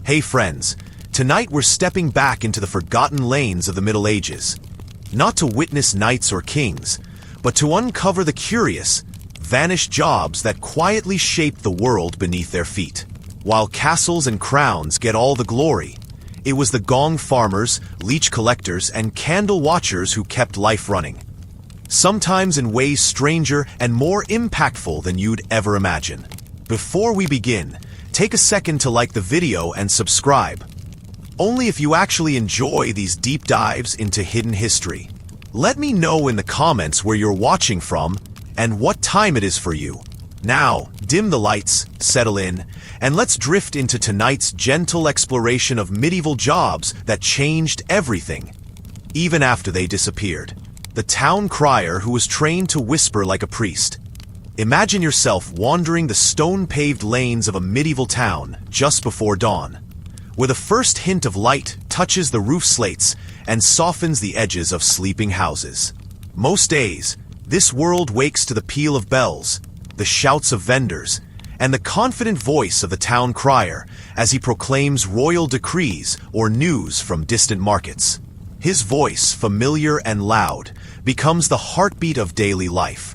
Hey friends, tonight we're stepping back into the forgotten lanes of the Middle Ages. Not to witness knights or kings, but to uncover the curious, vanished jobs that quietly shaped the world beneath their feet. While castles and crowns get all the glory, it was the gong farmers, leech collectors, and candle watchers who kept life running. Sometimes in ways stranger and more impactful than you'd ever imagine. Before we begin, take a second to like the video and subscribe. Only if you actually enjoy these deep dives into hidden history. Let me know in the comments where you're watching from and what time it is for you. Now, dim the lights, settle in, and let's drift into tonight's gentle exploration of medieval jobs that changed everything, even after they disappeared. The town crier who was trained to whisper like a priest. Imagine yourself wandering the stone-paved lanes of a medieval town just before dawn, where the first hint of light touches the roof slates and softens the edges of sleeping houses. Most days, this world wakes to the peal of bells, the shouts of vendors, and the confident voice of the town crier as he proclaims royal decrees or news from distant markets. His voice, familiar and loud, becomes the heartbeat of daily life.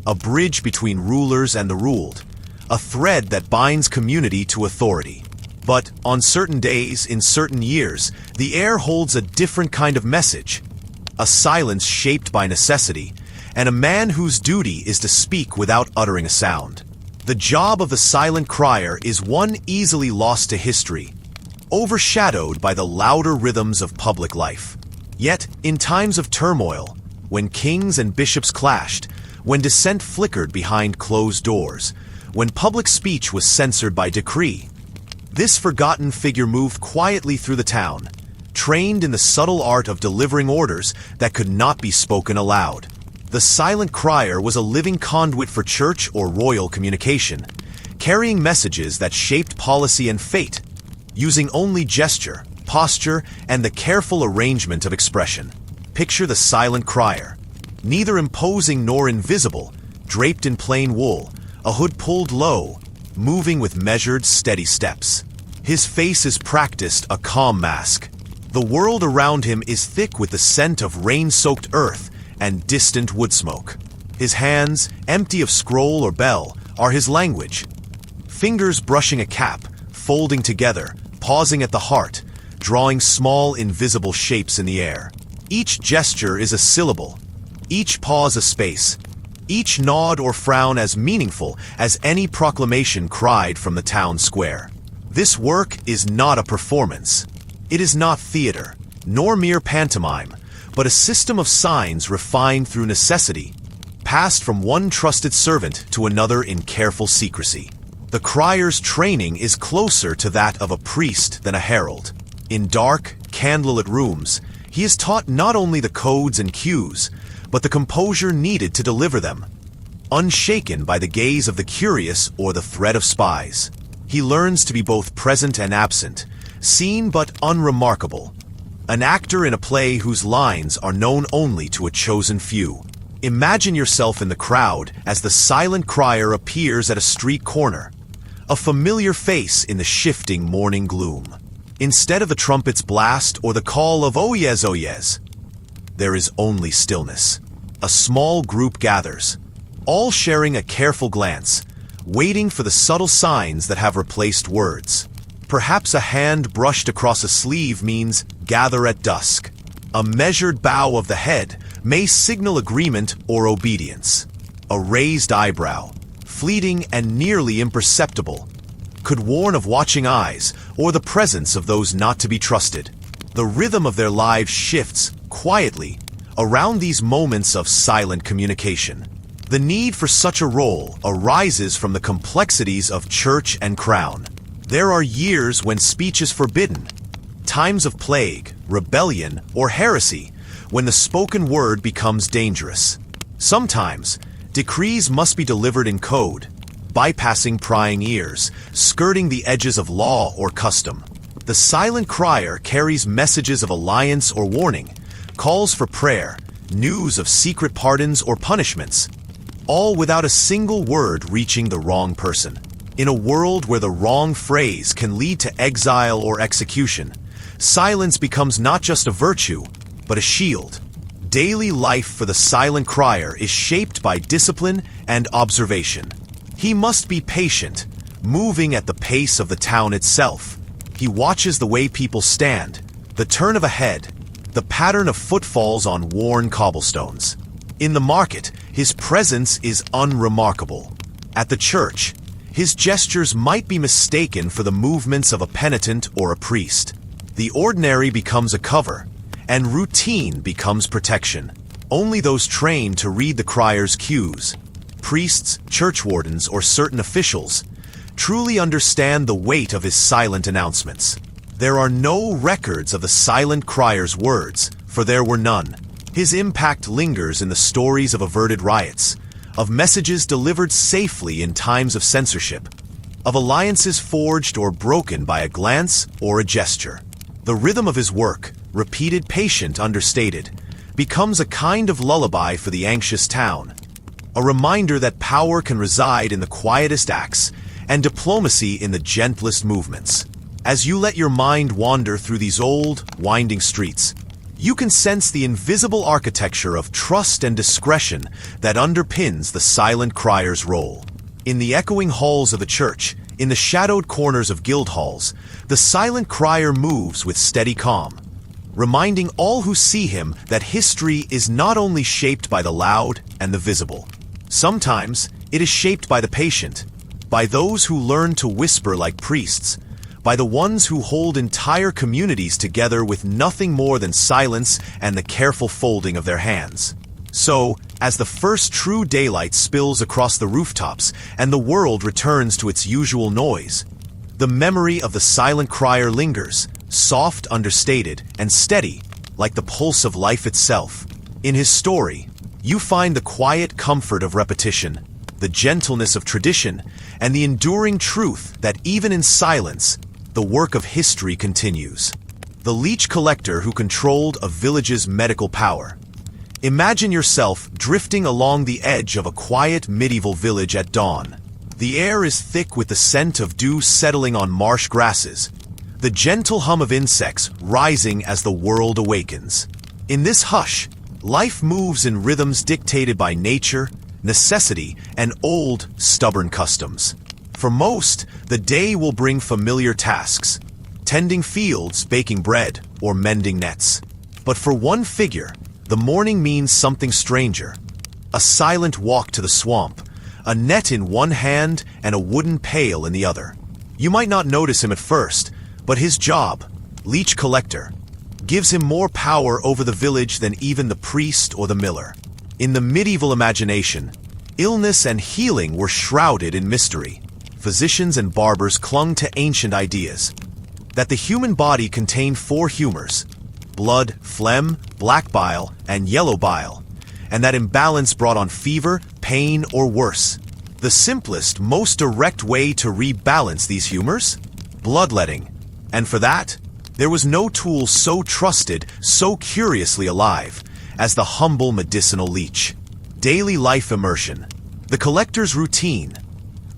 A bridge between rulers and the ruled, a thread that binds community to authority. But on certain days, in certain years, the air holds a different kind of message. A silence shaped by necessity, and a man whose duty is to speak without uttering a sound. The job of the silent crier is one easily lost to history, overshadowed by the louder rhythms of public life. Yet, in times of turmoil, when kings and bishops clashed, when dissent flickered behind closed doors, when public speech was censored by decree, this forgotten figure moved quietly through the town, trained in the subtle art of delivering orders that could not be spoken aloud. The silent crier was a living conduit for church or royal communication, carrying messages that shaped policy and fate, using only gesture, posture, and the careful arrangement of expression. Picture the silent crier, neither imposing nor invisible, draped in plain wool, a hood pulled low, moving with measured, steady steps. His face is practiced, a calm mask. The world around him is thick with the scent of rain-soaked earth and distant wood smoke. His hands, empty of scroll or bell, are his language. Fingers brushing a cap, folding together, pausing at the heart, drawing small, invisible shapes in the air. Each gesture is a syllable, each pause a space, each nod or frown as meaningful as any proclamation cried from the town square. This work is not a performance. It is not theater, nor mere pantomime, but a system of signs refined through necessity, passed from one trusted servant to another in careful secrecy. The crier's training is closer to that of a priest than a herald. In dark, candlelit rooms, he is taught not only the codes and cues, but the composure needed to deliver them. Unshaken by the gaze of the curious or the threat of spies, he learns to be both present and absent, seen but unremarkable. An actor in a play whose lines are known only to a chosen few. Imagine yourself in the crowd as the silent crier appears at a street corner, a familiar face in the shifting morning gloom. Instead of the trumpet's blast or the call of "Oh yes, oh yes," there is only stillness. A small group gathers, all sharing a careful glance, waiting for the subtle signs that have replaced words. Perhaps a hand brushed across a sleeve means "gather at dusk." A measured bow of the head may signal agreement or obedience. A raised eyebrow, fleeting and nearly imperceptible, could warn of watching eyes or the presence of those not to be trusted. The rhythm of their lives shifts, quietly, around these moments of silent communication. The need for such a role arises from the complexities of church and crown. There are years when speech is forbidden, times of plague, rebellion, or heresy, when the spoken word becomes dangerous. Sometimes, decrees must be delivered in code, bypassing prying ears, skirting the edges of law or custom. The silent crier carries messages of alliance or warning, calls for prayer, news of secret pardons or punishments, all without a single word reaching the wrong person. In a world where the wrong phrase can lead to exile or execution, silence becomes not just a virtue, but a shield. Daily life for the silent crier is shaped by discipline and observation. He must be patient, moving at the pace of the town itself. He watches the way people stand, the turn of a head, the pattern of footfalls on worn cobblestones. In the market, his presence is unremarkable. At the church, his gestures might be mistaken for the movements of a penitent or a priest. The ordinary becomes a cover, and routine becomes protection. Only those trained to read the crier's cues, priests, churchwardens, or certain officials, truly understand the weight of his silent announcements. There are no records of the silent crier's words, for there were none. His impact lingers in the stories of averted riots, of messages delivered safely in times of censorship, of alliances forged or broken by a glance or a gesture. The rhythm of his work, repeated, patient, understated, becomes a kind of lullaby for the anxious town, a reminder that power can reside in the quietest acts and diplomacy in the gentlest movements. As you let your mind wander through these old, winding streets, you can sense the invisible architecture of trust and discretion that underpins the silent crier's role. In the echoing halls of the church, in the shadowed corners of guild halls, the silent crier moves with steady calm, reminding all who see him that history is not only shaped by the loud and the visible. Sometimes it is shaped by the patient, by those who learn to whisper like priests, by the ones who hold entire communities together with nothing more than silence and the careful folding of their hands. So, as the first true daylight spills across the rooftops and the world returns to its usual noise, the memory of the silent crier lingers, soft, understated, and steady, like the pulse of life itself. In his story, you find the quiet comfort of repetition, the gentleness of tradition, and the enduring truth that even in silence, the work of history continues. The leech collector who controlled a village's medical power. Imagine yourself drifting along the edge of a quiet medieval village at dawn. The air is thick with the scent of dew settling on marsh grasses, the gentle hum of insects rising as the world awakens. In this hush, life moves in rhythms dictated by nature, necessity, and old, stubborn customs. For most, the day will bring familiar tasks, tending fields, baking bread, or mending nets. But for one figure, the morning means something stranger. A silent walk to the swamp, a net in one hand and a wooden pail in the other. You might not notice him at first, but his job, leech collector, gives him more power over the village than even the priest or the miller. In the medieval imagination, illness and healing were shrouded in mystery. Physicians and barbers clung to ancient ideas that the human body contained four humors: blood, phlegm, black bile, and yellow bile, and that imbalance brought on fever, pain, or worse. The simplest, most direct way to rebalance these humors? Bloodletting. And for that, there was no tool so trusted, so curiously alive, as the humble medicinal leech. Daily life immersion. The collector's routine.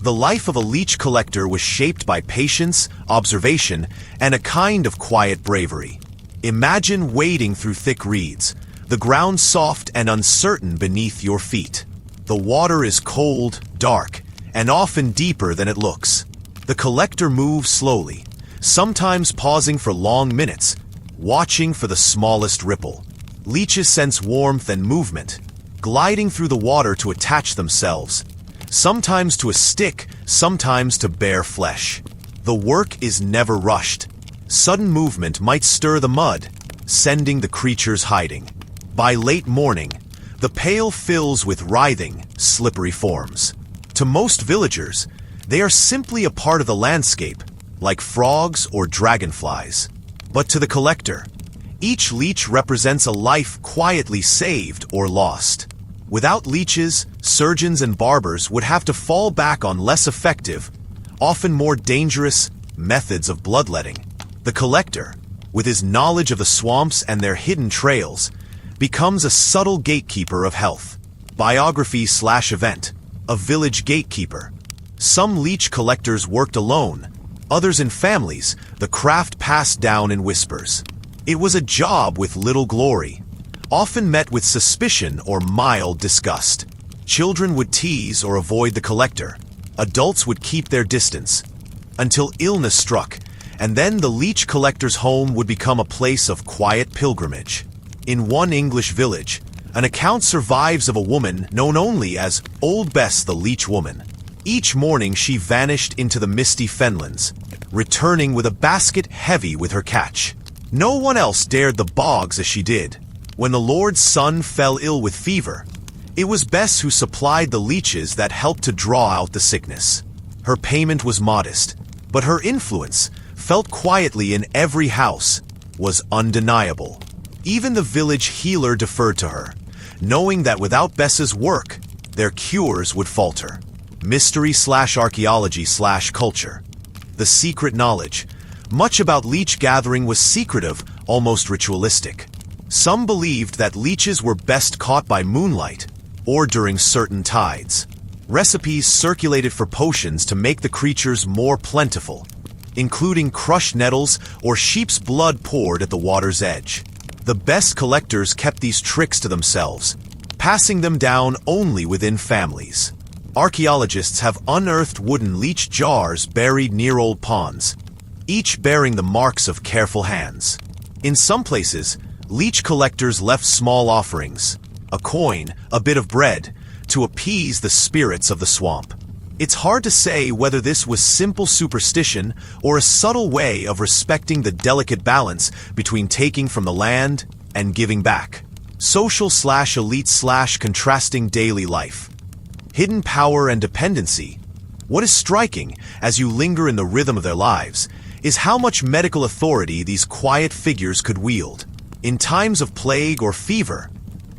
The life of a leech collector was shaped by patience, observation, and a kind of quiet bravery. Imagine wading through thick reeds, the ground soft and uncertain beneath your feet. The water is cold, dark, and often deeper than it looks. The collector moves slowly, sometimes pausing for long minutes, watching for the smallest ripple. Leeches sense warmth and movement, gliding through the water to attach themselves, sometimes to a stick, sometimes to bare flesh. The work is never rushed. Sudden movement might stir the mud, sending the creatures hiding. By late morning, the pail fills with writhing, slippery forms. To most villagers, they are simply a part of the landscape, like frogs or dragonflies. But to the collector, each leech represents a life quietly saved or lost. Without leeches, surgeons and barbers would have to fall back on less effective, often more dangerous, methods of bloodletting. The collector, with his knowledge of the swamps and their hidden trails, becomes a subtle gatekeeper of health. Biography/event, a village gatekeeper. Some leech collectors worked alone, others in families, the craft passed down in whispers. It was a job with little glory, often met with suspicion or mild disgust. Children would tease or avoid the collector. Adults would keep their distance, until illness struck, and then the leech collector's home would become a place of quiet pilgrimage. In one English village, an account survives of a woman known only as Old Bess the Leech Woman. Each morning she vanished into the misty fenlands, returning with a basket heavy with her catch. No one else dared the bogs as she did. When the Lord's son fell ill with fever, it was Bess who supplied the leeches that helped to draw out the sickness. Her payment was modest, but her influence, felt quietly in every house, was undeniable. Even the village healer deferred to her, knowing that without Bess's work, their cures would falter. Mystery/archaeology/culture. The secret knowledge. Much about leech gathering was secretive, almost ritualistic. Some believed that leeches were best caught by moonlight, or during certain tides. Recipes circulated for potions to make the creatures more plentiful, including crushed nettles or sheep's blood poured at the water's edge. The best collectors kept these tricks to themselves, passing them down only within families. Archaeologists have unearthed wooden leech jars buried near old ponds, each bearing the marks of careful hands. In some places, leech collectors left small offerings, a coin, a bit of bread, to appease the spirits of the swamp. It's hard to say whether this was simple superstition or a subtle way of respecting the delicate balance between taking from the land and giving back. Social/elite/contrasting daily life. Hidden power and dependency. What is striking, as you linger in the rhythm of their lives, is how much medical authority these quiet figures could wield. In times of plague or fever,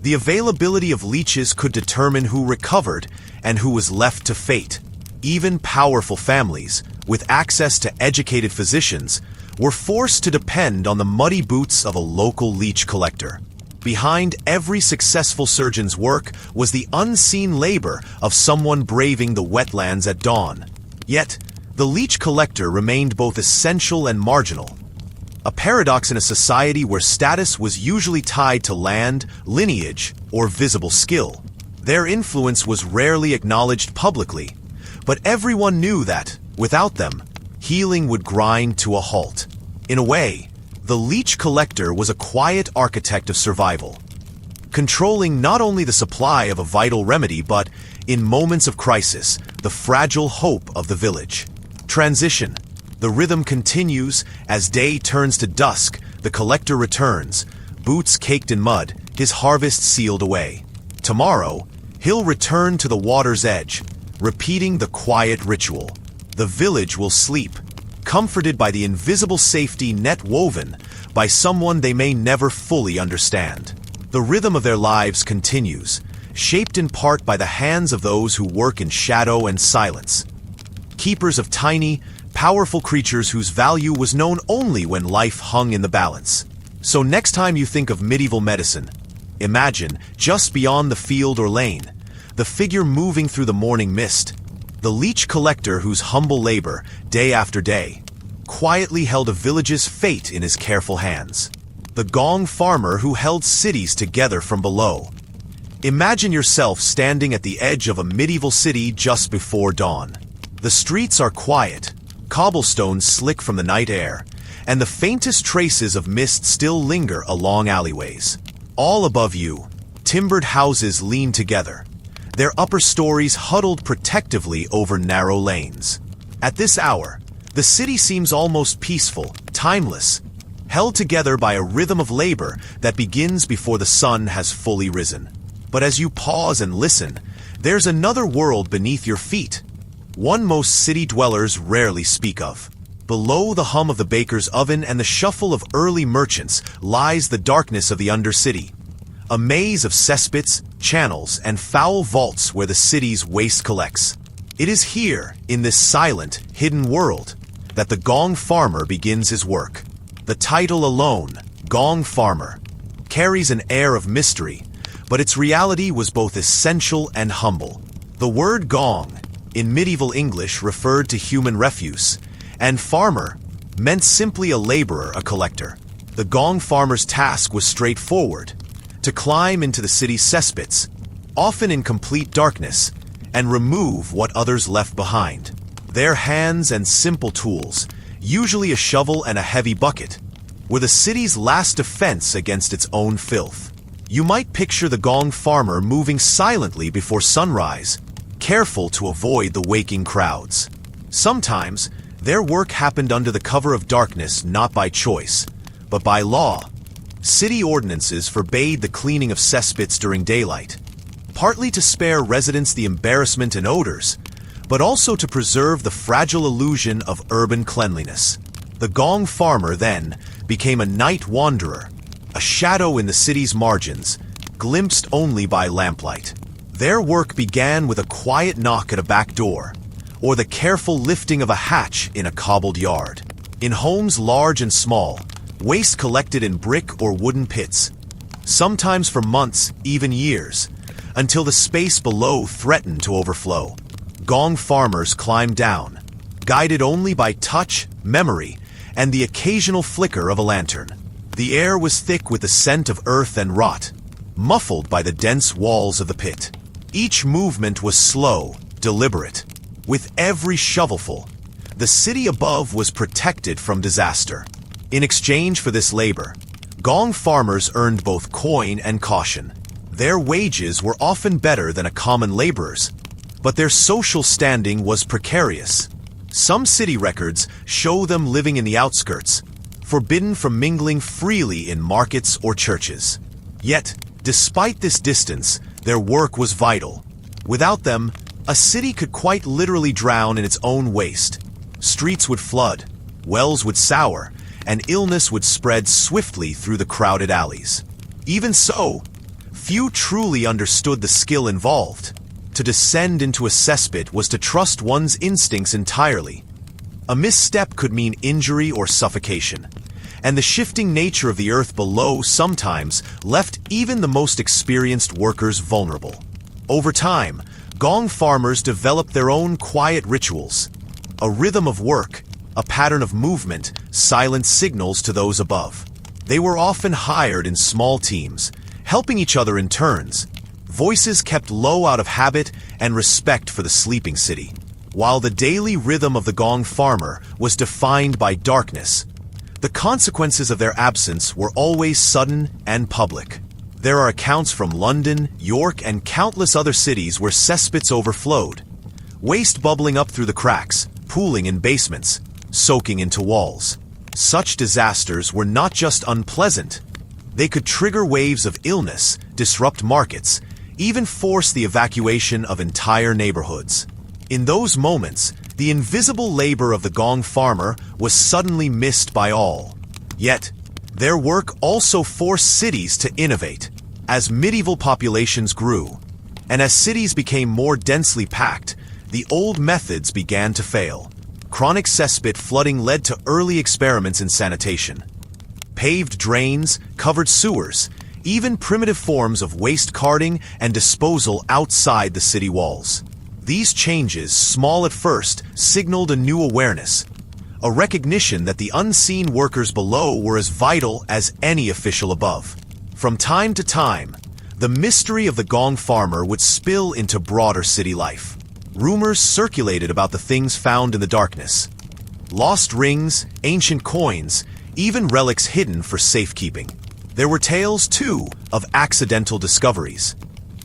the availability of leeches could determine who recovered and who was left to fate. Even powerful families, with access to educated physicians, were forced to depend on the muddy boots of a local leech collector. Behind every successful surgeon's work was the unseen labor of someone braving the wetlands at dawn. Yet, the leech collector remained both essential and marginal. A paradox in a society where status was usually tied to land, lineage, or visible skill. Their influence was rarely acknowledged publicly, but everyone knew that, without them, healing would grind to a halt. In a way, the leech collector was a quiet architect of survival, controlling not only the supply of a vital remedy but, in moments of crisis, the fragile hope of the village. Transition. The rhythm continues. As day turns to dusk, the collector returns, boots caked in mud, his harvest sealed away. Tomorrow, he'll return to the water's edge, repeating the quiet ritual. The village will sleep, comforted by the invisible safety net woven by someone they may never fully understand. The rhythm of their lives continues, shaped in part by the hands of those who work in shadow and silence. Keepers of tiny, powerful creatures whose value was known only when life hung in the balance. So next time you think of medieval medicine, imagine, just beyond the field or lane, the figure moving through the morning mist, the leech collector whose humble labor, day after day, quietly held a village's fate in his careful hands. The gong farmer who held cities together from below. Imagine yourself standing at the edge of a medieval city just before dawn. The streets are quiet, cobblestones slick from the night air, and the faintest traces of mist still linger along alleyways. All above you, timbered houses lean together, their upper stories huddled protectively over narrow lanes. At this hour, the city seems almost peaceful, timeless, held together by a rhythm of labor that begins before the sun has fully risen. But as you pause and listen, there's another world beneath your feet, one most city dwellers rarely speak of. Below the hum of the baker's oven and the shuffle of early merchants lies the darkness of the undercity, a maze of cesspits, channels, and foul vaults where the city's waste collects. It is here, in this silent, hidden world, that the gong farmer begins his work. The title alone, Gong Farmer, carries an air of mystery, but its reality was both essential and humble. The word gong, in medieval English referred to human refuse, and farmer meant simply a laborer, a collector. The gong farmer's task was straightforward: to climb into the city's cesspits, often in complete darkness, and remove what others left behind. Their hands and simple tools, usually a shovel and a heavy bucket, were the city's last defense against its own filth. You might picture the gong farmer moving silently before sunrise, careful to avoid the waking crowds. Sometimes, their work happened under the cover of darkness, not by choice, but by law. City ordinances forbade the cleaning of cesspits during daylight, partly to spare residents the embarrassment and odors, but also to preserve the fragile illusion of urban cleanliness. The gong farmer, then, became a night wanderer, a shadow in the city's margins, glimpsed only by lamplight. Their work began with a quiet knock at a back door, or the careful lifting of a hatch in a cobbled yard. In homes large and small, waste collected in brick or wooden pits, sometimes for months, even years, until the space below threatened to overflow. Gong farmers climbed down, guided only by touch, memory, and the occasional flicker of a lantern. The air was thick with the scent of earth and rot, muffled by the dense walls of the pit. Each movement was slow, deliberate. With every shovelful, the city above was protected from disaster. In exchange for this labor, gong farmers earned both coin and caution. Their wages were often better than a common laborer's, but their social standing was precarious. Some city records show them living in the outskirts, forbidden from mingling freely in markets or churches. Yet, despite this distance, their work was vital. Without them, a city could quite literally drown in its own waste. Streets would flood, wells would sour, and illness would spread swiftly through the crowded alleys. Even so, few truly understood the skill involved. To descend into a cesspit was to trust one's instincts entirely. A misstep could mean injury or suffocation, and the shifting nature of the earth below sometimes left even the most experienced workers vulnerable. Over time, gong farmers developed their own quiet rituals, a rhythm of work, a pattern of movement, silent signals to those above. They were often hired in small teams, helping each other in turns, voices kept low out of habit and respect for the sleeping city. While the daily rhythm of the gong farmer was defined by darkness, the consequences of their absence were always sudden and public. There are accounts from London, York, and countless other cities where cesspits overflowed, waste bubbling up through the cracks, pooling in basements, soaking into walls. Such disasters were not just unpleasant. They could trigger waves of illness, disrupt markets, even force the evacuation of entire neighborhoods. In those moments, the invisible labor of the gong farmer was suddenly missed by all. Yet, their work also forced cities to innovate. As medieval populations grew, and as cities became more densely packed, the old methods began to fail. Chronic cesspit flooding led to early experiments in sanitation. Paved drains, covered sewers, even primitive forms of waste carting and disposal outside the city walls. These changes, small at first, signaled a new awareness, a recognition that the unseen workers below were as vital as any official above. From time to time, the mystery of the gong farmer would spill into broader city life. Rumors circulated about the things found in the darkness. Lost rings, ancient coins, even relics hidden for safekeeping. There were tales, too, of accidental discoveries.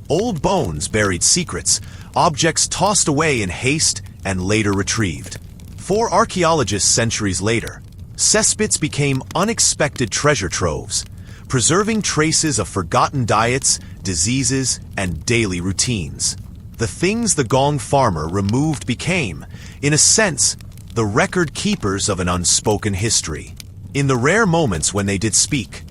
Old bones buried secrets, objects tossed away in haste and later retrieved. For archaeologists centuries later, cesspits became unexpected treasure troves, preserving traces of forgotten diets, diseases, and daily routines. The things the gong farmer removed became, in a sense, the record keepers of an unspoken history. In the rare moments when they did speak,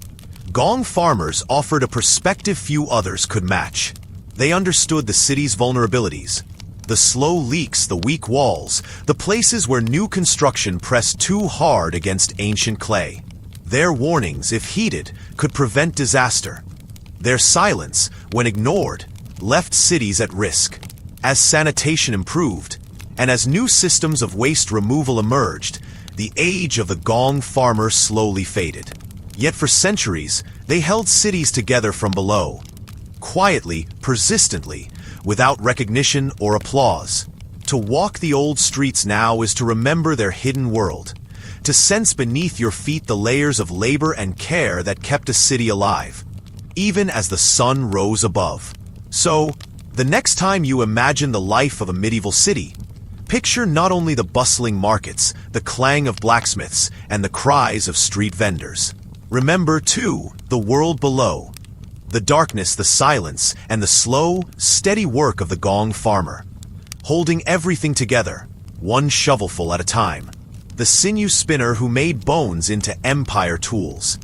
gong farmers offered a perspective few others could match. They understood the city's vulnerabilities, the slow leaks, the weak walls, the places where new construction pressed too hard against ancient clay. Their warnings, if heeded, could prevent disaster. Their silence, when ignored, left cities at risk. As sanitation improved, And as new systems of waste removal emerged, the age of the gong farmer slowly faded. Yet for centuries, they held cities together from below, quietly, persistently, without recognition or applause. To walk the old streets now is to remember their hidden world, to sense beneath your feet the layers of labor and care that kept a city alive, even as the sun rose above. So, the next time you imagine the life of a medieval city, picture not only the bustling markets, the clang of blacksmiths, and the cries of street vendors. Remember, too, the world below, the darkness, the silence, and the slow, steady work of the gong farmer, holding everything together, one shovelful at a time. The sinew spinner who made bones into empire tools.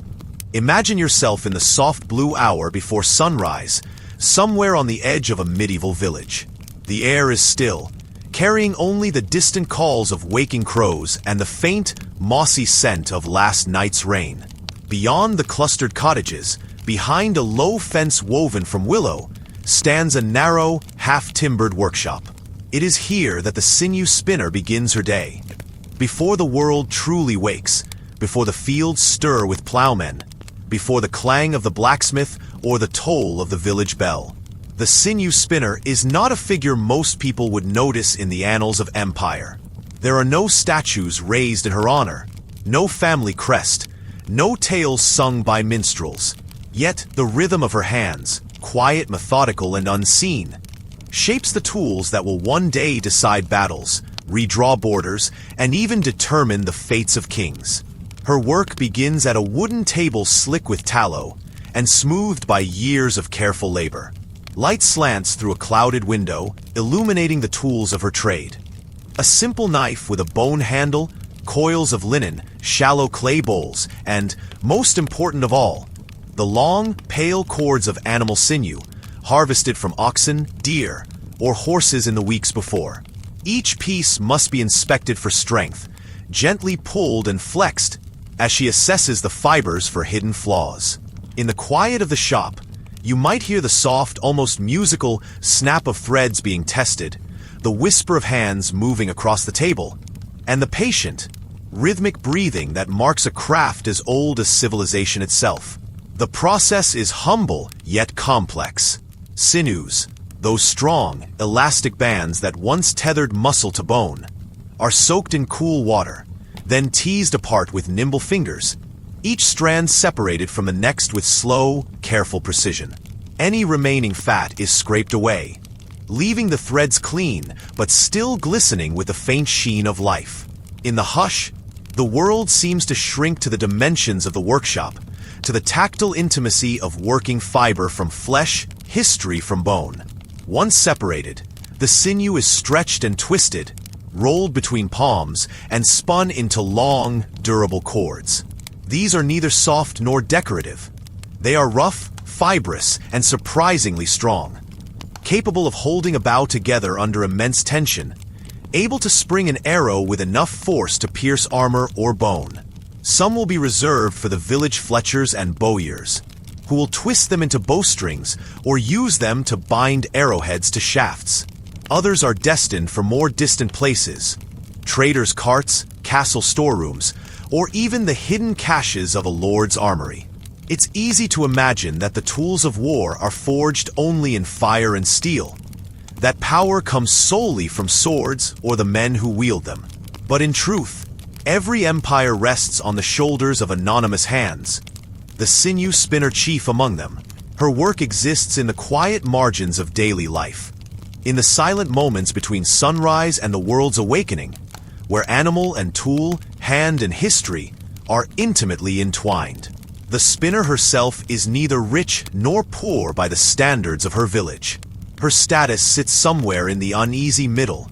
Imagine yourself in the soft blue hour before sunrise, somewhere on the edge of a medieval village. The air is still, carrying only the distant calls of waking crows and the faint, mossy scent of last night's rain. Beyond the clustered cottages, behind a low fence woven from willow, stands a narrow, half-timbered workshop. It is here that the sinew spinner begins her day. Before the world truly wakes, before the fields stir with plowmen, before the clang of the blacksmith or the toll of the village bell. The sinew spinner is not a figure most people would notice in the annals of empire. There are no statues raised in her honor, no family crest, no tales sung by minstrels. Yet the rhythm of her hands, quiet, methodical, and unseen, shapes the tools that will one day decide battles, redraw borders, and even determine the fates of kings. Her work begins at a wooden table slick with tallow and smoothed by years of careful labor. Light slants through a clouded window, illuminating the tools of her trade. A simple knife with a bone handle, coils of linen, shallow clay bowls, and, most important of all, the long, pale cords of animal sinew, harvested from oxen, deer, or horses in the weeks before. Each piece must be inspected for strength, gently pulled and flexed as she assesses the fibers for hidden flaws. In the quiet of the shop, you might hear the soft, almost musical snap of threads being tested, the whisper of hands moving across the table, and the patient, rhythmic breathing that marks a craft as old as civilization itself. The process is humble yet complex. Sinews, those strong, elastic bands that once tethered muscle to bone, are soaked in cool water, then teased apart with nimble fingers, each strand separated from the next with slow, careful precision. Any remaining fat is scraped away, leaving the threads clean but still glistening with the faint sheen of life. In the hush, the world seems to shrink to the dimensions of the workshop, to the tactile intimacy of working fiber from flesh, history from bone. Once separated, the sinew is stretched and twisted, rolled between palms, and spun into long, durable cords. These are neither soft nor decorative. They are rough, fibrous, and surprisingly strong, capable of holding a bow together under immense tension, able to spring an arrow with enough force to pierce armor or bone. Some will be reserved for the village fletchers and bowyers, who will twist them into bowstrings or use them to bind arrowheads to shafts. Others are destined for more distant places, traders' carts, castle storerooms, or even the hidden caches of a lord's armory. It's easy to imagine that the tools of war are forged only in fire and steel, that power comes solely from swords or the men who wield them. But in truth, every empire rests on the shoulders of anonymous hands, the sinew spinner chief among them. Her work exists in the quiet margins of daily life, in the silent moments between sunrise and the world's awakening, where animal and tool, hand and history are intimately entwined. The spinner herself is neither rich nor poor by the standards of her village. Her status sits somewhere in the uneasy middle,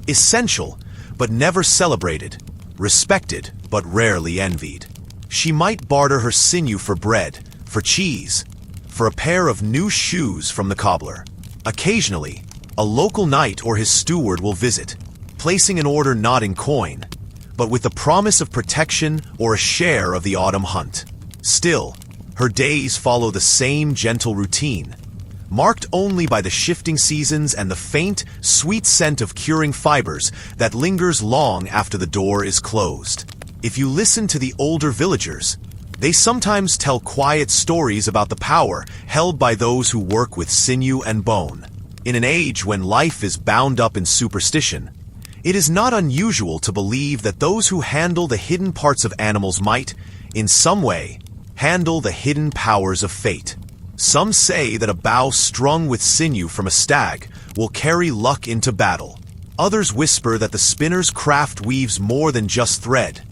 essential but never celebrated, respected but rarely envied. She might barter her sinew for bread, for cheese, for a pair of new shoes from the cobbler. Occasionally, a local knight or his steward will visit, placing an order not in coin, but with the promise of protection or a share of the autumn hunt. Still, her days follow the same gentle routine. marked only by the shifting seasons and the faint, sweet scent of curing fibers that lingers long after the door is closed. If you listen to the older villagers, they sometimes tell quiet stories about the power held by those who work with sinew and bone. In an age when life is bound up in superstition, it is not unusual to believe that those who handle the hidden parts of animals might, in some way, handle the hidden powers of fate. Some say that a bow strung with sinew from a stag will carry luck into battle. Others whisper that the spinner's craft weaves more than just thread,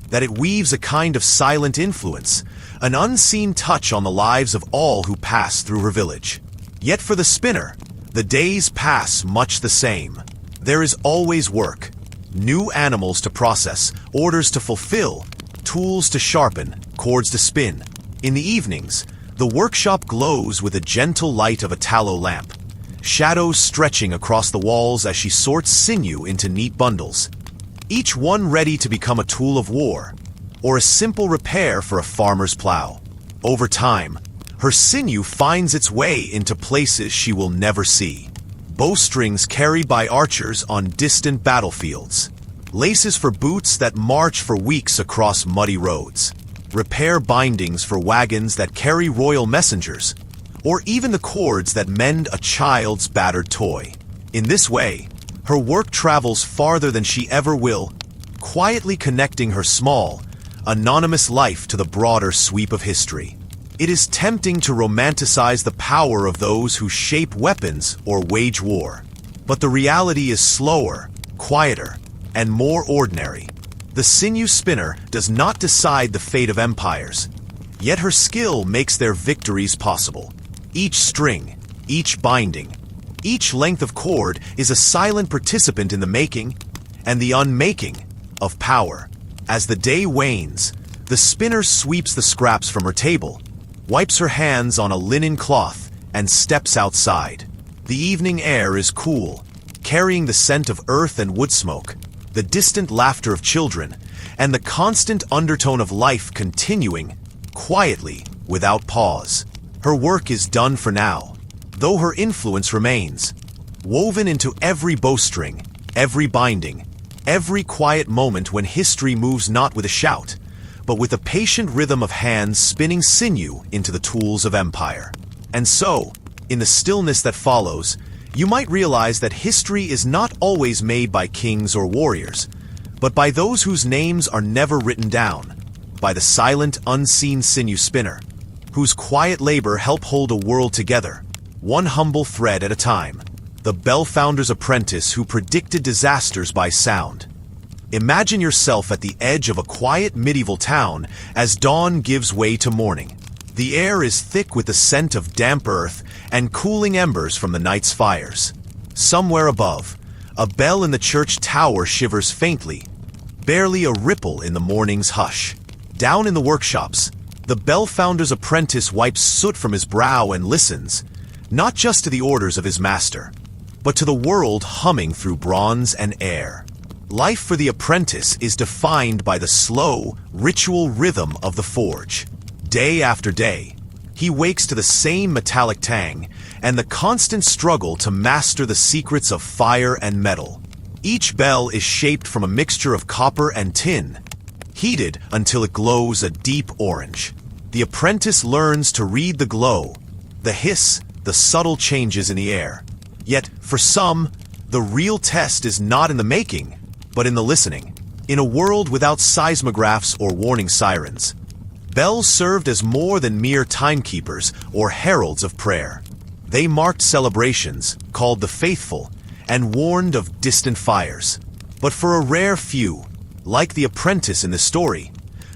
that it weaves a kind of silent influence, an unseen touch on the lives of all who pass through her village. Yet for the spinner, the days pass much the same. There is always work, new animals to process, orders to fulfill, tools to sharpen, cords to spin. In the evenings, the workshop glows with the gentle light of a tallow lamp, shadows stretching across the walls as she sorts sinew into neat bundles, each one ready to become a tool of war, or a simple repair for a farmer's plow. Over time, her sinew finds its way into places she will never see. Bowstrings carried by archers on distant battlefields, laces for boots that march for weeks across muddy roads, repair bindings for wagons that carry royal messengers, or even the cords that mend a child's battered toy. In this way, her work travels farther than she ever will, quietly connecting her small, anonymous life to the broader sweep of history. It is tempting to romanticize the power of those who shape weapons or wage war. But the reality is slower, quieter, and more ordinary. The sinew spinner does not decide the fate of empires, yet her skill makes their victories possible. Each string, each binding, each length of cord is a silent participant in the making and the unmaking of power. As the day wanes, the spinner sweeps the scraps from her table, wipes her hands on a linen cloth, and steps outside. The evening air is cool, carrying the scent of earth and wood smoke, the distant laughter of children, and the constant undertone of life continuing, quietly, without pause. Her work is done for now, though her influence remains, woven into every bowstring, every binding, every quiet moment when history moves not with a shout, but with a patient rhythm of hands spinning sinew into the tools of empire. And so, in the stillness that follows, you might realize that history is not always made by kings or warriors, but by those whose names are never written down, by the silent, unseen sinew spinner, whose quiet labor helped hold a world together, one humble thread at a time, the bell founder's apprentice who predicted disasters by sound. Imagine yourself at the edge of a quiet medieval town as dawn gives way to morning. The air is thick with the scent of damp earth and cooling embers from the night's fires. Somewhere above, a bell in the church tower shivers faintly, barely a ripple in the morning's hush. Down in the workshops, the bell founder's apprentice wipes soot from his brow and listens, not just to the orders of his master, but to the world humming through bronze and air. Life for the apprentice is defined by the slow, ritual rhythm of the forge. Day after day, he wakes to the same metallic tang and the constant struggle to master the secrets of fire and metal. Each bell is shaped from a mixture of copper and tin, heated until it glows a deep orange. The apprentice learns to read the glow, the hiss, the subtle changes in the air. Yet, for some, the real test is not in the making, but in the listening. In a world without seismographs or warning sirens, bells served as more than mere timekeepers or heralds of prayer. They marked celebrations, called the faithful, and warned of distant fires. But for a rare few, like the apprentice in the story,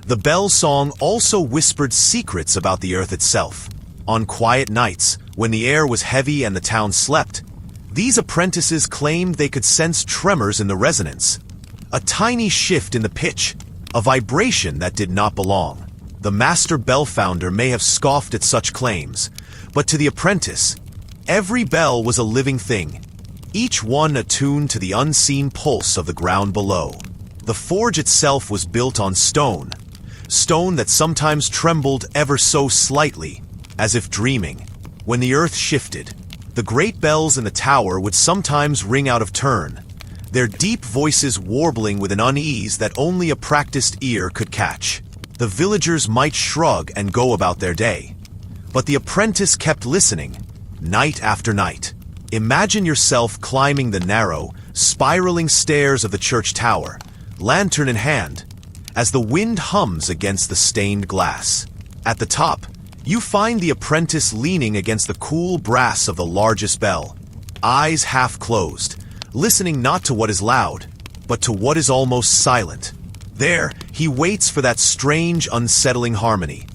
the bell song also whispered secrets about the earth itself. On quiet nights, when the air was heavy and the town slept, these apprentices claimed they could sense tremors in the resonance, a tiny shift in the pitch, a vibration that did not belong. The master bell founder may have scoffed at such claims, but to the apprentice, every bell was a living thing, each one attuned to the unseen pulse of the ground below. The forge itself was built on stone that sometimes trembled ever so slightly, as if dreaming. when the earth shifted, the great bells in the tower would sometimes ring out of turn, their deep voices warbling with an unease that only a practiced ear could catch. The villagers might shrug and go about their day, but the apprentice kept listening, night after night. Imagine yourself climbing the narrow, spiraling stairs of the church tower, lantern in hand, as the wind hums against the stained glass. At the top, you find the apprentice leaning against the cool brass of the largest bell, eyes half closed, listening not to what is loud, but to what is almost silent. There, he waits for that strange, unsettling harmony,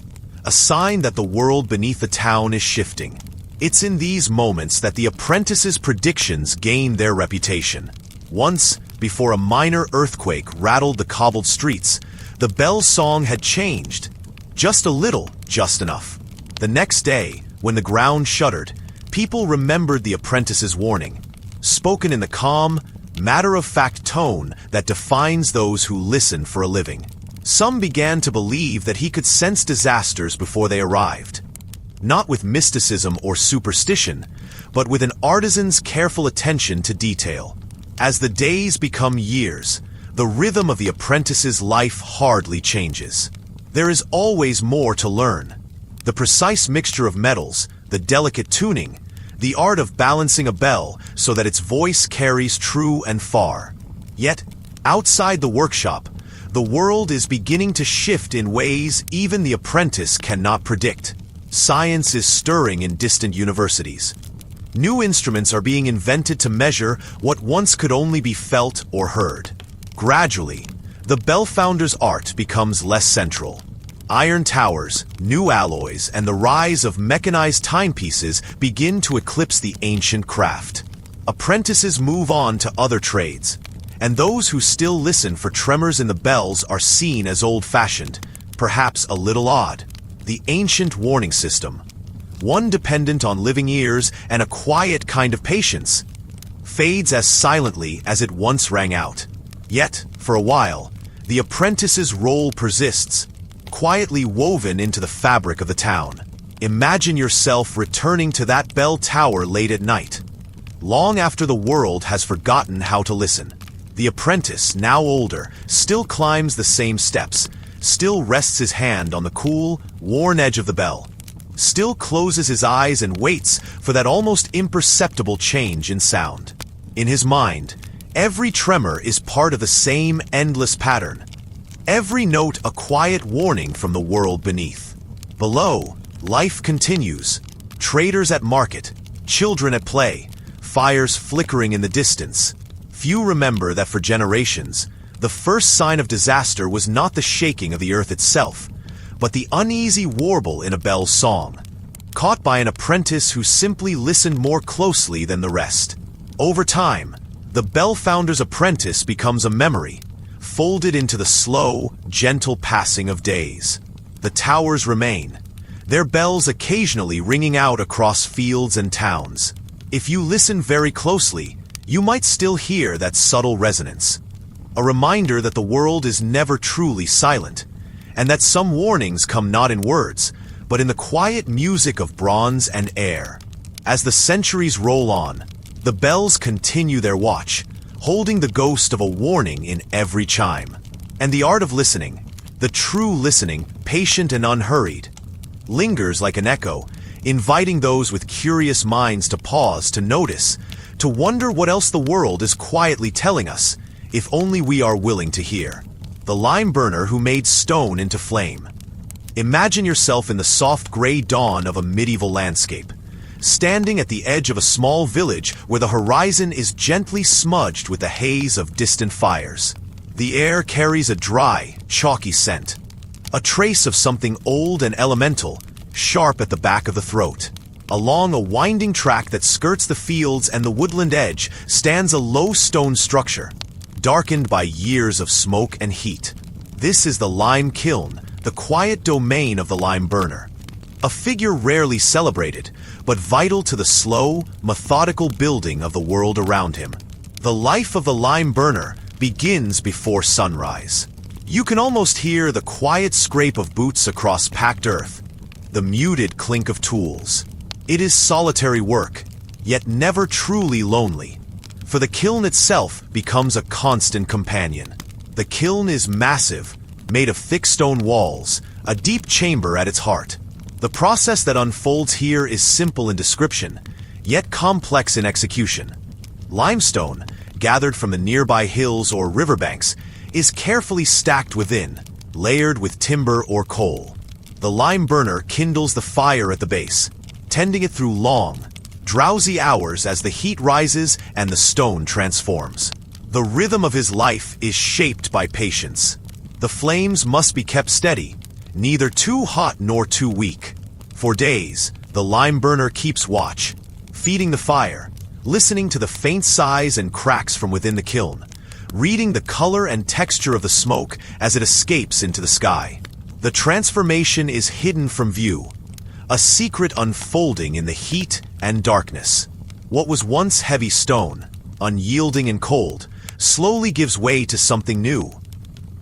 a sign that the world beneath the town is shifting. It's in these moments that the apprentice's predictions gain their reputation. Once, before a minor earthquake rattled the cobbled streets, the bell song had changed. Just a little, just enough. The next day, when the ground shuddered, people remembered the apprentice's warning, spoken in the calm, matter-of-fact tone that defines those who listen for a living. Some began to believe that he could sense disasters before they arrived. Not with mysticism or superstition, but with an artisan's careful attention to detail. As the days become years, the rhythm of the apprentice's life hardly changes. There is always more to learn. The precise mixture of metals, the delicate tuning, the art of balancing a bell so that its voice carries true and far. Yet, outside the workshop, the world is beginning to shift in ways even the apprentice cannot predict. Science is stirring in distant universities. New instruments are being invented to measure what once could only be felt or heard. Gradually, the bell founder's art becomes less central. Iron towers, new alloys, and the rise of mechanized timepieces begin to eclipse the ancient craft. Apprentices move on to other trades, and those who still listen for tremors in the bells are seen as old-fashioned, perhaps a little odd. The ancient warning system, one dependent on living ears and a quiet kind of patience, fades as silently as it once rang out. Yet, for a while, the apprentice's role persists, quietly woven into the fabric of the town. Imagine yourself returning to that bell tower late at night, long after the world has forgotten how to listen. The apprentice, now older, still climbs the same steps, still rests his hand on the cool, worn edge of the bell, still closes his eyes and waits for that almost imperceptible change in sound. In his mind, every tremor is part of the same endless pattern. Every note a quiet warning from the world beneath. Below, life continues. Traders at market, children at play, fires flickering in the distance. Few remember that for generations, the first sign of disaster was not the shaking of the earth itself, but the uneasy warble in a bell's song, caught by an apprentice who simply listened more closely than the rest. Over time, the bell founder's apprentice becomes a memory, folded into the slow, gentle passing of days. The towers remain, their bells occasionally ringing out across fields and towns. If you listen very closely, you might still hear that subtle resonance, a reminder that the world is never truly silent, and that some warnings come not in words, but in the quiet music of bronze and air. As the centuries roll on, the bells continue their watch, holding the ghost of a warning in every chime. And the art of listening, the true listening, patient and unhurried, lingers like an echo, inviting those with curious minds to pause, to notice, to wonder what else the world is quietly telling us, if only we are willing to hear. The lime burner who made stone into flame. Imagine yourself in the soft gray dawn of a medieval landscape, standing at the edge of a small village where the horizon is gently smudged with the haze of distant fires. The air carries a dry, chalky scent, a trace of something old and elemental, sharp at the back of the throat. Along a winding track that skirts the fields and the woodland edge stands a low stone structure, darkened by years of smoke and heat. This is the lime kiln, the quiet domain of the lime burner. A figure rarely celebrated, but vital to the slow, methodical building of the world around him. The life of the lime burner begins before sunrise. You can almost hear the quiet scrape of boots across packed earth, the muted clink of tools, It is solitary work, yet never truly lonely, for the kiln itself becomes a constant companion. The kiln is massive, made of thick stone walls, a deep chamber at its heart. The process that unfolds here is simple in description, yet complex in execution. Limestone, gathered from the nearby hills or riverbanks, is carefully stacked within, layered with timber or coal. The lime burner kindles the fire at the base, tending it through long, drowsy hours as the heat rises and the stone transforms. The rhythm of his life is shaped by patience. The flames must be kept steady, neither too hot nor too weak. For days, the lime burner keeps watch, feeding the fire, listening to the faint sighs and cracks from within the kiln, reading the color and texture of the smoke as it escapes into the sky. The transformation is hidden from view, a secret unfolding in the heat and darkness. What was once heavy stone, unyielding and cold, slowly gives way to something new.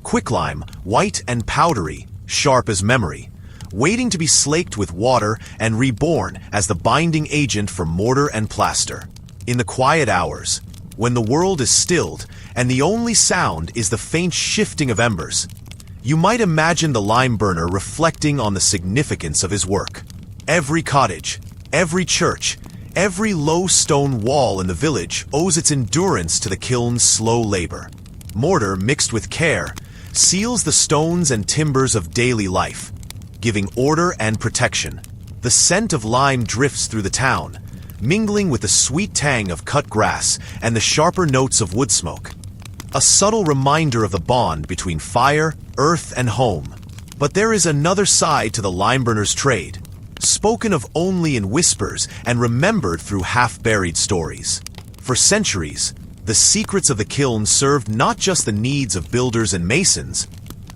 Quicklime, white and powdery, sharp as memory, waiting to be slaked with water and reborn as the binding agent for mortar and plaster. In the quiet hours, when the world is stilled and the only sound is the faint shifting of embers, you might imagine the lime burner reflecting on the significance of his work. Every cottage, every church, every low stone wall in the village owes its endurance to the kiln's slow labor. Mortar mixed with care seals the stones and timbers of daily life, giving order and protection. The scent of lime drifts through the town, mingling with the sweet tang of cut grass and the sharper notes of wood smoke. A subtle reminder of the bond between fire, earth, and home. But there is another side to the lime burner's trade, spoken of only in whispers and remembered through half-buried stories. For centuries, the secrets of the kiln served not just the needs of builders and masons,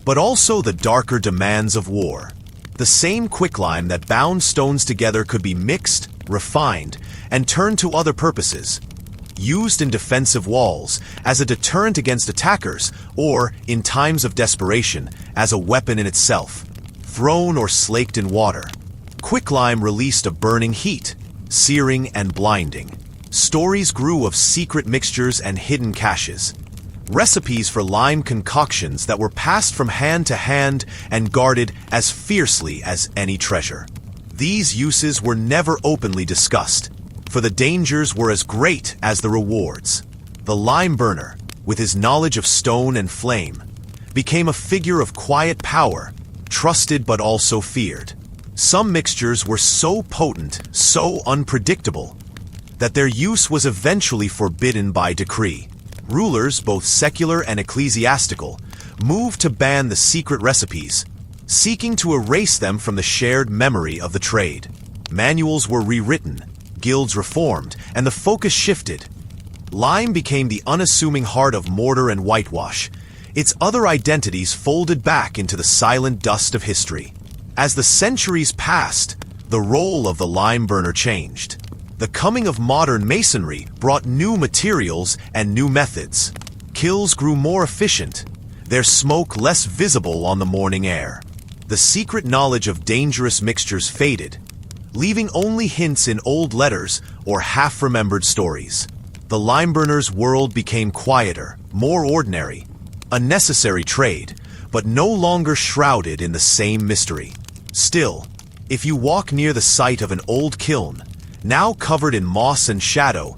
but also the darker demands of war. The same quicklime that bound stones together could be mixed, refined, and turned to other purposes, used in defensive walls, as a deterrent against attackers, or, in times of desperation, as a weapon in itself. Thrown or slaked in water, quicklime released a burning heat, searing and blinding. Stories grew of secret mixtures and hidden caches, recipes for lime concoctions that were passed from hand to hand and guarded as fiercely as any treasure. These uses were never openly discussed, for the dangers were as great as the rewards. The lime burner, with his knowledge of stone and flame, became a figure of quiet power, trusted but also feared. Some mixtures were so potent, so unpredictable, that their use was eventually forbidden by decree. Rulers, both secular and ecclesiastical, moved to ban the secret recipes, seeking to erase them from the shared memory of the trade. Manuals were rewritten, guilds reformed, and the focus shifted. Lime became the unassuming heart of mortar and whitewash, its other identities folded back into the silent dust of history. As the centuries passed, the role of the lime burner changed. The coming of modern masonry brought new materials and new methods. Kilns grew more efficient, their smoke less visible on the morning air. The secret knowledge of dangerous mixtures faded, leaving only hints in old letters or half-remembered stories. The lime burner's world became quieter, more ordinary, a necessary trade, but no longer shrouded in the same mystery. Still, if you walk near the site of an old kiln, now covered in moss and shadow,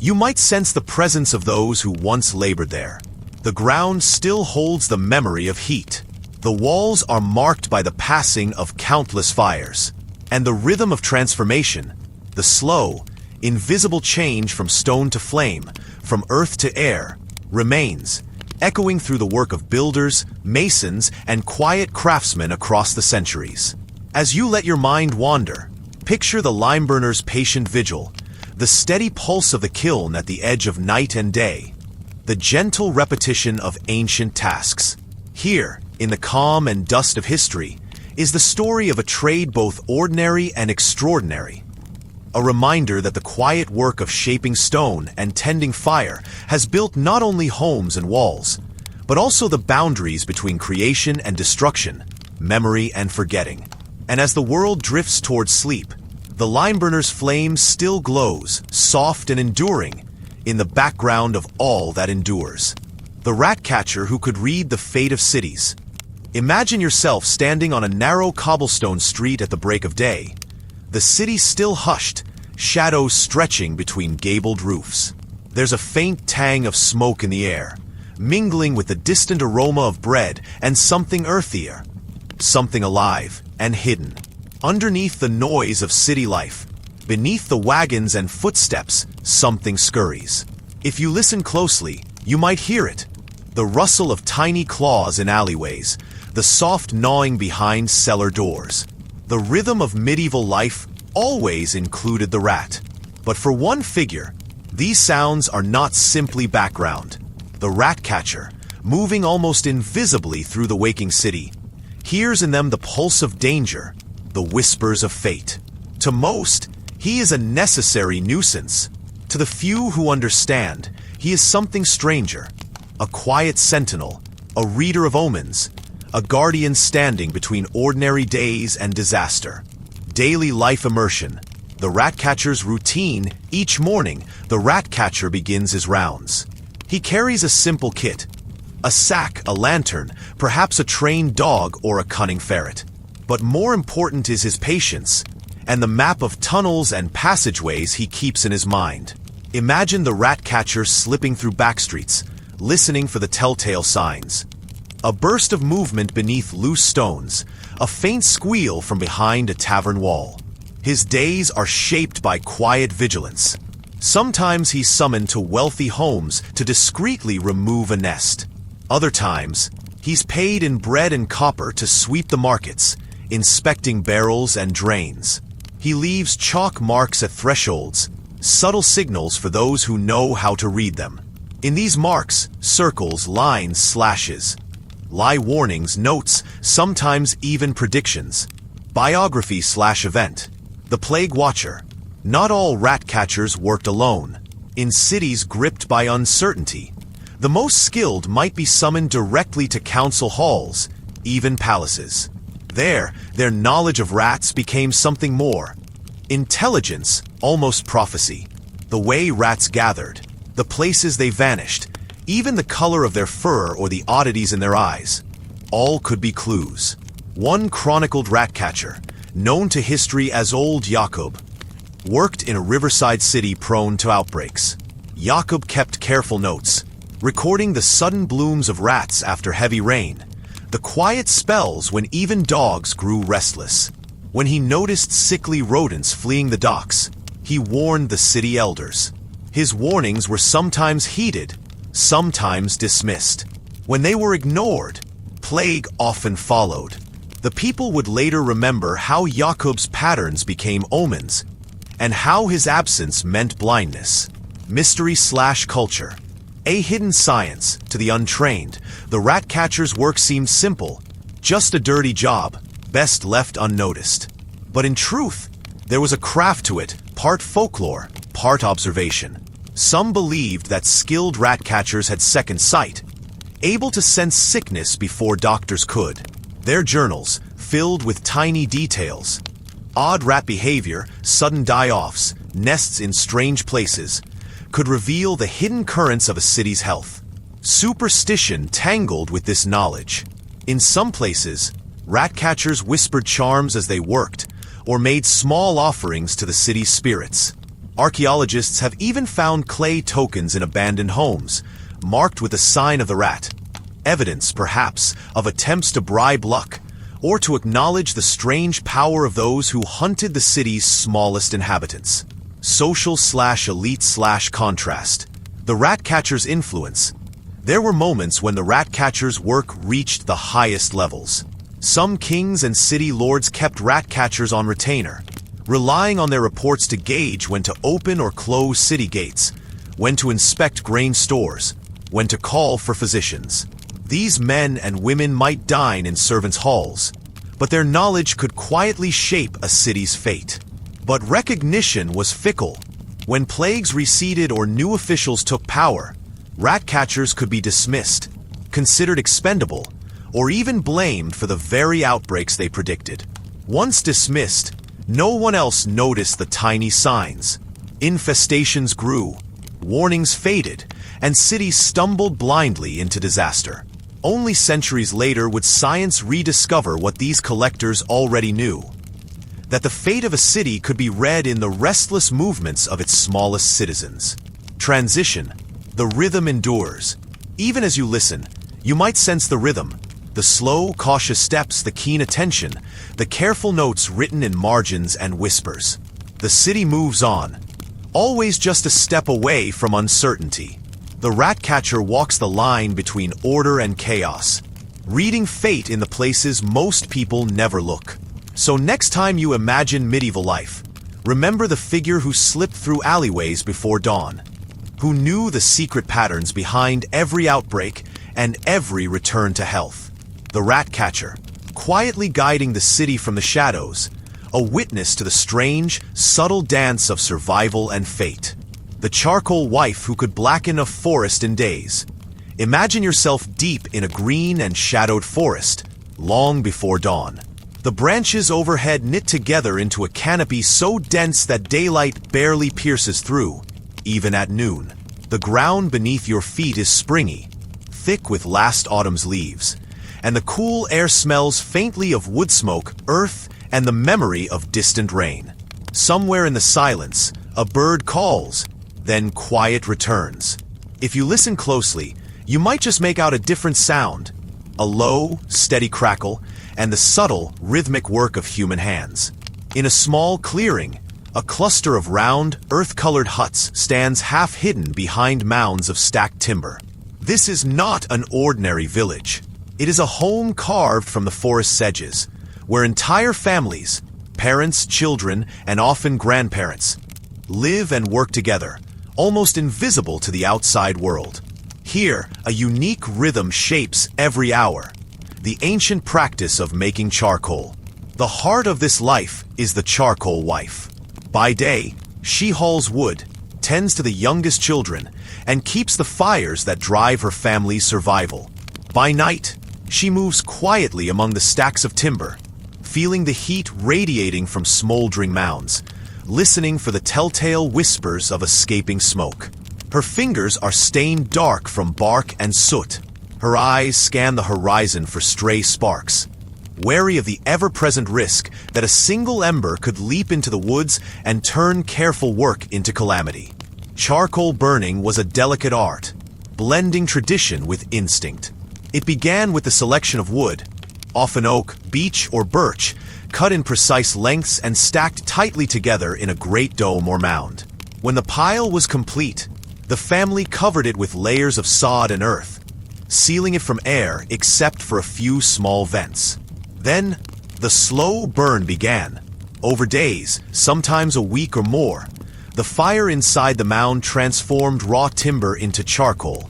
you might sense the presence of those who once labored there. The ground still holds the memory of heat. The walls are marked by the passing of countless fires. And the rhythm of transformation, the slow, invisible change from stone to flame, from earth to air, remains, echoing through the work of builders, masons, and quiet craftsmen across the centuries. As you let your mind wander, picture the lime burner's patient vigil, the steady pulse of the kiln at the edge of night and day, the gentle repetition of ancient tasks. Here, in the calm and dust of history, is the story of a trade both ordinary and extraordinary. A reminder that the quiet work of shaping stone and tending fire has built not only homes and walls, but also the boundaries between creation and destruction, memory and forgetting. And as the world drifts towards sleep, The limeburner's flame still glows, soft and enduring, in the background of all that endures. The rat catcher who could read the fate of cities. Imagine yourself standing on a narrow cobblestone street at the break of day. The city still hushed, shadows stretching between gabled roofs. There's a faint tang of smoke in the air, mingling with the distant aroma of bread and something earthier, something alive and hidden. Underneath the noise of city life, beneath the wagons and footsteps, something scurries. If you listen closely, you might hear it. The rustle of tiny claws in alleyways, the soft gnawing behind cellar doors. The rhythm of medieval life always included the rat. But for one figure, these sounds are not simply background. The rat catcher, moving almost invisibly through the waking city, hears in them the pulse of danger, the whispers of fate. To most, he is a necessary nuisance. To the few who understand, he is something stranger, a quiet sentinel, a reader of omens, a guardian standing between ordinary days and disaster. Daily life immersion. The rat catcher's routine. Each morning, the rat catcher begins his rounds. He carries a simple kit, a sack, a lantern, perhaps a trained dog or a cunning ferret. But more important is his patience, and the map of tunnels and passageways he keeps in his mind. Imagine the rat catcher slipping through backstreets, listening for the telltale signs. A burst of movement beneath loose stones, a faint squeal from behind a tavern wall. His days are shaped by quiet vigilance. Sometimes he's summoned to wealthy homes to discreetly remove a nest. Other times, he's paid in bread and copper to sweep the markets, inspecting barrels and drains. He leaves chalk marks at thresholds, subtle signals for those who know how to read them. In these marks, circles, lines, slashes, lie warnings, notes, sometimes even predictions. Biography/event. The Plague Watcher. Not all rat catchers worked alone. In cities gripped by uncertainty, the most skilled might be summoned directly to council halls, even palaces. There, their knowledge of rats became something more. Intelligence, almost prophecy. The way rats gathered, the places they vanished, even the color of their fur or the oddities in their eyes. All could be clues. One chronicled rat catcher, known to history as Old Jakob, worked in a riverside city prone to outbreaks. Jakob kept careful notes, recording the sudden blooms of rats after heavy rain, the quiet spells when even dogs grew restless. When he noticed sickly rodents fleeing the docks, he warned the city elders. His warnings were sometimes heeded, sometimes dismissed. When they were ignored, plague often followed. The people would later remember how Jakob's patterns became omens, and how his absence meant blindness. Mystery/culture. A hidden science. To the untrained, the rat catcher's work seemed simple, just a dirty job, best left unnoticed. But in truth, there was a craft to it, part folklore, part observation. Some believed that skilled rat catchers had second sight, able to sense sickness before doctors could. Their journals, filled with tiny details, odd rat behavior, sudden die-offs, nests in strange places, could reveal the hidden currents of a city's health. Superstition tangled with this knowledge. In some places, rat catchers whispered charms as they worked, or made small offerings to the city's spirits. Archaeologists have even found clay tokens in abandoned homes, marked with the sign of the rat. Evidence, perhaps, of attempts to bribe luck, or to acknowledge the strange power of those who hunted the city's smallest inhabitants. Social/elite/contrast. The rat catcher's influence. There were moments when the rat catcher's work reached the highest levels. Some kings and city lords kept rat catchers on retainer, relying on their reports to gauge when to open or close city gates, when to inspect grain stores, when to call for physicians. These men and women might dine in servants' halls, but their knowledge could quietly shape a city's fate. But recognition was fickle. When plagues receded or new officials took power, rat catchers could be dismissed, considered expendable, or even blamed for the very outbreaks they predicted. Once dismissed, No one else noticed the tiny signs. Infestations grew, warnings faded, and cities stumbled blindly into disaster. Only centuries later would science rediscover what these collectors already knew: that the fate of a city could be read in the restless movements of its smallest citizens. Transition. The rhythm endures. Even as you listen, you might sense the rhythm, the slow, cautious steps, the keen attention, the careful notes written in margins and whispers. The city moves on, always just a step away from uncertainty. The rat-catcher walks the line between order and chaos, reading fate in the places most people never look. So next time you imagine medieval life, remember the figure who slipped through alleyways before dawn, who knew the secret patterns behind every outbreak and every return to health. The rat-catcher, quietly guiding the city from the shadows, a witness to the strange, subtle dance of survival and fate. The charcoal wife who could blacken a forest in days. Imagine yourself deep in a green and shadowed forest, long before dawn. The branches overhead knit together into a canopy so dense that daylight barely pierces through, even at noon. The ground beneath your feet is springy, thick with last autumn's leaves, and the cool air smells faintly of wood smoke, earth, and the memory of distant rain. Somewhere in the silence, a bird calls, then quiet returns. If you listen closely, you might just make out a different sound, a low, steady crackle, and the subtle, rhythmic work of human hands. In a small clearing, a cluster of round, earth-colored huts stands half-hidden behind mounds of stacked timber. This is not an ordinary village. It is a home carved from the forest's edges, where entire families, parents, children, and often grandparents, live and work together, almost invisible to the outside world. Here, a unique rhythm shapes every hour, the ancient practice of making charcoal. The heart of this life is the charcoal wife. By day, she hauls wood, tends to the youngest children, and keeps the fires that drive her family's survival. By night, she moves quietly among the stacks of timber, feeling the heat radiating from smoldering mounds, listening for the telltale whispers of escaping smoke. Her fingers are stained dark from bark and soot. Her eyes scan the horizon for stray sparks, wary of the ever-present risk that a single ember could leap into the woods and turn careful work into calamity. Charcoal burning was a delicate art, blending tradition with instinct. It began with the selection of wood, often oak, beech, or birch, cut in precise lengths and stacked tightly together in a great dome or mound. When the pile was complete, the family covered it with layers of sod and earth, sealing it from air except for a few small vents. Then, the slow burn began. Over days, sometimes a week or more, the fire inside the mound transformed raw timber into charcoal.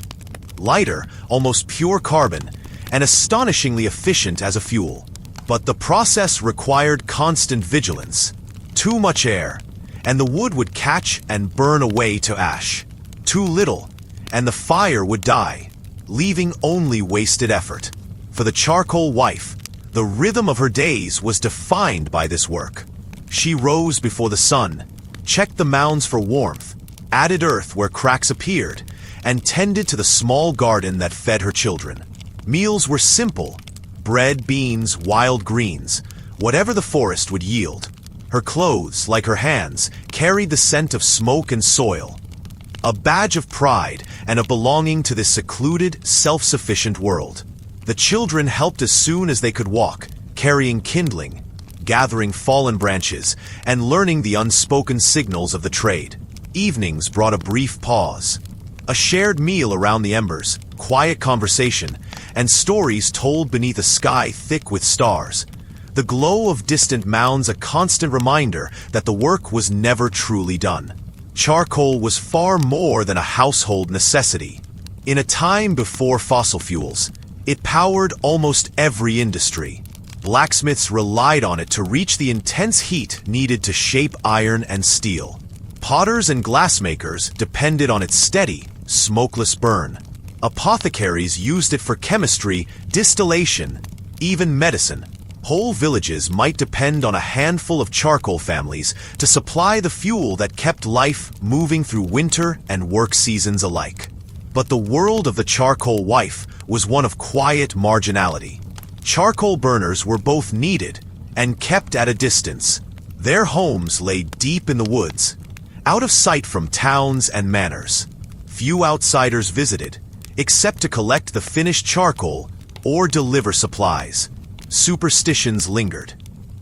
Lighter, almost pure carbon, and astonishingly efficient as a fuel. But the process required constant vigilance. Too much air, and the wood would catch and burn away to ash. Too little, and the fire would die, leaving only wasted effort. For the charcoal wife, the rhythm of her days was defined by this work. She rose before the sun, checked the mounds for warmth, added earth where cracks appeared, and tended to the small garden that fed her children. Meals were simple: bread, beans, wild greens, whatever the forest would yield. Her clothes, like her hands, carried the scent of smoke and soil, a badge of pride and of belonging to this secluded, self-sufficient world. The children helped as soon as they could walk, carrying kindling, gathering fallen branches, and learning the unspoken signals of the trade. Evenings brought a brief pause, a shared meal around the embers, quiet conversation, and stories told beneath a sky thick with stars. The glow of distant mounds a constant reminder that the work was never truly done. Charcoal was far more than a household necessity. In a time before fossil fuels, it powered almost every industry. Blacksmiths relied on it to reach the intense heat needed to shape iron and steel. Potters and glassmakers depended on its steady, smokeless burn. Apothecaries used it for chemistry, distillation, even medicine. Whole villages might depend on a handful of charcoal families to supply the fuel that kept life moving through winter and work seasons alike. But the world of the charcoal wife was one of quiet marginality. Charcoal burners were both needed and kept at a distance. Their homes lay deep in the woods, out of sight from towns and manors. Few outsiders visited, except to collect the finished charcoal or deliver supplies. Superstitions lingered.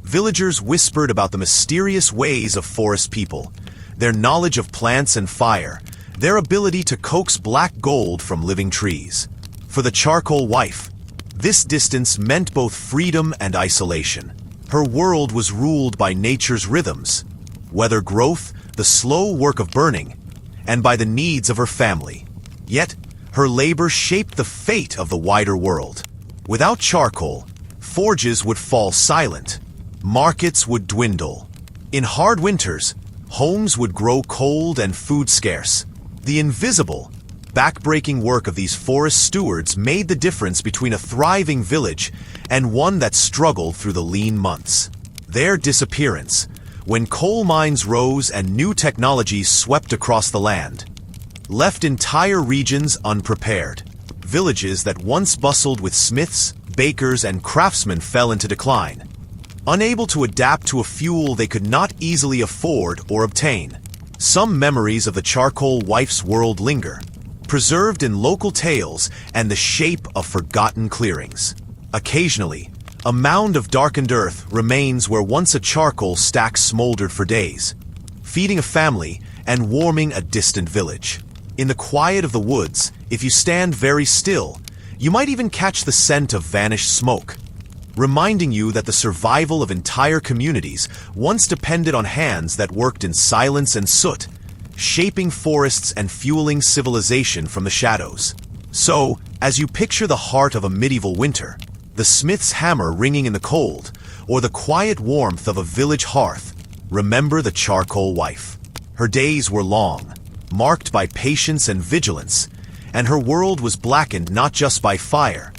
Villagers whispered about the mysterious ways of forest people, their knowledge of plants and fire, their ability to coax black gold from living trees. For the charcoal wife, this distance meant both freedom and isolation. Her world was ruled by nature's rhythms, weather growth, the slow work of burning, and by the needs of her family. Yet, her labor shaped the fate of the wider world. Without charcoal, forges would fall silent, markets would dwindle. In hard winters, homes would grow cold and food scarce. The invisible, backbreaking work of these forest stewards made the difference between a thriving village and one that struggled through the lean months. Their disappearance, when coal mines rose and new technologies swept across the land, left entire regions unprepared. Villages that once bustled with smiths, bakers, and craftsmen fell into decline, unable to adapt to a fuel they could not easily afford or obtain. Some memories of the charcoal wife's world linger, preserved in local tales and the shape of forgotten clearings. Occasionally, a mound of darkened earth remains where once a charcoal stack smoldered for days, feeding a family and warming a distant village. In the quiet of the woods, if you stand very still, you might even catch the scent of vanished smoke, reminding you that the survival of entire communities once depended on hands that worked in silence and soot, shaping forests and fueling civilization from the shadows. So, as you picture the heart of a medieval winter, the smith's hammer ringing in the cold, or the quiet warmth of a village hearth, remember the charcoal wife. Her days were long, marked by patience and vigilance, and her world was blackened not just by fire,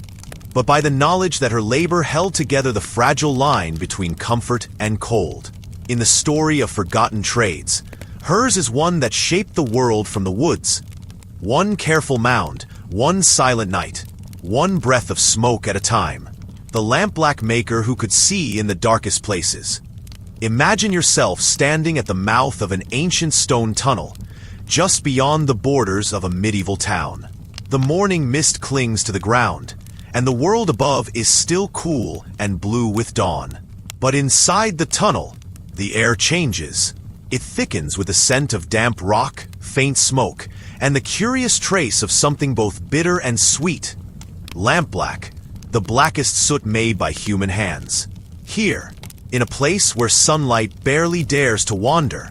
but by the knowledge that her labor held together the fragile line between comfort and cold. In the story of forgotten trades, hers is one that shaped the world from the woods. One careful mound, one silent night, one breath of smoke at a time. The lampblack maker who could see in the darkest places. Imagine yourself standing at the mouth of an ancient stone tunnel, just beyond the borders of a medieval town. The morning mist clings to the ground, and the world above is still cool and blue with dawn. But inside the tunnel, the air changes. It thickens with the scent of damp rock, faint smoke, and the curious trace of something both bitter and sweet. Lampblack, the blackest soot made by human hands. Here, in a place where sunlight barely dares to wander,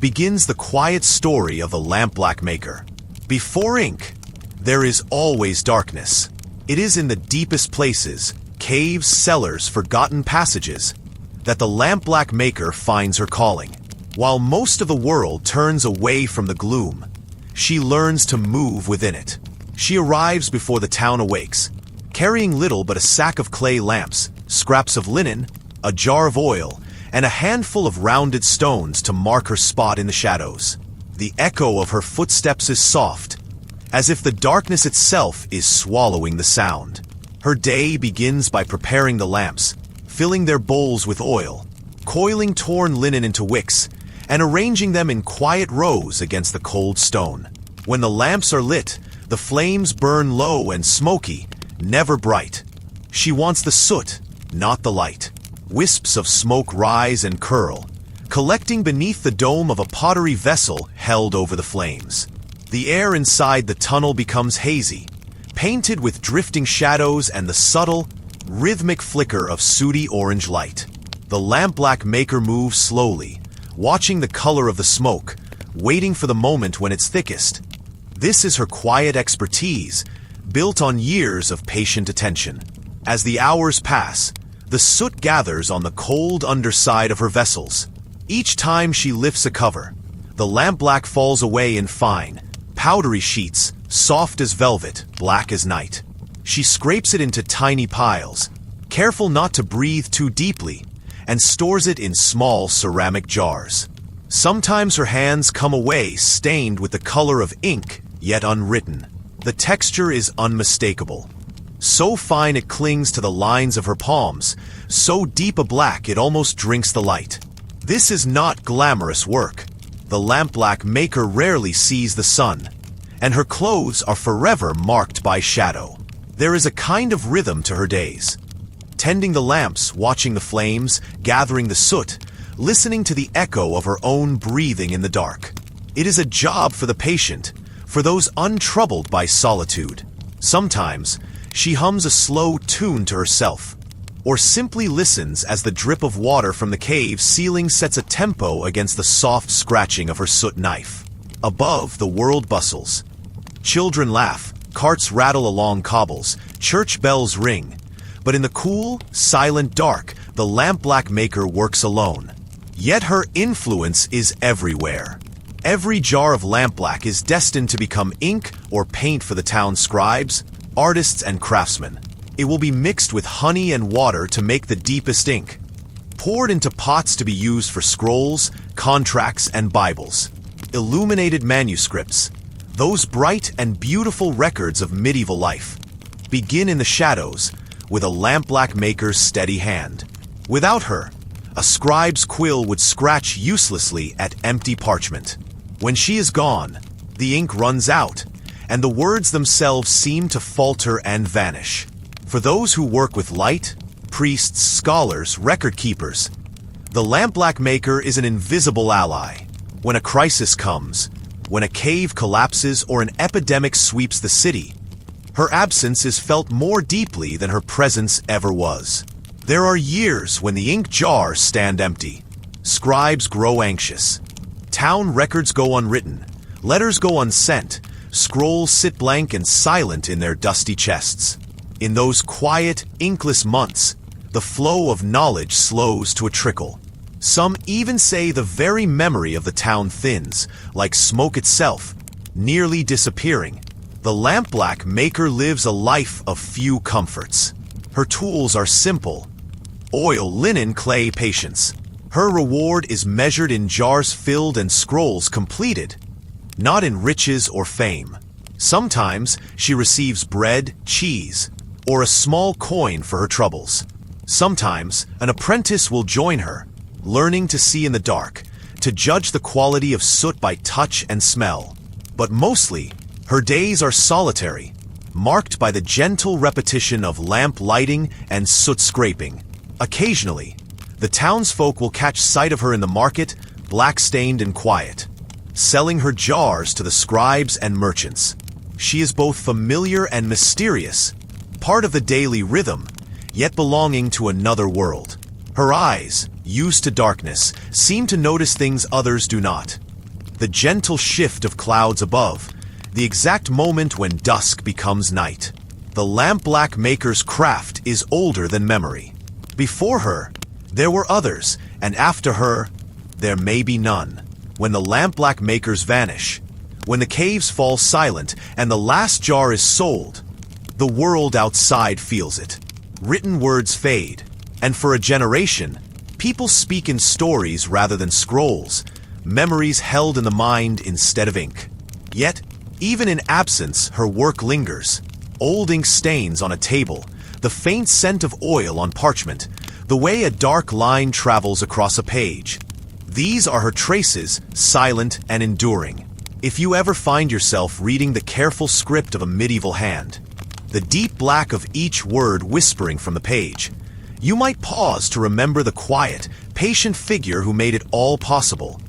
begins the quiet story of the lampblack maker. Before ink, there is always darkness. It is in the deepest places, caves, cellars, forgotten passages, that the lampblack maker finds her calling. While most of the world turns away from the gloom, she learns to move within it. She arrives before the town awakes, carrying little but a sack of clay lamps, scraps of linen, a jar of oil, and a handful of rounded stones to mark her spot in the shadows. The echo of her footsteps is soft, as if the darkness itself is swallowing the sound. Her day begins by preparing the lamps, filling their bowls with oil, coiling torn linen into wicks, and arranging them in quiet rows against the cold stone. When the lamps are lit, the flames burn low and smoky, never bright. She wants the soot, not the light. Wisps of smoke rise and curl, collecting beneath the dome of a pottery vessel held over the flames. The air inside the tunnel becomes hazy, painted with drifting shadows and the subtle, rhythmic flicker of sooty orange light. The lampblack maker moves slowly, watching the color of the smoke, waiting for the moment when it's thickest. This is her quiet expertise, built on years of patient attention. As the hours pass, the soot gathers on the cold underside of her vessels. Each time she lifts a cover, the lampblack falls away in fine, powdery sheets, soft as velvet, black as night. She scrapes it into tiny piles, careful not to breathe too deeply, and stores it in small ceramic jars. Sometimes her hands come away stained with the color of ink, yet unwritten. The texture is unmistakable. So fine it clings to the lines of her palms, so deep a black it almost drinks the light. This is not glamorous work. The lampblack maker rarely sees the sun, and her clothes are forever marked by shadow. There is a kind of rhythm to her days. Tending the lamps, watching the flames, gathering the soot, listening to the echo of her own breathing in the dark. It is a job for the patient, for those untroubled by solitude. Sometimes, she hums a slow tune to herself, or simply listens as the drip of water from the cave ceiling sets a tempo against the soft scratching of her soot knife. Above, the world bustles. Children laugh, carts rattle along cobbles, church bells ring. But in the cool, silent dark, the lampblack maker works alone. Yet her influence is everywhere. Every jar of lampblack is destined to become ink or paint for the town's scribes, artists, and craftsmen. It will be mixed with honey and water to make the deepest ink, poured into pots to be used for scrolls, contracts, and Bibles. Illuminated manuscripts, those bright and beautiful records of medieval life, begin in the shadows with a lampblack maker's steady hand. Without her, a scribe's quill would scratch uselessly at empty parchment. When she is gone, the ink runs out, and the words themselves seem to falter and vanish. For those who work with light, priests, scholars, record keepers, the lampblack maker is an invisible ally. When a crisis comes, when a cave collapses or an epidemic sweeps the city, her absence is felt more deeply than her presence ever was. There are years when the ink jars stand empty. Scribes grow anxious. Town records go unwritten. Letters go unsent. Scrolls sit blank and silent in their dusty chests. In those quiet, inkless months, the flow of knowledge slows to a trickle. Some even say the very memory of the town thins, like smoke itself, nearly disappearing. The lampblack maker lives a life of few comforts. Her tools are simple: oil, linen, clay, patience. Her reward is measured in jars filled and scrolls completed, not in riches or fame. Sometimes she receives bread, cheese, or a small coin for her troubles. Sometimes an apprentice will join her, learning to see in the dark, to judge the quality of soot by touch and smell. But mostly, her days are solitary, marked by the gentle repetition of lamp lighting and soot scraping. Occasionally, the townsfolk will catch sight of her in the market, black-stained and quiet, selling her jars to the scribes and merchants. She is both familiar and mysterious, part of the daily rhythm, yet belonging to another world. Her eyes, used to darkness, seem to notice things others do not. The gentle shift of clouds above, the exact moment when dusk becomes night. The lampblack maker's craft is older than memory. Before her, there were others, and after her, there may be none. When the lampblack makers vanish, when the caves fall silent and the last jar is sold, the world outside feels it. Written words fade, and for a generation, people speak in stories rather than scrolls, memories held in the mind instead of ink. Yet, even in absence, her work lingers. Old ink stains on a table, the faint scent of oil on parchment, the way a dark line travels across a page. These are her traces, silent and enduring. If you ever find yourself reading the careful script of a medieval hand, the deep black of each word whispering from the page, you might pause to remember the quiet, patient figure who made it all possible,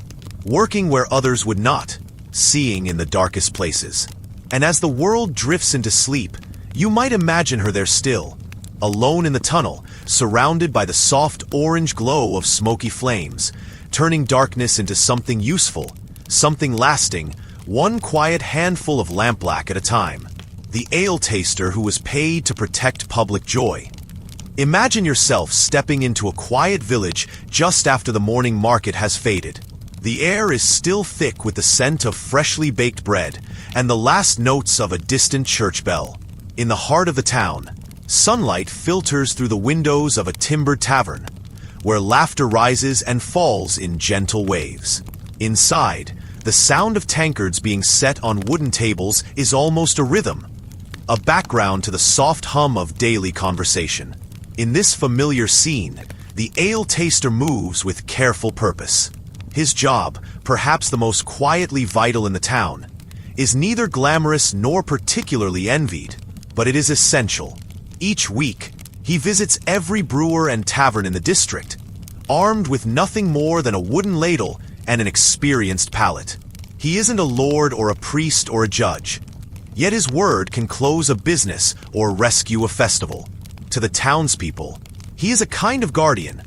working where others would not, seeing in the darkest places. And as the world drifts into sleep, you might imagine her there still, alone in the tunnel, surrounded by the soft orange glow of smoky flames, turning darkness into something useful, something lasting, one quiet handful of lampblack at a time. The ale taster who was paid to protect public joy. Imagine yourself stepping into a quiet village just after the morning market has faded. The air is still thick with the scent of freshly baked bread and the last notes of a distant church bell. In the heart of the town, Sunlight filters through the windows of a timbered tavern, where laughter rises and falls in gentle waves. Inside, the sound of tankards being set on wooden tables is almost a rhythm, a background to the soft hum of daily conversation. In this familiar scene, the ale taster moves with careful purpose. His job, perhaps the most quietly vital in the town, is neither glamorous nor particularly envied, but it is essential. Each week, he visits every brewer and tavern in the district, armed with nothing more than a wooden ladle and an experienced palate. He isn't a lord or a priest or a judge, yet his word can close a business or rescue a festival. To the townspeople, he is a kind of guardian,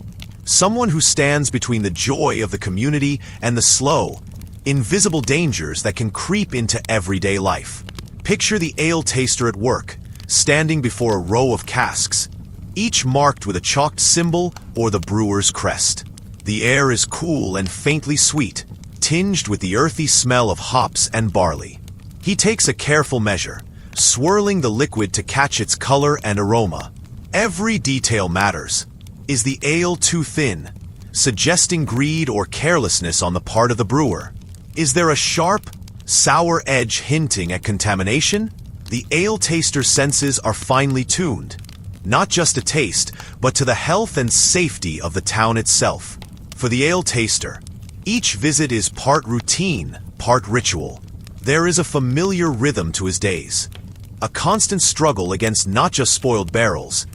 someone who stands between the joy of the community and the slow, invisible dangers that can creep into everyday life. Picture the ale taster at work, standing before a row of casks, each marked with a chalked symbol or the brewer's crest. The air is cool and faintly sweet, tinged with the earthy smell of hops and barley. He takes a careful measure, swirling the liquid to catch its color and aroma. Every detail matters. Is the ale too thin, suggesting greed or carelessness on the part of the brewer? Is there a sharp, sour edge hinting at contamination? The ale taster's senses are finely tuned, not just to taste, but to the health and safety of the town itself. For the ale taster, each visit is part routine, part ritual. There is a familiar rhythm to his days, a constant struggle against not just spoiled barrels,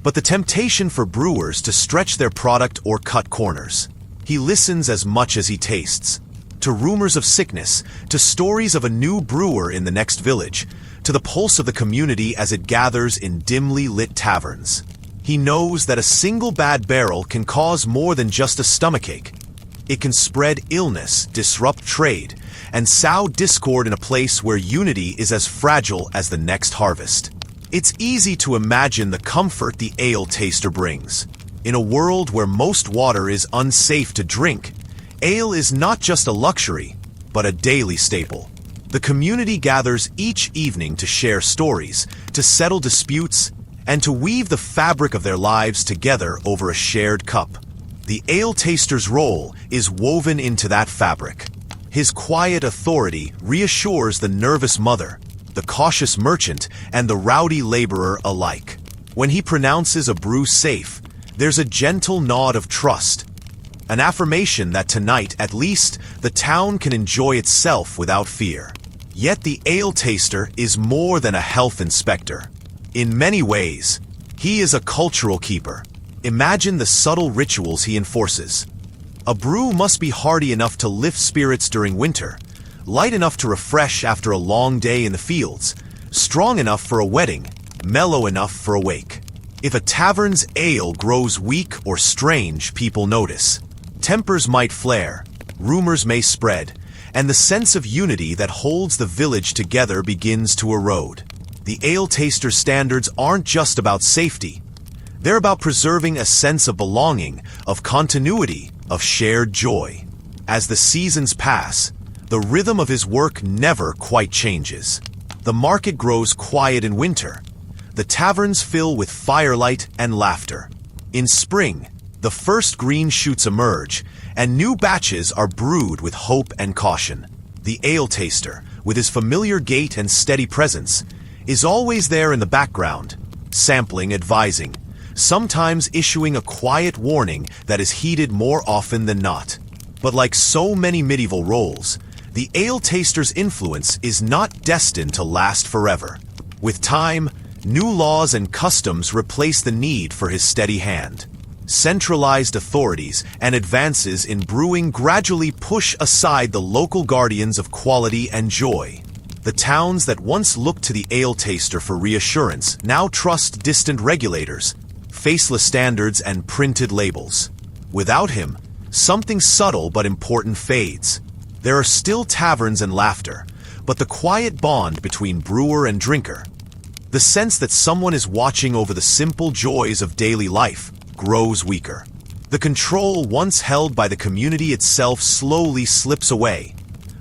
but the temptation for brewers to stretch their product or cut corners. He listens as much as he tastes, to rumors of sickness, to stories of a new brewer in the next village, to the pulse of the community as it gathers in dimly lit taverns. He knows that a single bad barrel can cause more than just a stomachache. It can spread illness, disrupt trade, and sow discord in a place where unity is as fragile as the next harvest. It's easy to imagine the comfort the ale taster brings. In a world where most water is unsafe to drink, ale is not just a luxury, but a daily staple. The community gathers each evening to share stories, to settle disputes, and to weave the fabric of their lives together over a shared cup. The ale taster's role is woven into that fabric. His quiet authority reassures the nervous mother, the cautious merchant, and the rowdy laborer alike. When he pronounces a brew safe, there's a gentle nod of trust, an affirmation that tonight, at least, the town can enjoy itself without fear. Yet the ale taster is more than a health inspector. In many ways, he is a cultural keeper. Imagine the subtle rituals he enforces. A brew must be hearty enough to lift spirits during winter, light enough to refresh after a long day in the fields, strong enough for a wedding, mellow enough for a wake. If a tavern's ale grows weak or strange, people notice. Tempers might flare, rumors may spread, and the sense of unity that holds the village together begins to erode. The ale taster standards aren't just about safety. They're about preserving a sense of belonging, of continuity, of shared joy. As the seasons pass, the rhythm of his work never quite changes. The market grows quiet in winter. The taverns fill with firelight and laughter. In spring, the first green shoots emerge, and new batches are brewed with hope and caution. The ale taster, with his familiar gait and steady presence, is always there in the background, sampling, advising, sometimes issuing a quiet warning that is heeded more often than not. But like so many medieval roles, the ale taster's influence is not destined to last forever. With time, new laws and customs replace the need for his steady hand. Centralized authorities and advances in brewing gradually push aside the local guardians of quality and joy. The towns that once looked to the ale taster for reassurance now trust distant regulators, faceless standards, and printed labels. Without him, something subtle but important fades. There are still taverns and laughter, but the quiet bond between brewer and drinker, the sense that someone is watching over the simple joys of daily life, grows weaker. The control once held by the community itself slowly slips away,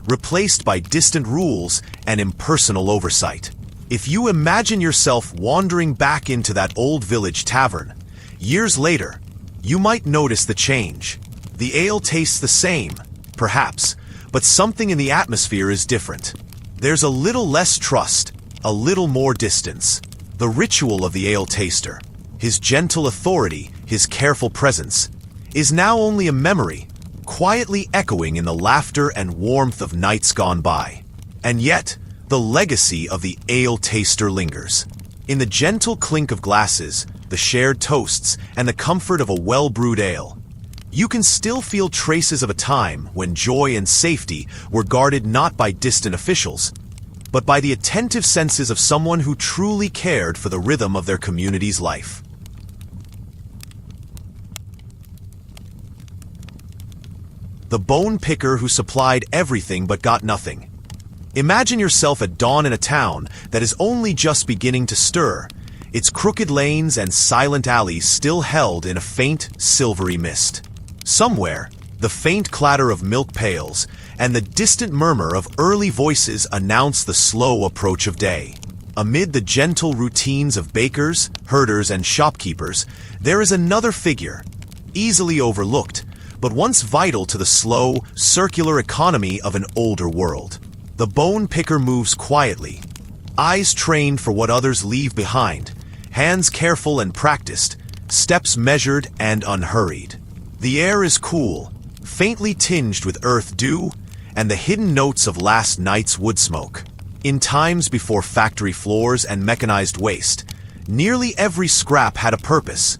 replaced by distant rules and impersonal oversight. If you imagine yourself wandering back into that old village tavern, years later, you might notice the change. The ale tastes the same, perhaps, but something in the atmosphere is different. There's a little less trust, a little more distance. The ritual of the ale taster, his gentle authority, his careful presence, is now only a memory, quietly echoing in the laughter and warmth of nights gone by. And yet, the legacy of the ale taster lingers. In the gentle clink of glasses, the shared toasts, and the comfort of a well-brewed ale, you can still feel traces of a time when joy and safety were guarded not by distant officials, but by the attentive senses of someone who truly cared for the rhythm of their community's life. The bone picker who supplied everything but got nothing. Imagine yourself at dawn in a town that is only just beginning to stir, its crooked lanes and silent alleys still held in a faint, silvery mist. Somewhere, the faint clatter of milk pails and the distant murmur of early voices announce the slow approach of day. Amid the gentle routines of bakers, herders, and shopkeepers, there is another figure, easily overlooked, but once vital to the slow, circular economy of an older world. The bone picker moves quietly, eyes trained for what others leave behind, hands careful and practiced, steps measured and unhurried. The air is cool, faintly tinged with earth dew, and the hidden notes of last night's wood smoke. In times before factory floors and mechanized waste, nearly every scrap had a purpose,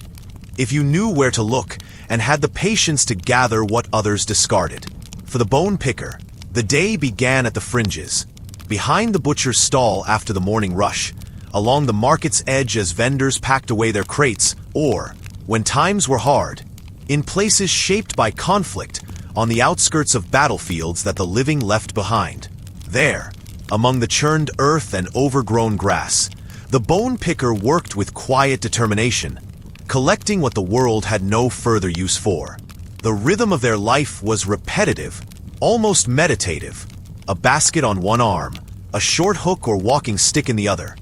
if you knew where to look and had the patience to gather what others discarded. For the bone picker, the day began at the fringes, behind the butcher's stall after the morning rush, along the market's edge as vendors packed away their crates, or, when times were hard, in places shaped by conflict on the outskirts of battlefields that the living left behind. There, among the churned earth and overgrown grass, the bone picker worked with quiet determination, collecting what the world had no further use for. The rhythm of their life was repetitive, almost meditative, a basket on one arm, a short hook or walking stick in the other.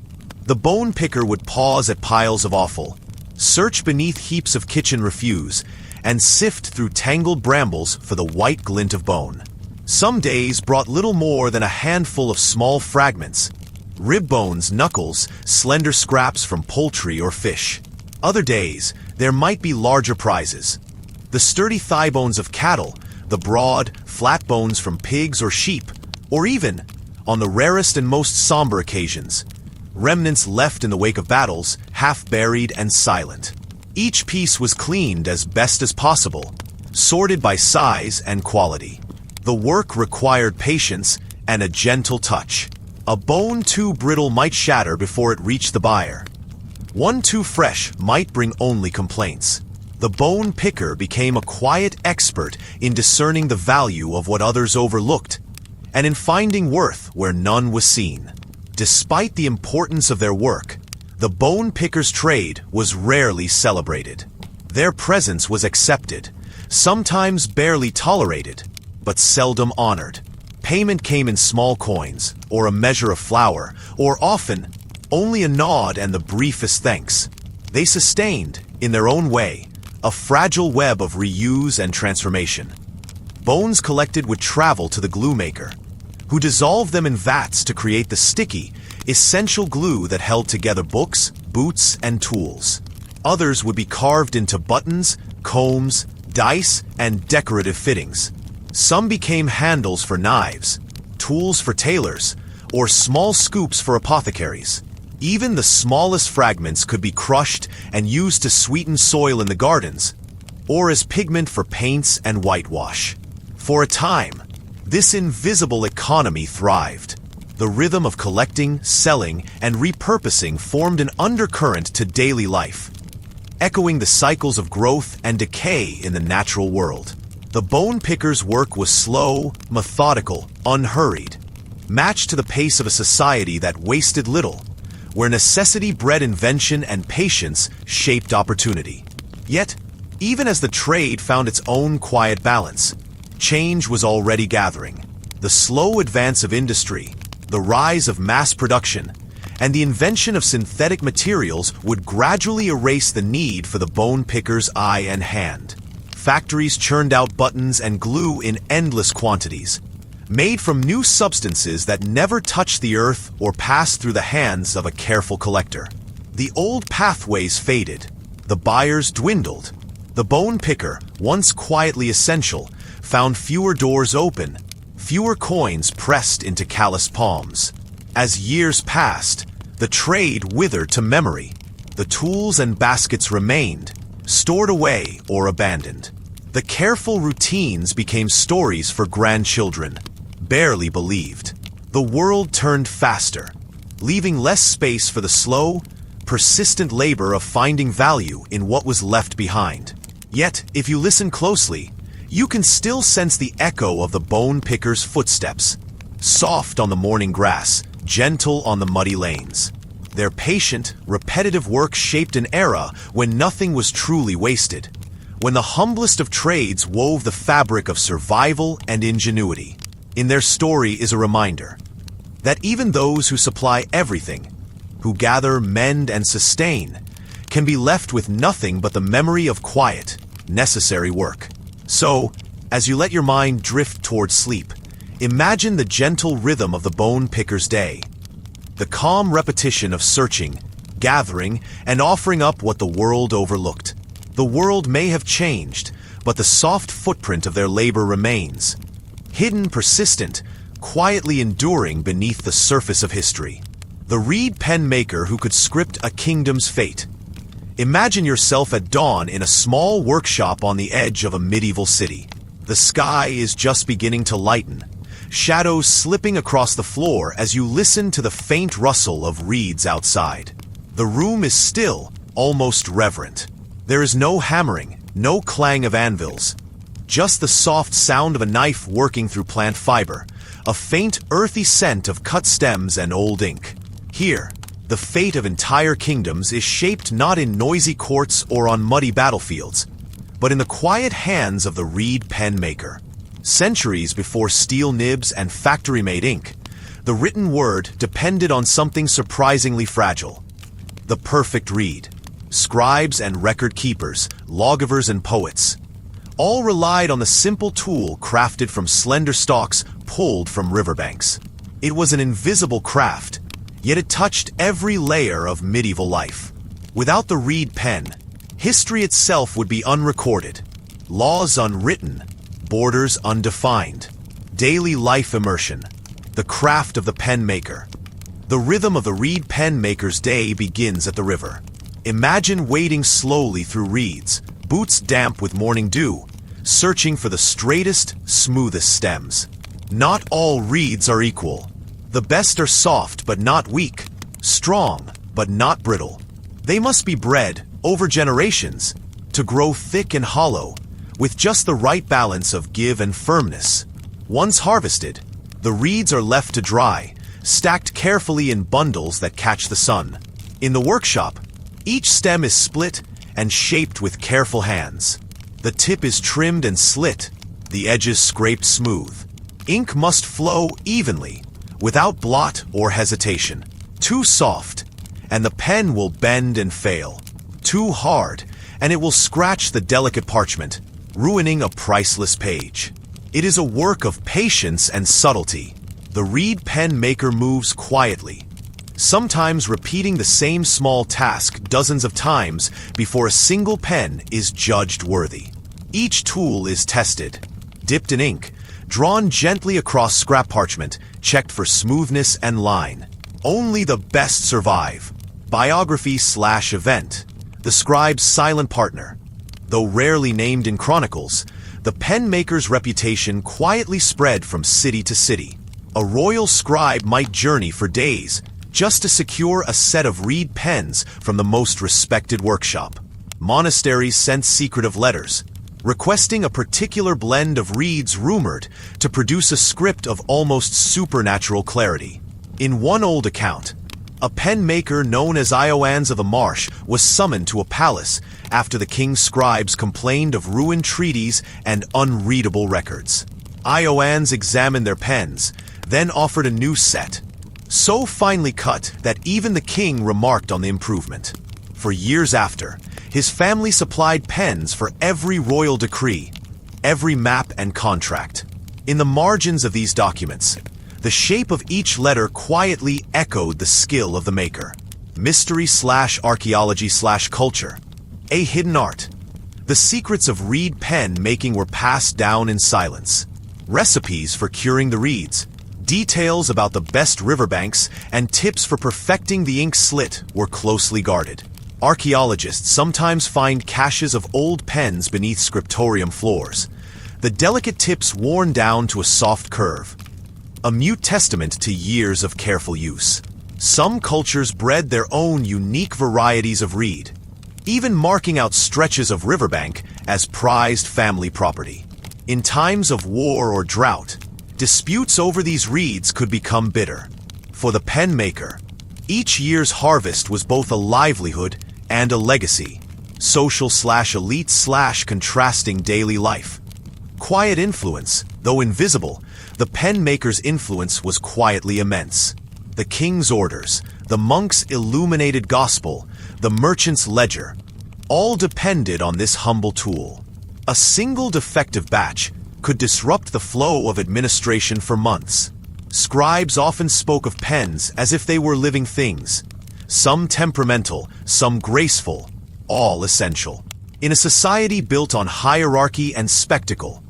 The bone picker would pause at piles of offal, search beneath heaps of kitchen refuse, and sift through tangled brambles for the white glint of bone. Some days brought little more than a handful of small fragments, rib bones, knuckles, slender scraps from poultry or fish. Other days, there might be larger prizes, the sturdy thigh bones of cattle, the broad, flat bones from pigs or sheep, or even, on the rarest and most somber occasions, remnants left in the wake of battles, half buried and silent. Each piece was cleaned as best as possible, sorted by size and quality. The work required patience and a gentle touch. A bone too brittle might shatter before it reached the buyer. One too fresh might bring only complaints. The bone picker became a quiet expert in discerning the value of what others overlooked, and in finding worth where none was seen. Despite the importance of their work, the bone picker's trade was rarely celebrated. Their presence was accepted, sometimes barely tolerated, but seldom honored. Payment came in small coins, or a measure of flour, or often, only a nod and the briefest thanks. They sustained, in their own way, a fragile web of reuse and transformation. Bones collected would travel to the glue maker, who dissolved them in vats to create the sticky, essential glue that held together books, boots, and tools. Others would be carved into buttons, combs, dice, and decorative fittings. Some became handles for knives, tools for tailors, or small scoops for apothecaries. Even the smallest fragments could be crushed and used to sweeten soil in the gardens, or as pigment for paints and whitewash. For a time, this invisible economy thrived. The rhythm of collecting, selling, and repurposing formed an undercurrent to daily life, echoing the cycles of growth and decay in the natural world. The bone picker's work was slow, methodical, unhurried, matched to the pace of a society that wasted little, where necessity bred invention and patience shaped opportunity. Yet, even as the trade found its own quiet balance, change was already gathering. The slow advance of industry, the rise of mass production, and the invention of synthetic materials would gradually erase the need for the bone picker's eye and hand. Factories churned out buttons and glue in endless quantities, made from new substances that never touched the earth or passed through the hands of a careful collector. The old pathways faded, the buyers dwindled. The bone picker, once quietly essential, found fewer doors open, fewer coins pressed into calloused palms. As years passed, the trade withered to memory. The tools and baskets remained, stored away or abandoned. The careful routines became stories for grandchildren, barely believed. The world turned faster, leaving less space for the slow, persistent labor of finding value in what was left behind. Yet, if you listen closely, you can still sense the echo of the bone picker's footsteps, soft on the morning grass, gentle on the muddy lanes. Their patient, repetitive work shaped an era when nothing was truly wasted, when the humblest of trades wove the fabric of survival and ingenuity. In their story is a reminder that even those who supply everything, who gather, mend, and sustain, can be left with nothing but the memory of quiet, necessary work. So, as you let your mind drift toward sleep, imagine the gentle rhythm of the bone picker's day, the calm repetition of searching, gathering, and offering up what the world overlooked. The world may have changed, but the soft footprint of their labor remains, hidden, persistent, quietly enduring beneath the surface of history. The reed pen maker who could script a kingdom's fate. Imagine yourself at dawn in a small workshop on the edge of a medieval city. The sky is just beginning to lighten, shadows slipping across the floor as you listen to the faint rustle of reeds outside. The room is still, almost reverent. There is no hammering, no clang of anvils, just the soft sound of a knife working through plant fiber, a faint earthy scent of cut stems and old ink. Here, the fate of entire kingdoms is shaped not in noisy courts or on muddy battlefields, but in the quiet hands of the reed pen maker. Centuries before steel nibs and factory-made ink, the written word depended on something surprisingly fragile: the perfect reed. Scribes and record keepers, lawgivers and poets, all relied on the simple tool crafted from slender stalks pulled from riverbanks. It was an invisible craft, yet it touched every layer of medieval life. Without the reed pen, history itself would be unrecorded, laws unwritten, borders undefined. Daily life immersion, the craft of the pen maker. The rhythm of the reed pen maker's day begins at the river. Imagine wading slowly through reeds, boots damp with morning dew, searching for the straightest, smoothest stems. Not all reeds are equal. The best are soft but not weak, strong but not brittle. They must be bred, over generations, to grow thick and hollow, with just the right balance of give and firmness. Once harvested, the reeds are left to dry, stacked carefully in bundles that catch the sun. In the workshop, each stem is split and shaped with careful hands. The tip is trimmed and slit, the edges scraped smooth. Ink must flow evenly, without blot or hesitation. Too soft, and the pen will bend and fail. Too hard, and it will scratch the delicate parchment, ruining a priceless page. It is a work of patience and subtlety. The reed pen maker moves quietly, sometimes repeating the same small task dozens of times before a single pen is judged worthy. Each tool is tested, dipped in ink, drawn gently across scrap parchment, checked for smoothness and line. Only the best survive. Biography/event. The scribe's silent partner. Though rarely named in chronicles, the pen maker's reputation quietly spread from city to city. A royal scribe might journey for days just to secure a set of reed pens from the most respected workshop. Monasteries sent secretive letters, requesting a particular blend of reeds rumored to produce a script of almost supernatural clarity. In one old account, a pen maker known as Iowans of the Marsh was summoned to a palace after the king's scribes complained of ruined treaties and unreadable records. Iowans examined their pens, then offered a new set, so finely cut that even the king remarked on the improvement. For years after, his family supplied pens for every royal decree, every map and contract. In the margins of these documents, the shape of each letter quietly echoed the skill of the maker. Mystery/archaeology/culture. A hidden art. The secrets of reed pen making were passed down in silence. Recipes for curing the reeds, details about the best riverbanks, and tips for perfecting the ink slit were closely guarded. Archaeologists sometimes find caches of old pens beneath scriptorium floors, the delicate tips worn down to a soft curve, a mute testament to years of careful use. Some cultures bred their own unique varieties of reed, even marking out stretches of riverbank as prized family property. In times of war or drought, disputes over these reeds could become bitter. For the pen maker, each year's harvest was both a livelihood and a legacy, social/elite/contrasting daily life. Quiet influence, though invisible, the pen maker's influence was quietly immense. The king's orders, the monk's illuminated gospel, the merchant's ledger, all depended on this humble tool. A single defective batch could disrupt the flow of administration for months. Scribes often spoke of pens as if they were living things, some temperamental, some graceful, all essential. In a society built on hierarchy and spectacle,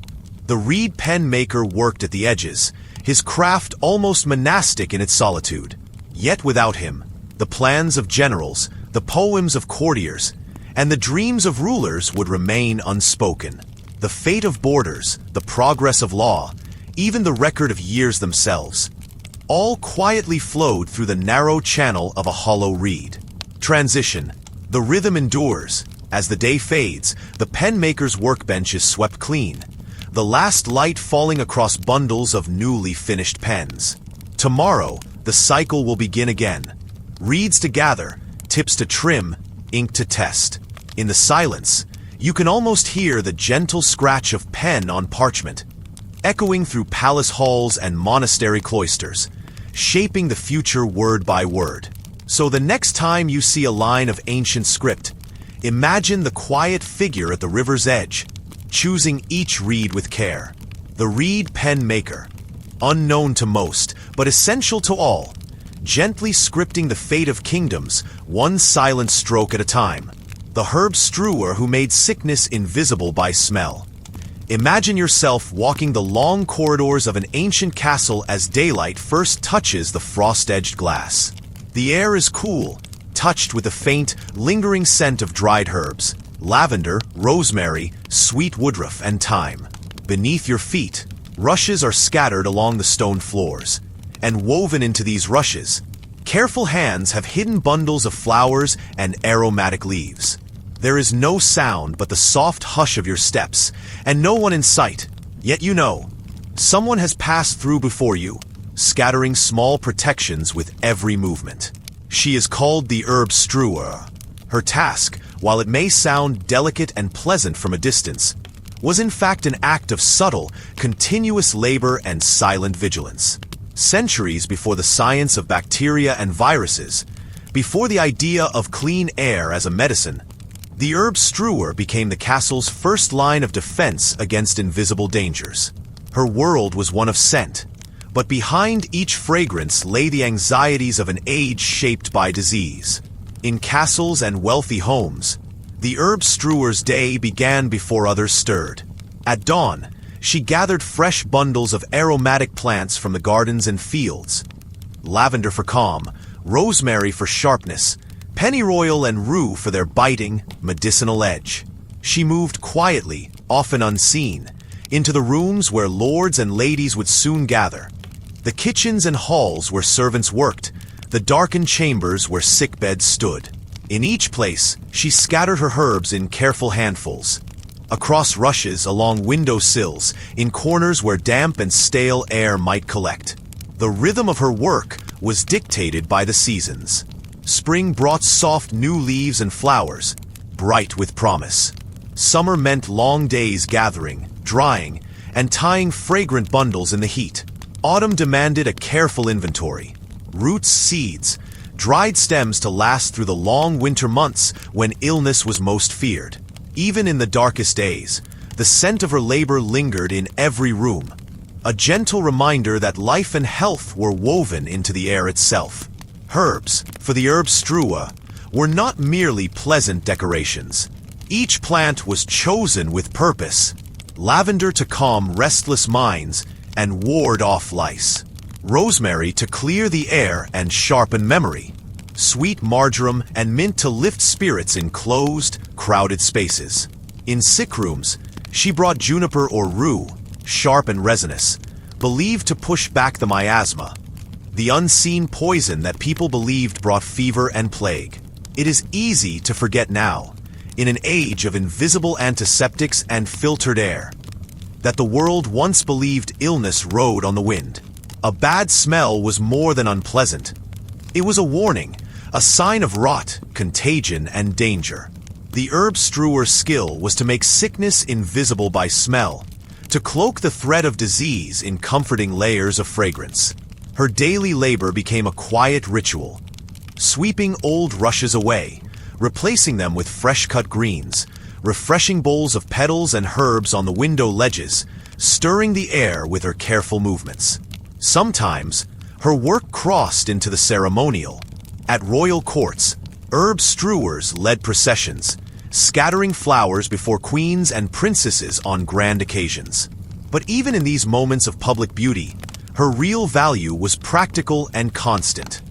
the reed pen maker worked at the edges, his craft almost monastic in its solitude. Yet without him, the plans of generals, the poems of courtiers, and the dreams of rulers would remain unspoken. The fate of borders, the progress of law, even the record of years themselves, all quietly flowed through the narrow channel of a hollow reed. Transition. The rhythm endures. As the day fades, the pen maker's workbench is swept clean, the last light falling across bundles of newly finished pens. Tomorrow, the cycle will begin again. Reeds to gather, tips to trim, ink to test. In the silence, you can almost hear the gentle scratch of pen on parchment, echoing through palace halls and monastery cloisters, shaping the future word by word. So the next time you see a line of ancient script, imagine the quiet figure at the river's edge, choosing each reed with care. The reed pen maker, unknown to most, but essential to all, gently scripting the fate of kingdoms, one silent stroke at a time. The herb strewer who made sickness invisible by smell. Imagine yourself walking the long corridors of an ancient castle as daylight first touches the frost-edged glass. The air is cool, touched with a faint, lingering scent of dried herbs, lavender, rosemary, sweet woodruff, and thyme. Beneath your feet, rushes are scattered along the stone floors, and woven into these rushes, careful hands have hidden bundles of flowers and aromatic leaves. There is no sound but the soft hush of your steps, and no one in sight, yet you know, someone has passed through before you, scattering small protections with every movement. She is called the herb strewer. Her task, while it may sound delicate and pleasant from a distance, was in fact an act of subtle, continuous labor and silent vigilance. Centuries before the science of bacteria and viruses, before the idea of clean air as a medicine, the herb strewer became the castle's first line of defense against invisible dangers. Her world was one of scent, but behind each fragrance lay the anxieties of an age shaped by disease. In castles and wealthy homes, the herb strewer's day began before others stirred. At dawn, she gathered fresh bundles of aromatic plants from the gardens and fields. Lavender for calm, rosemary for sharpness, pennyroyal and rue for their biting, medicinal edge. She moved quietly, often unseen, into the rooms where lords and ladies would soon gather, the kitchens and halls where servants worked, the darkened chambers where sick beds stood. In each place, she scattered her herbs in careful handfuls, across rushes, along window sills, in corners where damp and stale air might collect. The rhythm of her work was dictated by the seasons. Spring brought soft new leaves and flowers, bright with promise. Summer meant long days gathering, drying, and tying fragrant bundles in the heat. Autumn demanded a careful inventory, roots, seeds, dried stems to last through the long winter months when illness was most feared. Even in the darkest days, the scent of her labor lingered in every room, a gentle reminder that life and health were woven into the air itself. Herbs, for the herb strua, were not merely pleasant decorations. Each plant was chosen with purpose. Lavender to calm restless minds and ward off lice. Rosemary to clear the air and sharpen memory. Sweet marjoram and mint to lift spirits in closed, crowded spaces. In sick rooms, she brought juniper or rue, sharp and resinous, believed to push back the miasma, the unseen poison that people believed brought fever and plague. It is easy to forget now, in an age of invisible antiseptics and filtered air, that the world once believed illness rode on the wind. A bad smell was more than unpleasant. It was a warning, a sign of rot, contagion, and danger. The herb strewer's skill was to make sickness invisible by smell, to cloak the threat of disease in comforting layers of fragrance. Her daily labor became a quiet ritual, sweeping old rushes away, replacing them with fresh-cut greens, refreshing bowls of petals and herbs on the window ledges, stirring the air with her careful movements. Sometimes, her work crossed into the ceremonial. At royal courts, herb strewers led processions, scattering flowers before queens and princesses on grand occasions. But even in these moments of public beauty, her real value was practical and constant,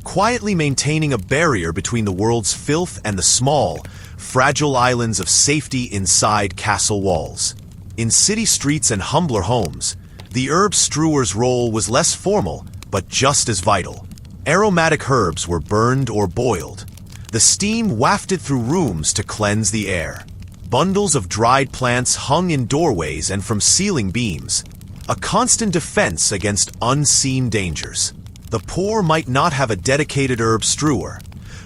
quietly maintaining a barrier between the world's filth and the small, fragile islands of safety inside castle walls. In city streets and humbler homes, the herb strewer's role was less formal, but just as vital. Aromatic herbs were burned or boiled. The steam wafted through rooms to cleanse the air. Bundles of dried plants hung in doorways and from ceiling beams, a constant defense against unseen dangers. The poor might not have a dedicated herb strewer,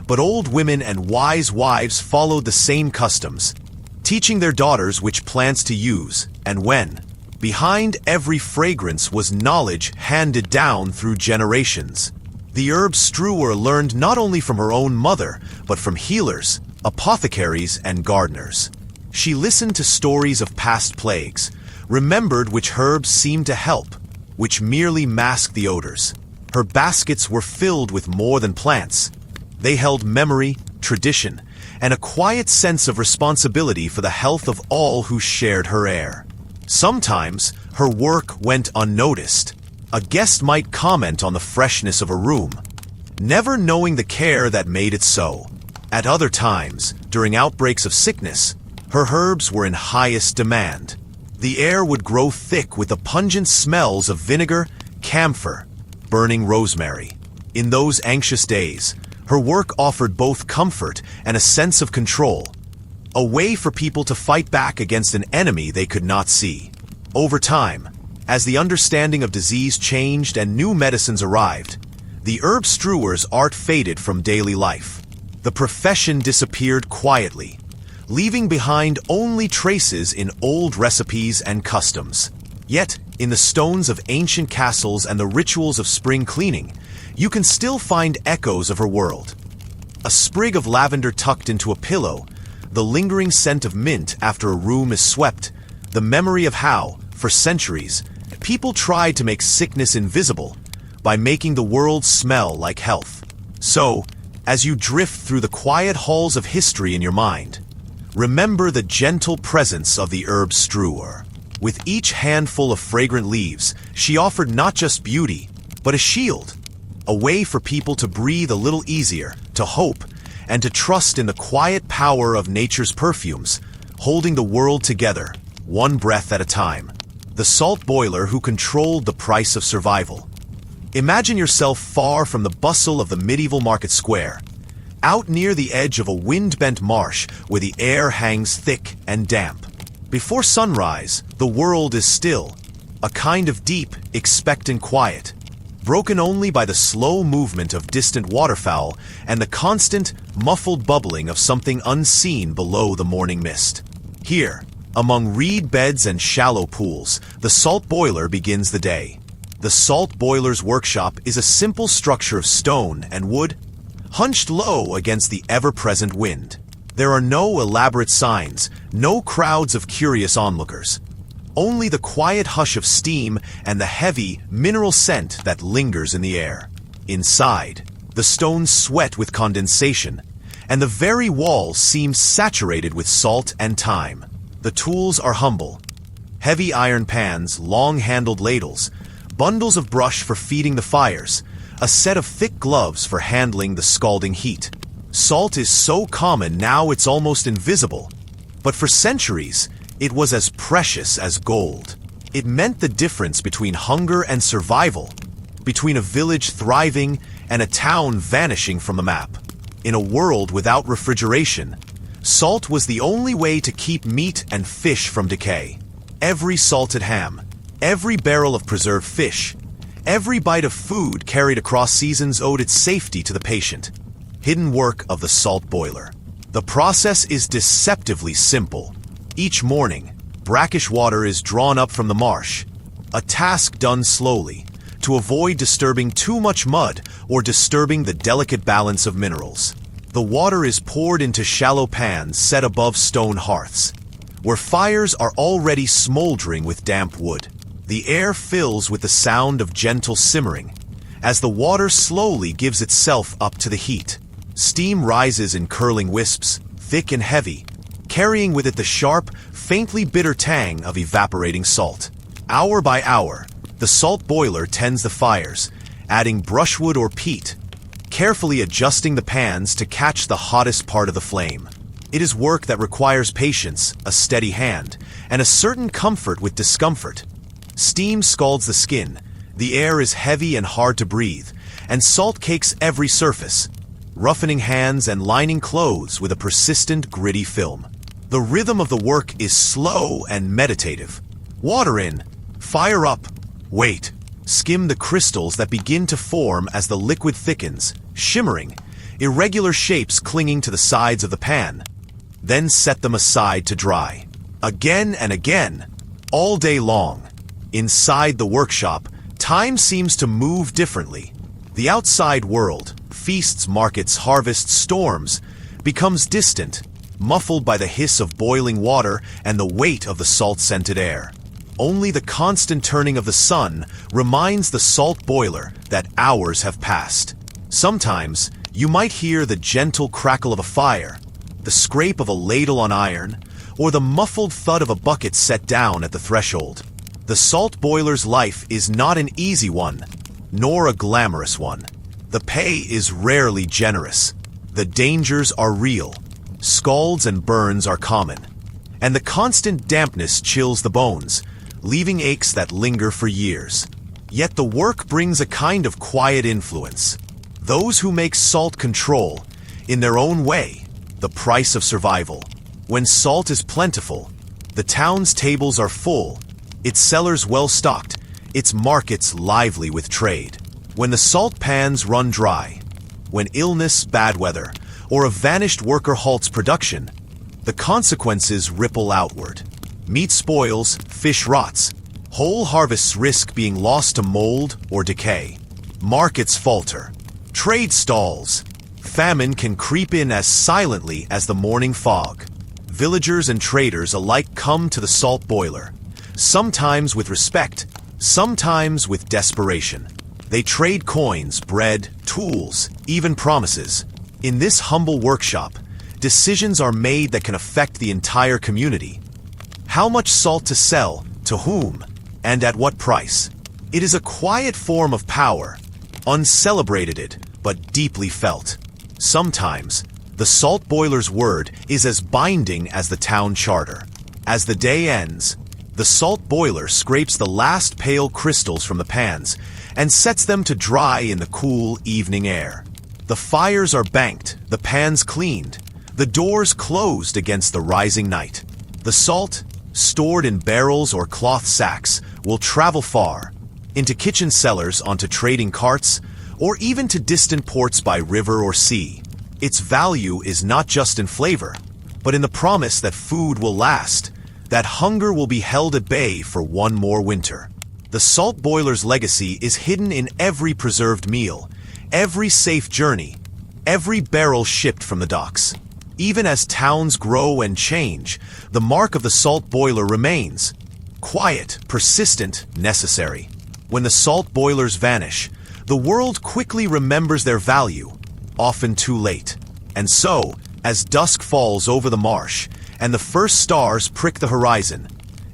but old women and wise wives followed the same customs, teaching their daughters which plants to use and when. Behind every fragrance was knowledge handed down through generations. The herb strewer learned not only from her own mother, but from healers, apothecaries, and gardeners. She listened to stories of past plagues, remembered which herbs seemed to help, which merely masked the odors. Her baskets were filled with more than plants. They held memory, tradition, and a quiet sense of responsibility for the health of all who shared her air. Sometimes, her work went unnoticed. A guest might comment on the freshness of a room, never knowing the care that made it so. At other times, during outbreaks of sickness, her herbs were in highest demand. The air would grow thick with the pungent smells of vinegar, camphor, burning rosemary. In those anxious days, her work offered both comfort and a sense of control, a way for people to fight back against an enemy they could not see. Over time, as the understanding of disease changed and new medicines arrived, the herb strewer's art faded from daily life. The profession disappeared quietly, leaving behind only traces in old recipes and customs. Yet, in the stones of ancient castles and the rituals of spring cleaning, you can still find echoes of her world. A sprig of lavender tucked into a pillow, the lingering scent of mint after a room is swept, the memory of how, for centuries, people tried to make sickness invisible by making the world smell like health. So, as you drift through the quiet halls of history in your mind, remember the gentle presence of the herb strewer. With each handful of fragrant leaves, she offered not just beauty, but a shield, a way for people to breathe a little easier, to hope, and to trust in the quiet power of nature's perfumes, holding the world together, one breath at a time. The salt boiler who controlled the price of survival. Imagine yourself far from the bustle of the medieval market square, out near the edge of a wind-bent marsh where the air hangs thick and damp. Before sunrise, the world is still, a kind of deep, expectant quiet, broken only by the slow movement of distant waterfowl and the constant, muffled bubbling of something unseen below the morning mist. Here, among reed beds and shallow pools, the salt boiler begins the day. The salt boiler's workshop is a simple structure of stone and wood, hunched low against the ever-present wind. There are no elaborate signs, no crowds of curious onlookers. Only the quiet hush of steam and the heavy, mineral scent that lingers in the air. Inside, the stones sweat with condensation, and the very walls seem saturated with salt and thyme. The tools are humble. Heavy iron pans, long-handled ladles, bundles of brush for feeding the fires, a set of thick gloves for handling the scalding heat. Salt is so common now it's almost invisible, but for centuries, it was as precious as gold. It meant the difference between hunger and survival, between a village thriving and a town vanishing from the map. In a world without refrigeration, salt was the only way to keep meat and fish from decay. Every salted ham, every barrel of preserved fish, every bite of food carried across seasons owed its safety to the patient. Hidden work of the salt boiler. The process is deceptively simple. Each morning, brackish water is drawn up from the marsh, a task done slowly, to avoid disturbing too much mud or disturbing the delicate balance of minerals. The water is poured into shallow pans set above stone hearths, where fires are already smoldering with damp wood. The air fills with the sound of gentle simmering, as the water slowly gives itself up to the heat. Steam rises in curling wisps, thick and heavy, carrying with it the sharp, faintly bitter tang of evaporating salt. Hour by hour, the salt boiler tends the fires, adding brushwood or peat, carefully adjusting the pans to catch the hottest part of the flame. It is work that requires patience, a steady hand, and a certain comfort with discomfort. Steam scalds the skin, the air is heavy and hard to breathe, and salt cakes every surface, roughening hands and lining clothes with a persistent, gritty film. The rhythm of the work is slow and meditative. Water in, fire up, wait. Skim the crystals that begin to form as the liquid thickens, shimmering, irregular shapes clinging to the sides of the pan. Then set them aside to dry. Again and again, all day long. Inside the workshop, time seems to move differently. The outside world, feasts, markets, harvests, storms, becomes distant, muffled by the hiss of boiling water and the weight of the salt-scented air. Only the constant turning of the sun reminds the salt boiler that hours have passed. Sometimes, you might hear the gentle crackle of a fire, the scrape of a ladle on iron, or the muffled thud of a bucket set down at the threshold. The salt boiler's life is not an easy one, nor a glamorous one. The pay is rarely generous. The dangers are real. Scalds and burns are common. And the constant dampness chills the bones, leaving aches that linger for years. Yet the work brings a kind of quiet influence. Those who make salt control, in their own way, the price of survival. When salt is plentiful, the town's tables are full, its cellars well-stocked, its markets lively with trade. When the salt pans run dry, when illness, bad weather, or a vanished worker halts production, the consequences ripple outward. Meat spoils, fish rots, whole harvests risk being lost to mold or decay. Markets falter, trade stalls. Famine can creep in as silently as the morning fog. Villagers and traders alike come to the salt boiler, sometimes with respect, sometimes with desperation. They trade coins, bread, tools, even promises. In this humble workshop, decisions are made that can affect the entire community. How much salt to sell, to whom, and at what price? It is a quiet form of power, uncelebrated but deeply felt. Sometimes, the salt boiler's word is as binding as the town charter. As the day ends, the salt boiler scrapes the last pale crystals from the pans and sets them to dry in the cool evening air. The fires are banked, the pans cleaned, the doors closed against the rising night. The salt, stored in barrels or cloth sacks, will travel far, into kitchen cellars, onto trading carts, or even to distant ports by river or sea. Its value is not just in flavor, but in the promise that food will last, that hunger will be held at bay for one more winter. The salt boiler's legacy is hidden in every preserved meal, every safe journey, every barrel shipped from the docks. Even as towns grow and change, the mark of the salt boiler remains. Quiet, persistent, necessary. When the salt boilers vanish, the world quickly remembers their value, often too late. And so, as dusk falls over the marsh, and the first stars prick the horizon,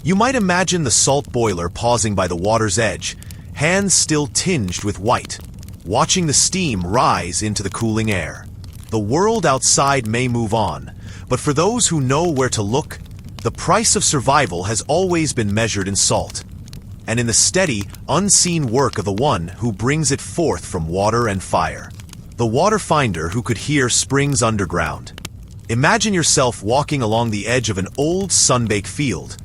you might imagine the salt boiler pausing by the water's edge, hands still tinged with white, watching the steam rise into the cooling air. The world outside may move on, but for those who know where to look, the price of survival has always been measured in salt, and in the steady, unseen work of the one who brings it forth from water and fire. The water finder who could hear springs underground. Imagine yourself walking along the edge of an old sunbaked field,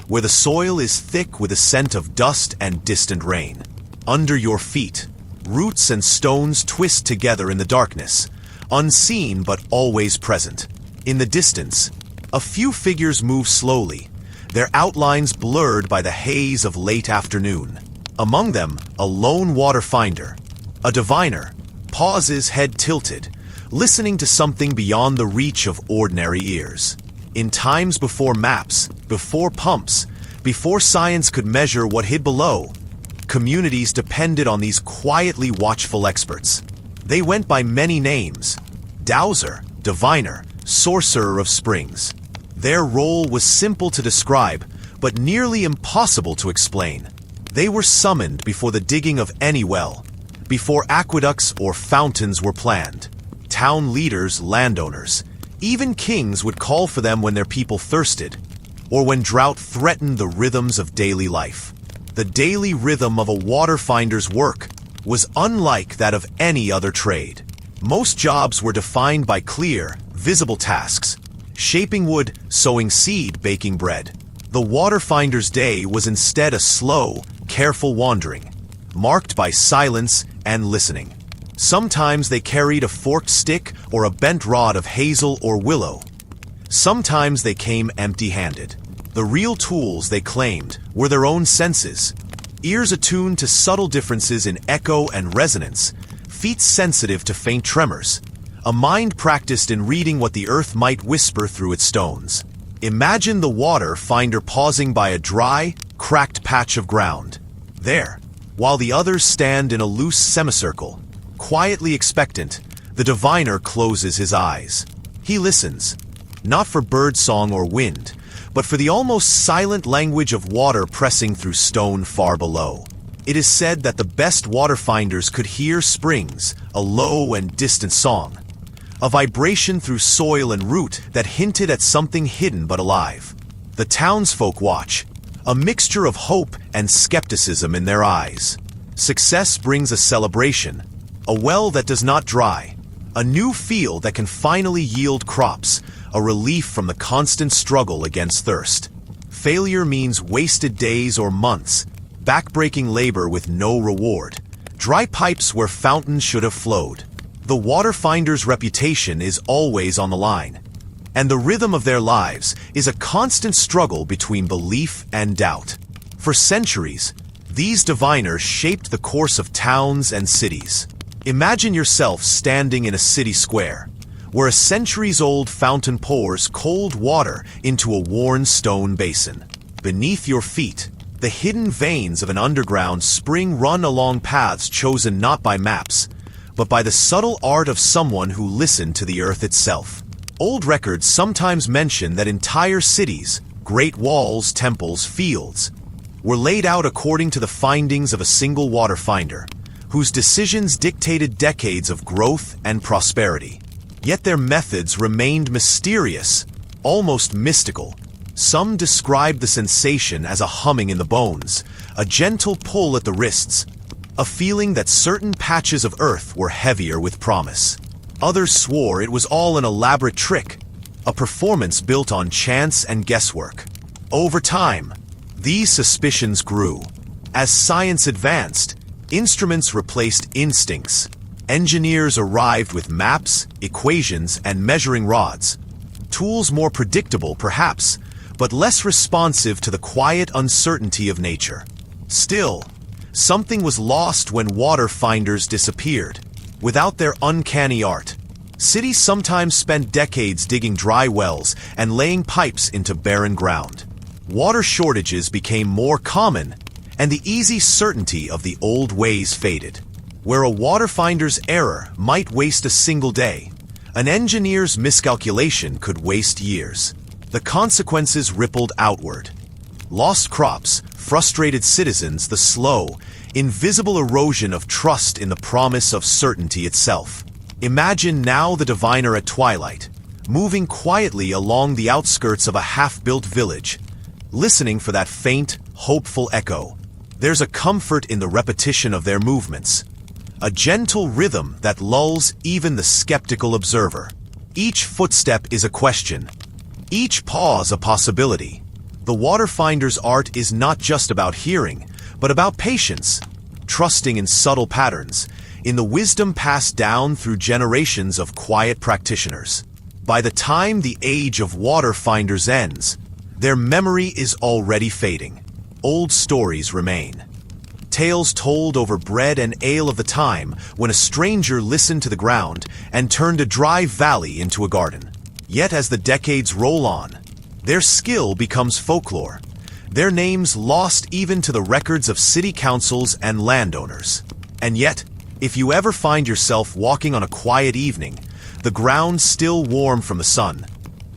where the soil is thick with the scent of dust and distant rain. Under your feet, roots and stones twist together in the darkness, unseen but always present. In the distance, a few figures move slowly, their outlines blurred by the haze of late afternoon. Among them, a lone water finder, a diviner, pauses head tilted, listening to something beyond the reach of ordinary ears. In times before maps, before pumps, before science could measure what hid below, communities depended on these quietly watchful experts. They went by many names: dowser, diviner, sorcerer of springs. Their role was simple to describe, but nearly impossible to explain. They were summoned before the digging of any well, before aqueducts or fountains were planned. Town leaders, landowners, even kings would call for them when their people thirsted, or when drought threatened the rhythms of daily life. The daily rhythm of a water finder's work was unlike that of any other trade. Most jobs were defined by clear, visible tasks: shaping wood, sowing seed, baking bread. The water finder's day was instead a slow, careful wandering, marked by silence and listening. Sometimes they carried a forked stick or a bent rod of hazel or willow. Sometimes they came empty-handed. The real tools, they claimed, were their own senses. Ears attuned to subtle differences in echo and resonance, feet sensitive to faint tremors, a mind practiced in reading what the earth might whisper through its stones. Imagine the water finder pausing by a dry, cracked patch of ground. There, while the others stand in a loose semicircle, quietly expectant, the diviner closes his eyes. He listens, not for birdsong or wind, but for the almost silent language of water pressing through stone far below. It is said that the best water finders could hear springs, a low and distant song, a vibration through soil and root that hinted at something hidden but alive. The townsfolk watch, a mixture of hope and skepticism in their eyes. Success brings a celebration, a well that does not dry, a new field that can finally yield crops, a relief from the constant struggle against thirst. Failure means wasted days or months, backbreaking labor with no reward, dry pipes where fountains should have flowed. The water finder's reputation is always on the line, and the rhythm of their lives is a constant struggle between belief and doubt. For centuries, these diviners shaped the course of towns and cities. Imagine yourself standing in a city square, where a centuries-old fountain pours cold water into a worn stone basin. Beneath your feet, the hidden veins of an underground spring run along paths chosen not by maps, but by the subtle art of someone who listened to the earth itself. Old records sometimes mention that entire cities, great walls, temples, fields, were laid out according to the findings of a single water finder, whose decisions dictated decades of growth and prosperity. Yet their methods remained mysterious, almost mystical. Some described the sensation as a humming in the bones, a gentle pull at the wrists, a feeling that certain patches of earth were heavier with promise. Others swore it was all an elaborate trick, a performance built on chance and guesswork. Over time, these suspicions grew. As science advanced, instruments replaced instincts. Engineers arrived with maps, equations, and measuring rods. Tools more predictable, perhaps, but less responsive to the quiet uncertainty of nature. Still, something was lost when water finders disappeared. Without their uncanny art, cities sometimes spent decades digging dry wells and laying pipes into barren ground. Water shortages became more common, and the easy certainty of the old ways faded. Where a water finder's error might waste a single day, an engineer's miscalculation could waste years. The consequences rippled outward. Lost crops, frustrated citizens, the slow, invisible erosion of trust in the promise of certainty itself. Imagine now the diviner at twilight, moving quietly along the outskirts of a half-built village, listening for that faint, hopeful echo. There's a comfort in the repetition of their movements, a gentle rhythm that lulls even the skeptical observer. Each footstep is a question, each pause a possibility. The water finder's art is not just about hearing, but about patience, trusting in subtle patterns, in the wisdom passed down through generations of quiet practitioners. By the time the age of water finders ends, their memory is already fading. Old stories remain. Tales told over bread and ale of the time when a stranger listened to the ground and turned a dry valley into a garden. Yet as the decades roll on, their skill becomes folklore, their names lost even to the records of city councils and landowners. And yet, if you ever find yourself walking on a quiet evening, the ground still warm from the sun,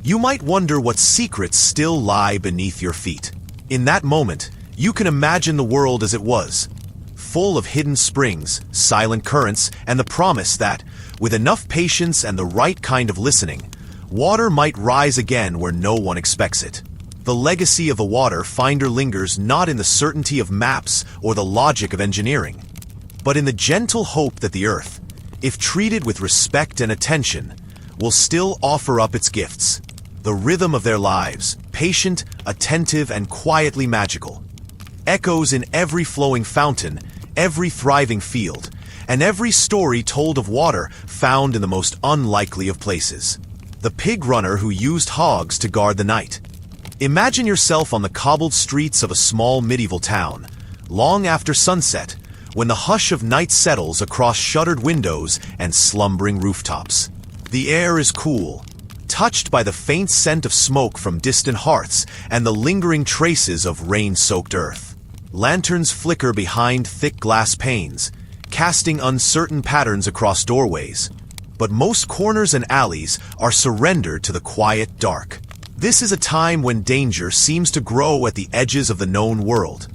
you might wonder what secrets still lie beneath your feet. In that moment, you can imagine the world as it was, full of hidden springs, silent currents, and the promise that, with enough patience and the right kind of listening, water might rise again where no one expects it. The legacy of a water finder lingers not in the certainty of maps or the logic of engineering, but in the gentle hope that the earth, if treated with respect and attention, will still offer up its gifts. The rhythm of their lives, patient, attentive, and quietly magical, echoes in every flowing fountain, every thriving field, and every story told of water found in the most unlikely of places. The pig runner who used hogs to guard the night. Imagine yourself on the cobbled streets of a small medieval town, long after sunset, when the hush of night settles across shuttered windows and slumbering rooftops. The air is cool, touched by the faint scent of smoke from distant hearths and the lingering traces of rain-soaked earth. Lanterns flicker behind thick glass panes, casting uncertain patterns across doorways. But most corners and alleys are surrendered to the quiet dark. This is a time when danger seems to grow at the edges of the known world.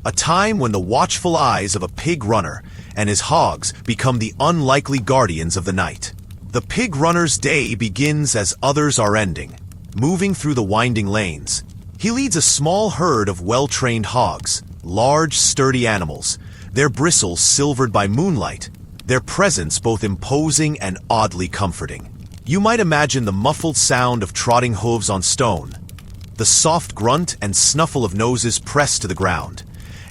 A time when the watchful eyes of a pig runner and his hogs become the unlikely guardians of the night. The pig runner's day begins as others are ending. Moving through the winding lanes, he leads a small herd of well-trained hogs, large, sturdy animals, their bristles silvered by moonlight, their presence both imposing and oddly comforting. You might imagine the muffled sound of trotting hooves on stone, the soft grunt and snuffle of noses pressed to the ground,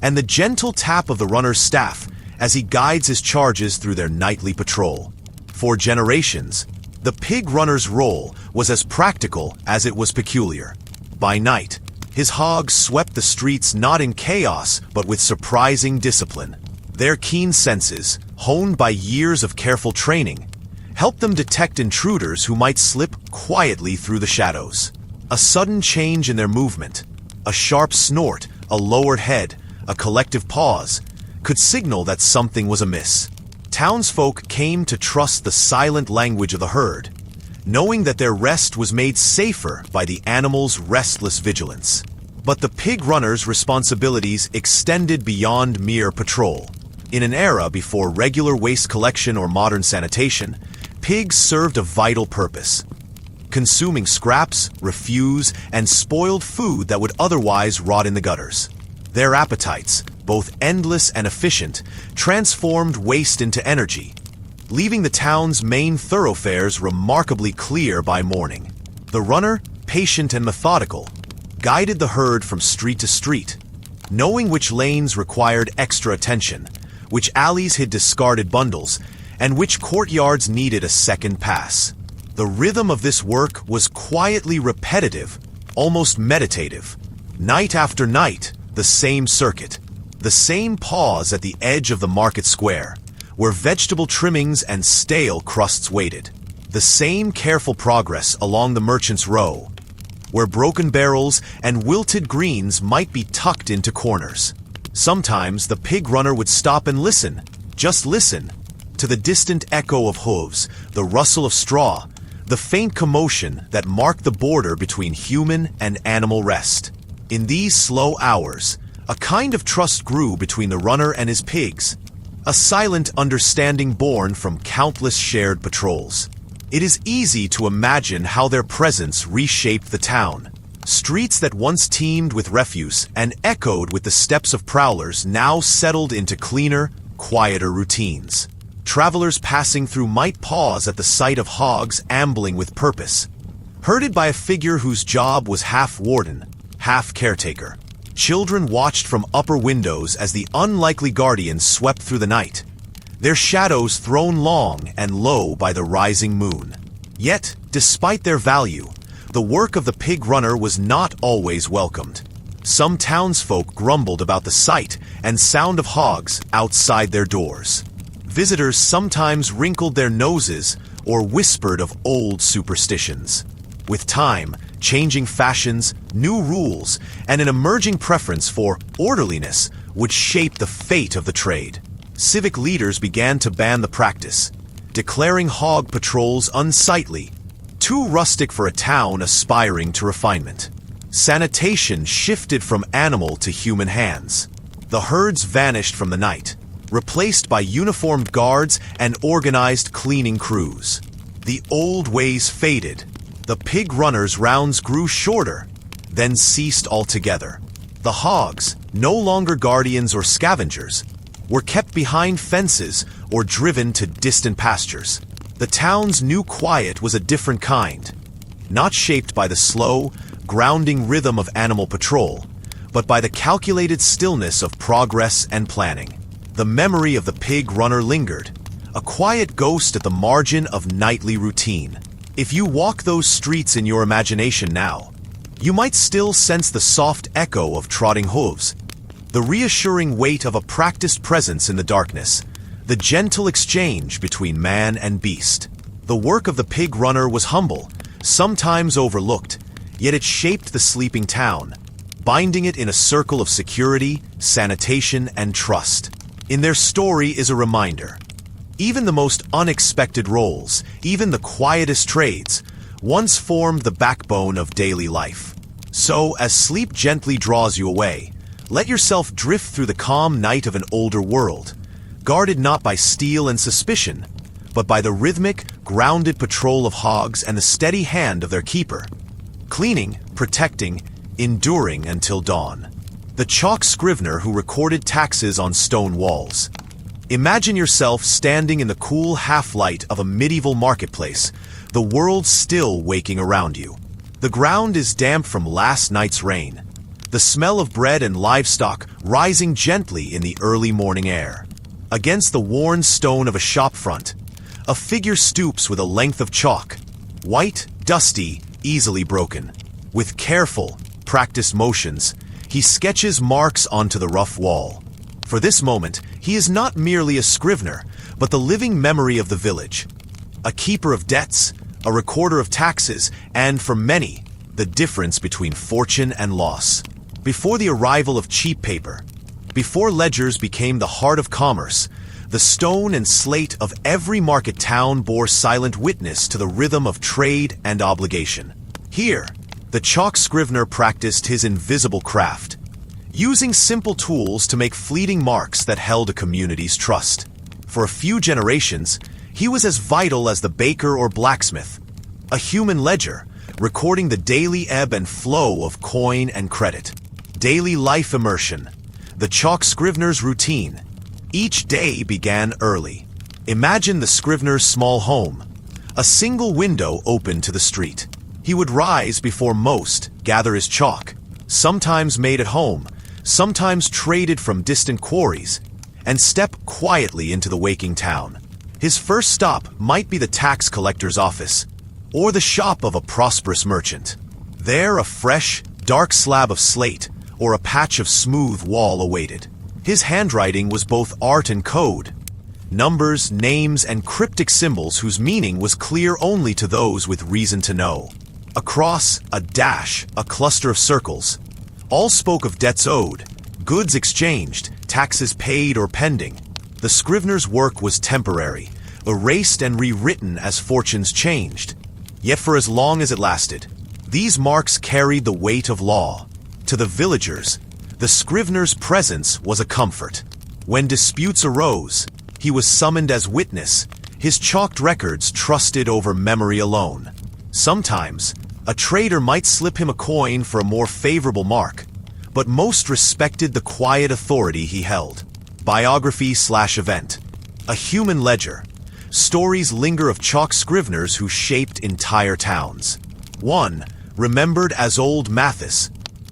and the gentle tap of the runner's staff as he guides his charges through their nightly patrol. For generations, the pig runner's role was as practical as it was peculiar. By night, his hogs swept the streets not in chaos but with surprising discipline. Their keen senses, honed by years of careful training, helped them detect intruders who might slip quietly through the shadows. A sudden change in their movement, a sharp snort, a lowered head, a collective pause, could signal that something was amiss. Townsfolk came to trust the silent language of the herd, knowing that their rest was made safer by the animals' restless vigilance. But the pig runner's responsibilities extended beyond mere patrol. In an era before regular waste collection or modern sanitation, pigs served a vital purpose, consuming scraps, refuse, and spoiled food that would otherwise rot in the gutters. Their appetites, both endless and efficient, transformed waste into energy, leaving the town's main thoroughfares remarkably clear by morning. The runner, patient and methodical, guided the herd from street to street, knowing which lanes required extra attention, which alleys hid discarded bundles, and which courtyards needed a second pass. The rhythm of this work was quietly repetitive, almost meditative. Night after night, the same circuit. The same pause at the edge of the market square, where vegetable trimmings and stale crusts waited. The same careful progress along the merchant's row, where broken barrels and wilted greens might be tucked into corners. Sometimes the pig runner would stop and listen, just listen, to the distant echo of hooves, the rustle of straw, the faint commotion that marked the border between human and animal rest. In these slow hours, a kind of trust grew between the runner and his pigs, a silent understanding born from countless shared patrols. It is easy to imagine how their presence reshaped the town. Streets that once teemed with refuse and echoed with the steps of prowlers now settled into cleaner, quieter routines. Travelers passing through might pause at the sight of hogs ambling with purpose, herded by a figure whose job was half warden, half caretaker. Children watched from upper windows as the unlikely guardians swept through the night, their shadows thrown long and low by the rising moon. Yet, despite their value, the work of the pig runner was not always welcomed. Some townsfolk grumbled about the sight and sound of hogs outside their doors. Visitors sometimes wrinkled their noses or whispered of old superstitions. With time, changing fashions, new rules, and an emerging preference for orderliness would shape the fate of the trade. Civic leaders began to ban the practice, declaring hog patrols unsightly, too rustic for a town aspiring to refinement. Sanitation shifted from animal to human hands. The herds vanished from the night, replaced by uniformed guards and organized cleaning crews. The old ways faded. The pig runners' rounds grew shorter, then ceased altogether. The hogs, no longer guardians or scavengers, were kept behind fences or driven to distant pastures. The town's new quiet was a different kind, not shaped by the slow, grounding rhythm of animal patrol, but by the calculated stillness of progress and planning. The memory of the pig runner lingered, a quiet ghost at the margin of nightly routine. If you walk those streets in your imagination now, you might still sense the soft echo of trotting hooves, the reassuring weight of a practiced presence in the darkness, the gentle exchange between man and beast. The work of the pig runner was humble, sometimes overlooked, yet it shaped the sleeping town, binding it in a circle of security, sanitation, and trust. In their story is a reminder. Even the most unexpected roles, even the quietest trades, once formed the backbone of daily life. So, as sleep gently draws you away, let yourself drift through the calm night of an older world, guarded not by steel and suspicion, but by the rhythmic, grounded patrol of hogs and the steady hand of their keeper, cleaning, protecting, enduring until dawn. The chalk scrivener who recorded taxes on stone walls. Imagine yourself standing in the cool half-light of a medieval marketplace, the world still waking around you. The ground is damp from last night's rain, the smell of bread and livestock rising gently in the early morning air. Against the worn stone of a shopfront, a figure stoops with a length of chalk, white, dusty, easily broken. With careful, practiced motions, he sketches marks onto the rough wall. For this moment, he is not merely a scrivener, but the living memory of the village. A keeper of debts, a recorder of taxes, and for many, the difference between fortune and loss. Before the arrival of cheap paper, before ledgers became the heart of commerce, the stone and slate of every market town bore silent witness to the rhythm of trade and obligation. Here, the chalk scrivener practiced his invisible craft, using simple tools to make fleeting marks that held a community's trust. For a few generations, he was as vital as the baker or blacksmith, a human ledger, recording the daily ebb and flow of coin and credit. Daily life immersion, the chalk scrivener's routine. Each day began early. Imagine the scrivener's small home, a single window open to the street. He would rise before most, gather his chalk, sometimes made at home, sometimes traded from distant quarries, and step quietly into the waking town. His first stop might be the tax collector's office, or the shop of a prosperous merchant. There a fresh, dark slab of slate, or a patch of smooth wall awaited. His handwriting was both art and code. Numbers, names, and cryptic symbols whose meaning was clear only to those with reason to know. A cross, a dash, a cluster of circles. All spoke of debts owed, goods exchanged, taxes paid or pending. The scrivener's work was temporary, erased and rewritten as fortunes changed. Yet for as long as it lasted, these marks carried the weight of law. To the villagers, the scrivener's presence was a comfort. When disputes arose, he was summoned as witness, his chalked records trusted over memory alone. Sometimes, a trader might slip him a coin for a more favorable mark, but most respected the quiet authority he held. Biography/event. A human ledger. Stories linger of chalk scriveners who shaped entire towns. One, remembered as Old Mathis,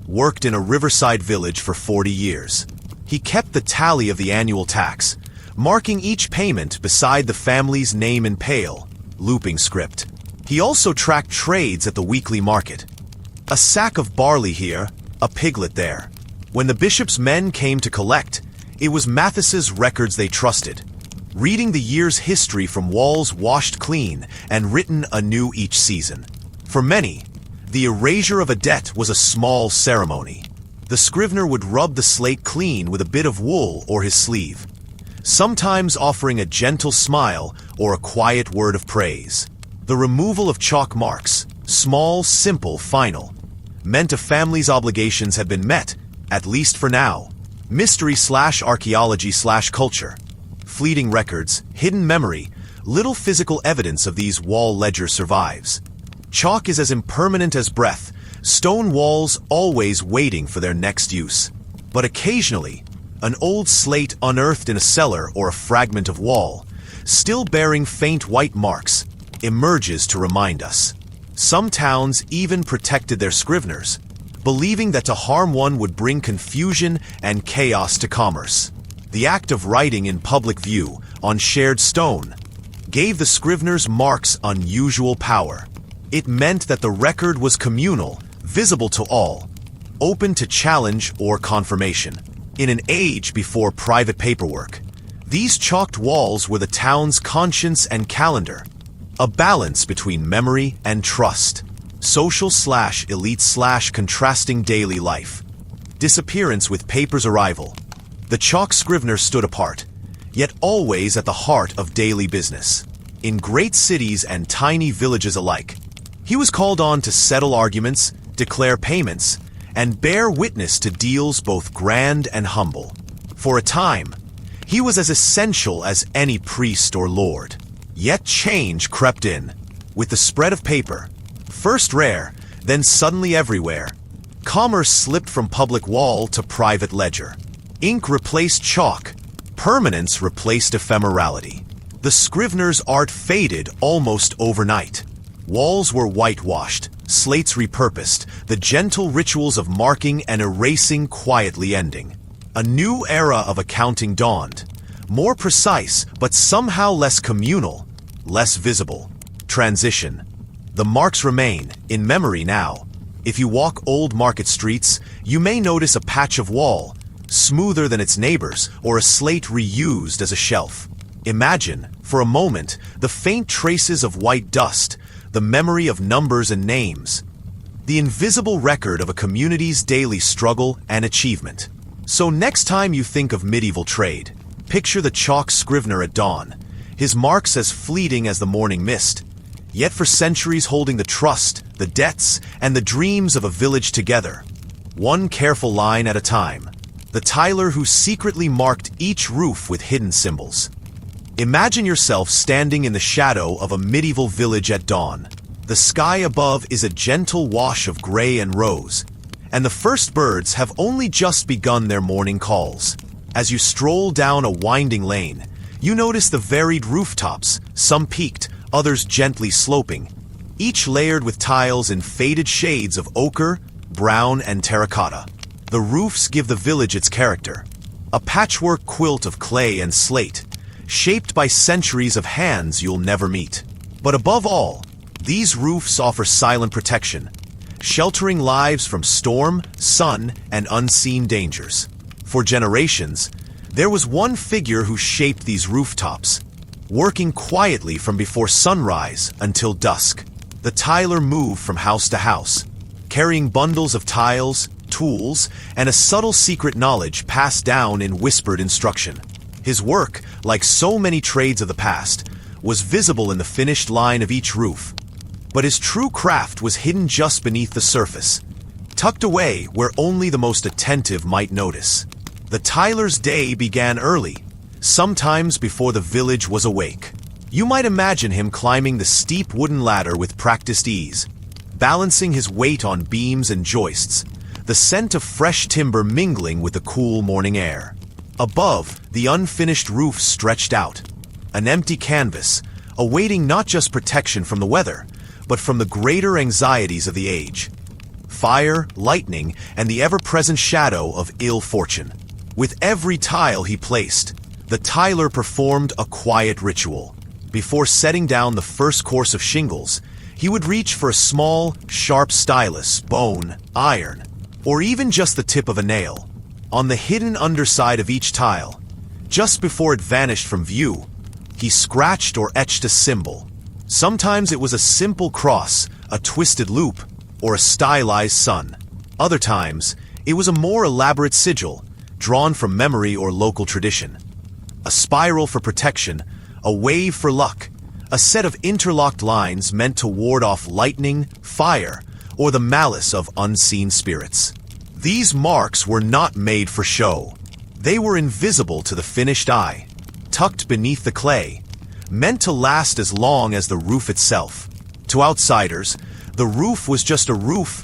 worked in a riverside village for 40 years. He kept the tally of the annual tax, marking each payment beside the family's name in pale, looping script. He also tracked trades at the weekly market. A sack of barley here, a piglet there. When the bishop's men came to collect, it was Mathis's records they trusted, reading the year's history from walls washed clean and written anew each season. For many, the erasure of a debt was a small ceremony. The scrivener would rub the slate clean with a bit of wool or his sleeve, sometimes offering a gentle smile or a quiet word of praise. The removal of chalk marks, small, simple, final, meant a family's obligations had been met, at least for now. Mystery/archaeology/culture. Fleeting records, hidden memory, little physical evidence of these wall ledgers survives. Chalk is as impermanent as breath, stone walls always waiting for their next use. But occasionally, an old slate unearthed in a cellar or a fragment of wall, still bearing faint white marks, emerges to remind us. Some towns even protected their scriveners, believing that to harm one would bring confusion and chaos to commerce. The act of writing in public view on shared stone gave the scrivener's marks unusual power. It meant that the record was communal, visible to all, open to challenge or confirmation. In an age before private paperwork, these chalked walls were the town's conscience and calendar, a balance between memory and trust. Social/elite/contrasting daily life. Disappearance with paper's arrival. The chalk scrivener stood apart, yet always at the heart of daily business. In great cities and tiny villages alike, he was called on to settle arguments, declare payments, and bear witness to deals both grand and humble. For a time, he was as essential as any priest or lord. Yet change crept in. With the spread of paper, first rare, then suddenly everywhere, commerce slipped from public wall to private ledger. Ink replaced chalk, permanence replaced ephemerality. The scrivener's art faded almost overnight. Walls were whitewashed, slates repurposed, the gentle rituals of marking and erasing quietly ending. A new era of accounting dawned, more precise but somehow less communal, less visible. Transition. The marks remain, in memory now. If you walk old market streets, you may notice a patch of wall, smoother than its neighbors, or a slate reused as a shelf. Imagine, for a moment, the faint traces of white dust, the memory of numbers and names, the invisible record of a community's daily struggle and achievement. So next time you think of medieval trade, picture the chalk scrivener at dawn, his marks as fleeting as the morning mist, yet for centuries holding the trust, the debts, and the dreams of a village together. One careful line at a time. The tiler who secretly marked each roof with hidden symbols. Imagine yourself standing in the shadow of a medieval village at dawn. The sky above is a gentle wash of gray and rose, and the first birds have only just begun their morning calls. As you stroll down a winding lane, you notice the varied rooftops, some peaked, others gently sloping, each layered with tiles in faded shades of ochre, brown, and terracotta. The roofs give the village its character, a patchwork quilt of clay and slate, shaped by centuries of hands you'll never meet. But above all, these roofs offer silent protection, sheltering lives from storm, sun, and unseen dangers. For generations, There was one figure who shaped these rooftops, working quietly from before sunrise until dusk. The tiler moved from house to house, carrying bundles of tiles, tools, and a subtle secret knowledge passed down in whispered instruction. His work, like so many trades of the past, was visible in the finished line of each roof. But his true craft was hidden just beneath the surface, tucked away where only the most attentive might notice. The tiler's day began early, sometimes before the village was awake. You might imagine him climbing the steep wooden ladder with practiced ease, balancing his weight on beams and joists, the scent of fresh timber mingling with the cool morning air. Above, the unfinished roof stretched out, an empty canvas, awaiting not just protection from the weather, but from the greater anxieties of the age: fire, lightning, and the ever-present shadow of ill fortune. With every tile he placed, the tiler performed a quiet ritual. Before setting down the first course of shingles, he would reach for a small, sharp stylus, bone, iron, or even just the tip of a nail. On the hidden underside of each tile, just before it vanished from view, he scratched or etched a symbol. Sometimes it was a simple cross, a twisted loop, or a stylized sun. Other times, it was a more elaborate sigil, drawn from memory or local tradition. A spiral for protection, a wave for luck, a set of interlocked lines meant to ward off lightning, fire, or the malice of unseen spirits. These marks were not made for show. They were invisible to the finished eye, tucked beneath the clay, meant to last as long as the roof itself. To outsiders, the roof was just a roof,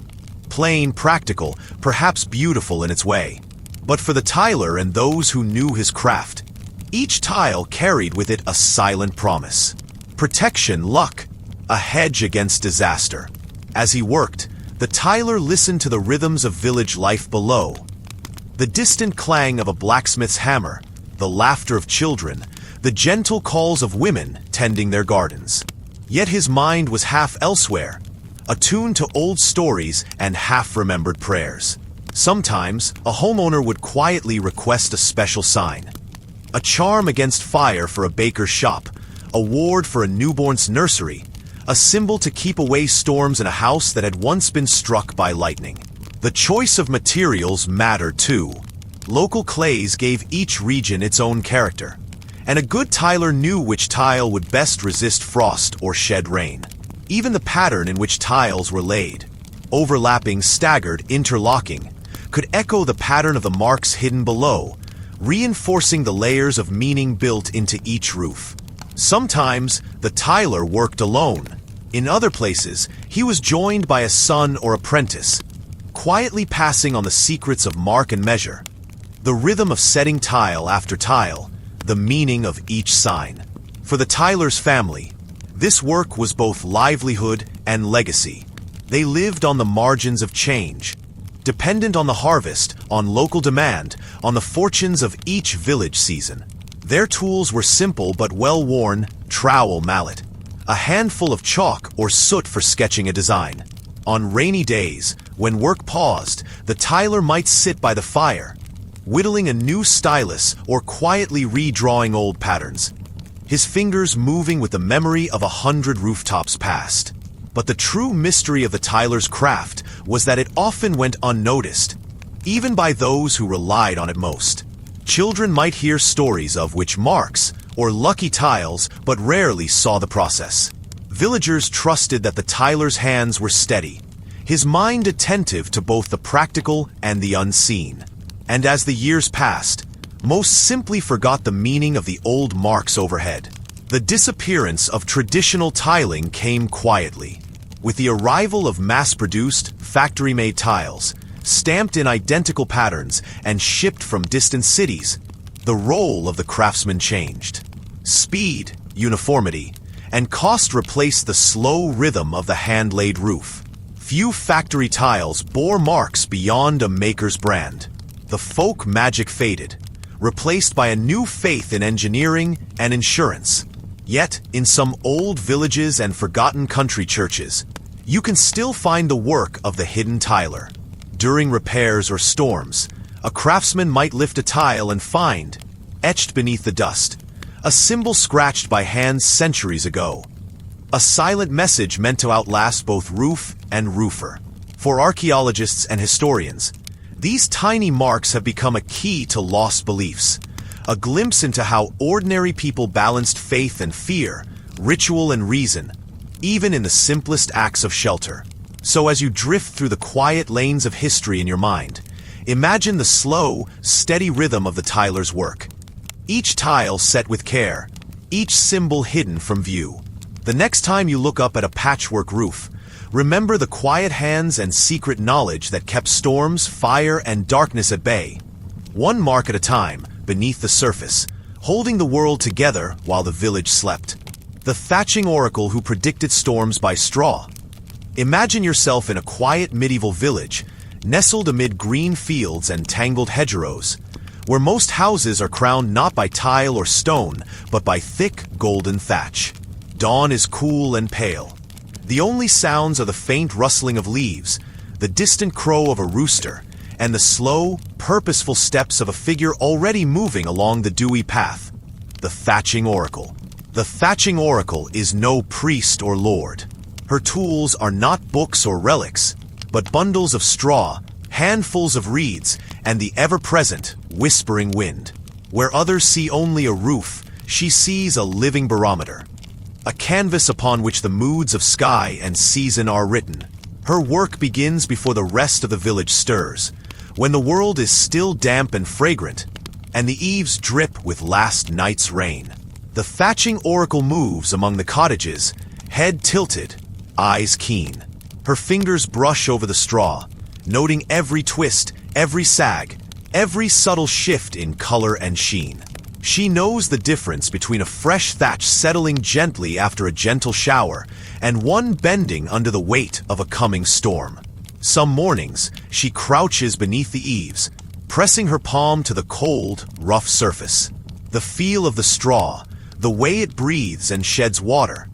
plain, practical, perhaps beautiful in its way. But for the tiler and those who knew his craft, each tile carried with it a silent promise: protection, luck, a hedge against disaster. As he worked, the tiler listened to the rhythms of village life below. The distant clang of a blacksmith's hammer, the laughter of children, the gentle calls of women tending their gardens. Yet his mind was half elsewhere, attuned to old stories and half-remembered prayers. Sometimes, a homeowner would quietly request a special sign: a charm against fire for a baker's shop, a ward for a newborn's nursery, a symbol to keep away storms in a house that had once been struck by lightning. The choice of materials mattered too. Local clays gave each region its own character, and a good tiler knew which tile would best resist frost or shed rain. Even the pattern in which tiles were laid, overlapping, staggered, interlocking, could echo the pattern of the marks hidden below, reinforcing the layers of meaning built into each roof. Sometimes, the tiler worked alone. In other places, he was joined by a son or apprentice, quietly passing on the secrets of mark and measure, the rhythm of setting tile after tile, the meaning of each sign. For the tiler's family, this work was both livelihood and legacy. They lived on the margins of change, dependent on the harvest, on local demand, on the fortunes of each village season. Their tools were simple but well-worn: trowel, mallet, a handful of chalk or soot for sketching a design. On rainy days, when work paused, the tiler might sit by the fire, whittling a new stylus or quietly redrawing old patterns, his fingers moving with the memory of 100 rooftops past. But the true mystery of the tiler's craft was that it often went unnoticed, even by those who relied on it most. Children might hear stories of witch marks or lucky tiles, but rarely saw the process. Villagers trusted that the tiler's hands were steady, his mind attentive to both the practical and the unseen. And as the years passed, most simply forgot the meaning of the old marks overhead. The disappearance of traditional tiling came quietly. With the arrival of mass-produced, factory-made tiles, stamped in identical patterns and shipped from distant cities, the role of the craftsman changed. Speed, uniformity, and cost replaced the slow rhythm of the hand-laid roof. Few factory tiles bore marks beyond a maker's brand. The folk magic faded, replaced by a new faith in engineering and insurance. Yet, in some old villages and forgotten country churches, you can still find the work of the hidden tiler. During repairs or storms, a craftsman might lift a tile and find, etched beneath the dust, a symbol scratched by hands centuries ago. A silent message meant to outlast both roof and roofer. For archaeologists and historians, these tiny marks have become a key to lost beliefs, a glimpse into how ordinary people balanced faith and fear, ritual and reason, even in the simplest acts of shelter. So as you drift through the quiet lanes of history in your mind, imagine the slow, steady rhythm of the tiler's work. Each tile set with care, each symbol hidden from view. The next time you look up at a patchwork roof, remember the quiet hands and secret knowledge that kept storms, fire, and darkness at bay. One mark at a time, beneath the surface, holding the world together while the village slept. The thatching oracle who predicted storms by straw. Imagine yourself in a quiet medieval village, nestled amid green fields and tangled hedgerows, where most houses are crowned not by tile or stone, but by thick, golden thatch. Dawn is cool and pale. The only sounds are the faint rustling of leaves, the distant crow of a rooster, and the slow, purposeful steps of a figure already moving along the dewy path. The thatching oracle. The thatching oracle is no priest or lord. Her tools are not books or relics, but bundles of straw, handfuls of reeds, and the ever-present, whispering wind. Where others see only a roof, she sees a living barometer. A canvas upon which the moods of sky and season are written. Her work begins before the rest of the village stirs, when the world is still damp and fragrant, and the eaves drip with last night's rain. The thatching oracle moves among the cottages, head tilted, eyes keen. Her fingers brush over the straw, noting every twist, every sag, every subtle shift in color and sheen. She knows the difference between a fresh thatch settling gently after a gentle shower and one bending under the weight of a coming storm. Some mornings, she crouches beneath the eaves, pressing her palm to the cold, rough surface. The feel of the straw, the way it breathes and sheds water,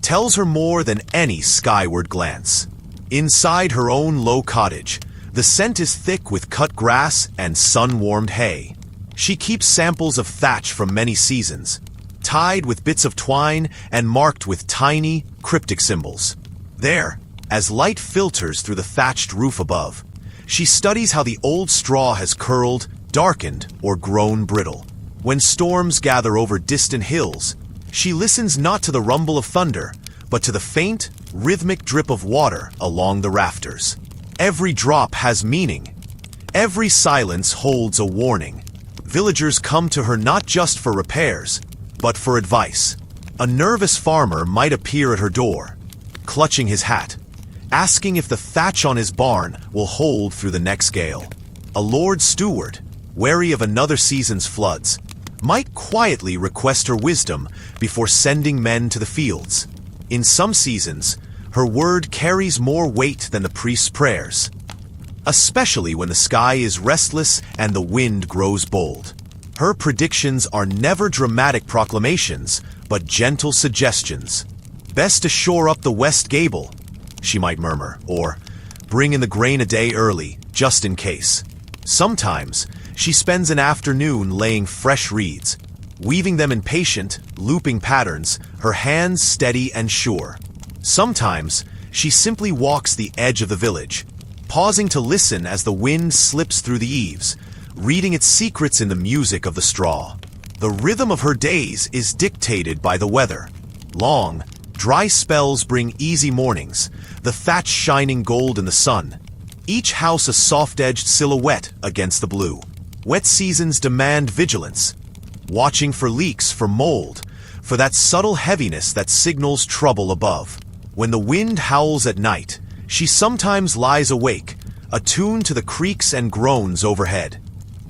tells her more than any skyward glance. Inside her own low cottage, the scent is thick with cut grass and sun-warmed hay. She keeps samples of thatch from many seasons, tied with bits of twine and marked with tiny, cryptic symbols. There, as light filters through the thatched roof above, she studies how the old straw has curled, darkened, or grown brittle. When storms gather over distant hills, she listens not to the rumble of thunder, but to the faint, rhythmic drip of water along the rafters. Every drop has meaning. Every silence holds a warning. Villagers come to her not just for repairs, but for advice. A nervous farmer might appear at her door, clutching his hat, asking if the thatch on his barn will hold through the next gale. A lord steward, wary of another season's floods, might quietly request her wisdom before sending men to the fields. In some seasons, her word carries more weight than the priest's prayers, especially when the sky is restless and the wind grows bold. Her predictions are never dramatic proclamations, but gentle suggestions. Best to shore up the west gable, she might murmur, or bring in the grain a day early, just in case. Sometimes, she spends an afternoon laying fresh reeds, weaving them in patient, looping patterns, her hands steady and sure. Sometimes, she simply walks the edge of the village, pausing to listen as the wind slips through the eaves, reading its secrets in the music of the straw. The rhythm of her days is dictated by the weather. Long, dry spells bring easy mornings, the thatch shining gold in the sun, each house a soft-edged silhouette against the blue. Wet seasons demand vigilance, watching for leaks, for mold, for that subtle heaviness that signals trouble above. When the wind howls at night, she sometimes lies awake, attuned to the creaks and groans overhead,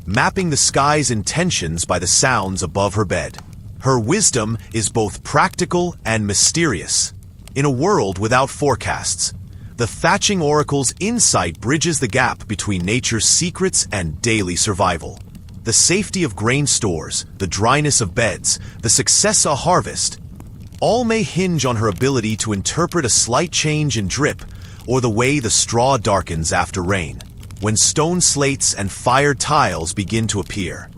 mapping the sky's intentions by the sounds above her bed. Her wisdom is both practical and mysterious. In a world without forecasts, the thatching oracle's insight bridges the gap between nature's secrets and daily survival. The safety of grain stores, the dryness of beds, the success of harvest, all may hinge on her ability to interpret a slight change in drip or the way the straw darkens after rain, when stone slates and fired tiles begin to appear.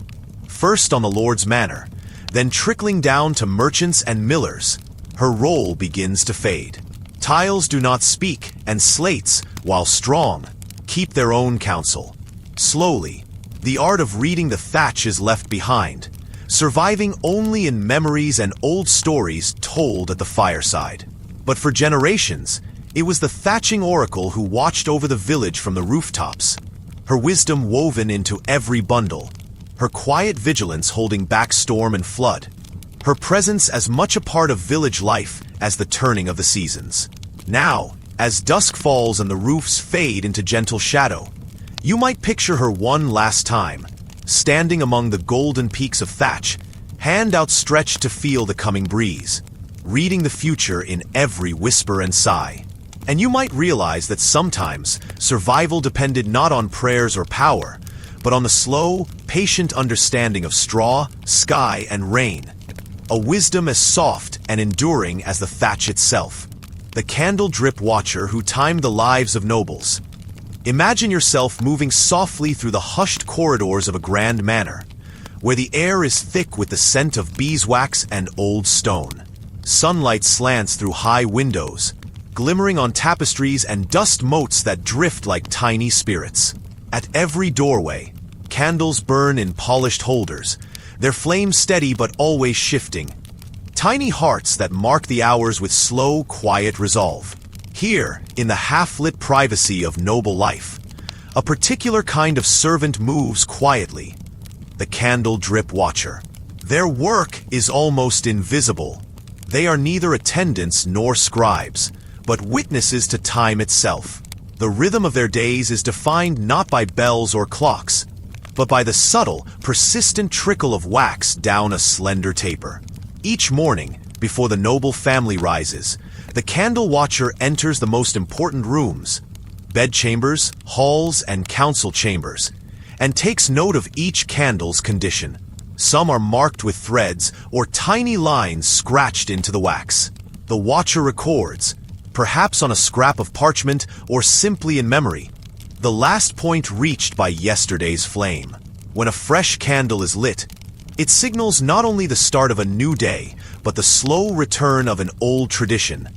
first on the Lord's manor, then trickling down to merchants and millers, her role begins to fade. Tiles do not speak, and slates, while strong, keep their own counsel. Slowly, the art of reading the thatch is left behind, surviving only in memories and old stories told at the fireside. But for generations, it was the thatching oracle who watched over the village from the rooftops, her wisdom woven into every bundle, her quiet vigilance holding back storm and flood, her presence as much a part of village life as the turning of the seasons. Now, as dusk falls and the roofs fade into gentle shadow, you might picture her one last time, standing among the golden peaks of thatch, hand outstretched to feel the coming breeze, reading the future in every whisper and sigh. And you might realize that sometimes survival depended not on prayers or power, but on the slow, patient understanding of straw, sky, and rain. A wisdom as soft and enduring as the thatch itself. The candle drip watcher who timed the lives of nobles. Imagine yourself moving softly through the hushed corridors of a grand manor, where the air is thick with the scent of beeswax and old stone. Sunlight slants through high windows, glimmering on tapestries and dust motes that drift like tiny spirits. At every doorway, candles burn in polished holders, their flames steady but always shifting. Tiny hearts that mark the hours with slow, quiet resolve. Here, in the half-lit privacy of noble life, a particular kind of servant moves quietly. The candle drip watcher. Their work is almost invisible. They are neither attendants nor scribes, but witnesses to time itself. The rhythm of their days is defined not by bells or clocks, but by the subtle, persistent trickle of wax down a slender taper. Each morning, before the noble family rises, the candle watcher enters the most important rooms, bedchambers, halls, and council chambers, and takes note of each candle's condition. Some are marked with threads or tiny lines scratched into the wax. The watcher records, perhaps on a scrap of parchment or simply in memory, the last point reached by yesterday's flame. When a fresh candle is lit, it signals not only the start of a new day, but the slow return of an old tradition,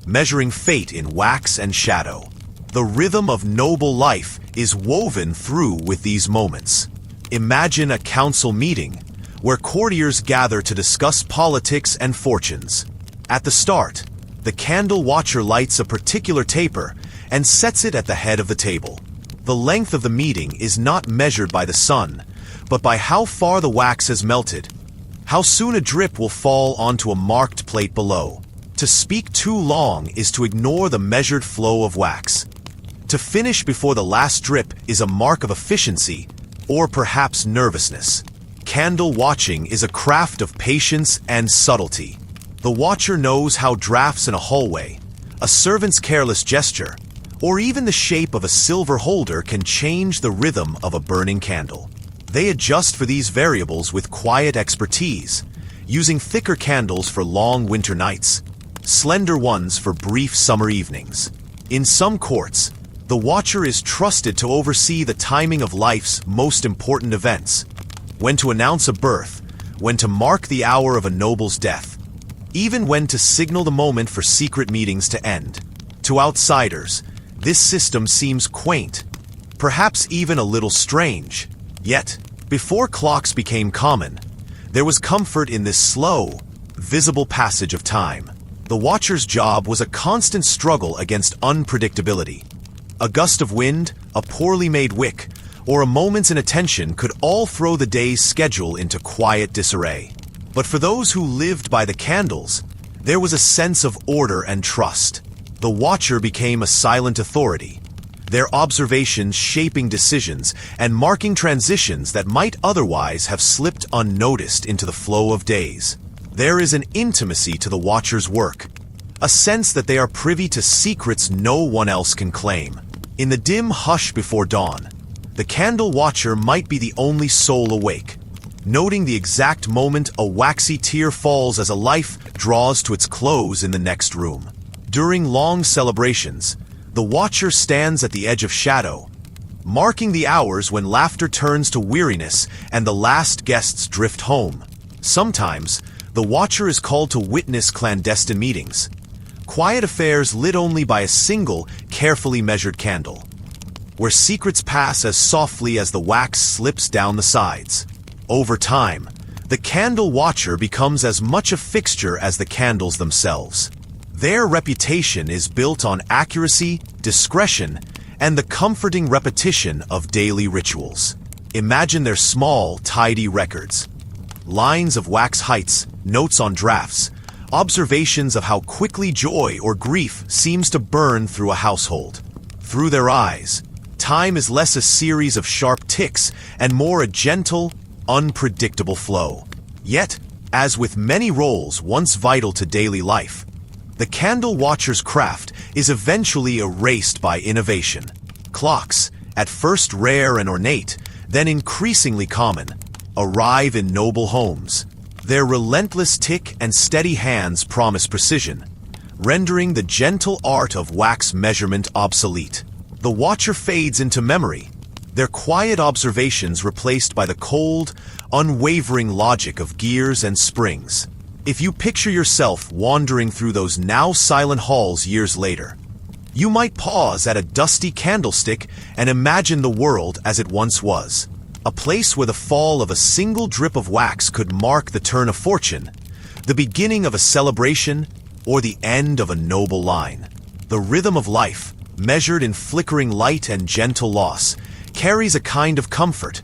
measuring fate in wax and shadow. The rhythm of noble life is woven through with these moments. Imagine a council meeting where courtiers gather to discuss politics and fortunes. At the start, the candle watcher lights a particular taper and sets it at the head of the table. The length of the meeting is not measured by the sun, but by how far the wax has melted, how soon a drip will fall onto a marked plate below. To speak too long is to ignore the measured flow of wax. To finish before the last drip is a mark of efficiency, or perhaps nervousness. Candle watching is a craft of patience and subtlety. The watcher knows how drafts in a hallway, a servant's careless gesture, or even the shape of a silver holder can change the rhythm of a burning candle. They adjust for these variables with quiet expertise, using thicker candles for long winter nights, slender ones for brief summer evenings. In some courts, the watcher is trusted to oversee the timing of life's most important events, when to announce a birth, when to mark the hour of a noble's death, even when to signal the moment for secret meetings to end. To outsiders, this system seems quaint, perhaps even a little strange. Yet, before clocks became common, there was comfort in this slow, visible passage of time. The watcher's job was a constant struggle against unpredictability. A gust of wind, a poorly made wick, or a moment's inattention could all throw the day's schedule into quiet disarray. But for those who lived by the candles, there was a sense of order and trust. The watcher became a silent authority, their observations shaping decisions and marking transitions that might otherwise have slipped unnoticed into the flow of days. There is an intimacy to the watcher's work, a sense that they are privy to secrets no one else can claim. In the dim hush before dawn, the candle watcher might be the only soul awake, noting the exact moment a waxy tear falls as a life draws to its close in the next room. During long celebrations, the watcher stands at the edge of shadow, marking the hours when laughter turns to weariness and the last guests drift home. Sometimes, the watcher is called to witness clandestine meetings, quiet affairs lit only by a single, carefully measured candle, where secrets pass as softly as the wax slips down the sides. Over time, the candle watcher becomes as much a fixture as the candles themselves. Their reputation is built on accuracy, discretion, and the comforting repetition of daily rituals. Imagine their small, tidy records. Lines of wax heights, notes on drafts, observations of how quickly joy or grief seems to burn through a household. Through their eyes, time is less a series of sharp ticks and more a gentle, unpredictable flow. Yet, as with many roles once vital to daily life, the candle watcher's craft is eventually erased by innovation. Clocks, at first rare and ornate, then increasingly common, arrive in noble homes. Their relentless tick and steady hands promise precision, rendering the gentle art of wax measurement obsolete. The watcher fades into memory, their quiet observations replaced by the cold, unwavering logic of gears and springs. If you picture yourself wandering through those now silent halls years later, you might pause at a dusty candlestick and imagine the world as it once was. A place where the fall of a single drip of wax could mark the turn of fortune, the beginning of a celebration, or the end of a noble line. The rhythm of life, measured in flickering light and gentle loss, carries a kind of comfort,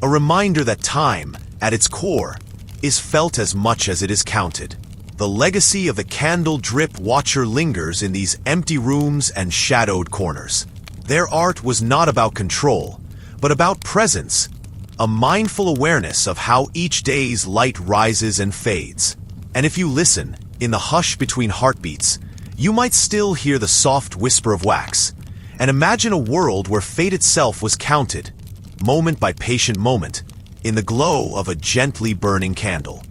a reminder that time, at its core, is felt as much as it is counted. The legacy of the candle drip watcher lingers in these empty rooms and shadowed corners. Their art was not about control, but about presence, a mindful awareness of how each day's light rises and fades. And if you listen, in the hush between heartbeats, you might still hear the soft whisper of wax, and imagine a world where fate itself was counted, moment by patient moment, in the glow of a gently burning candle.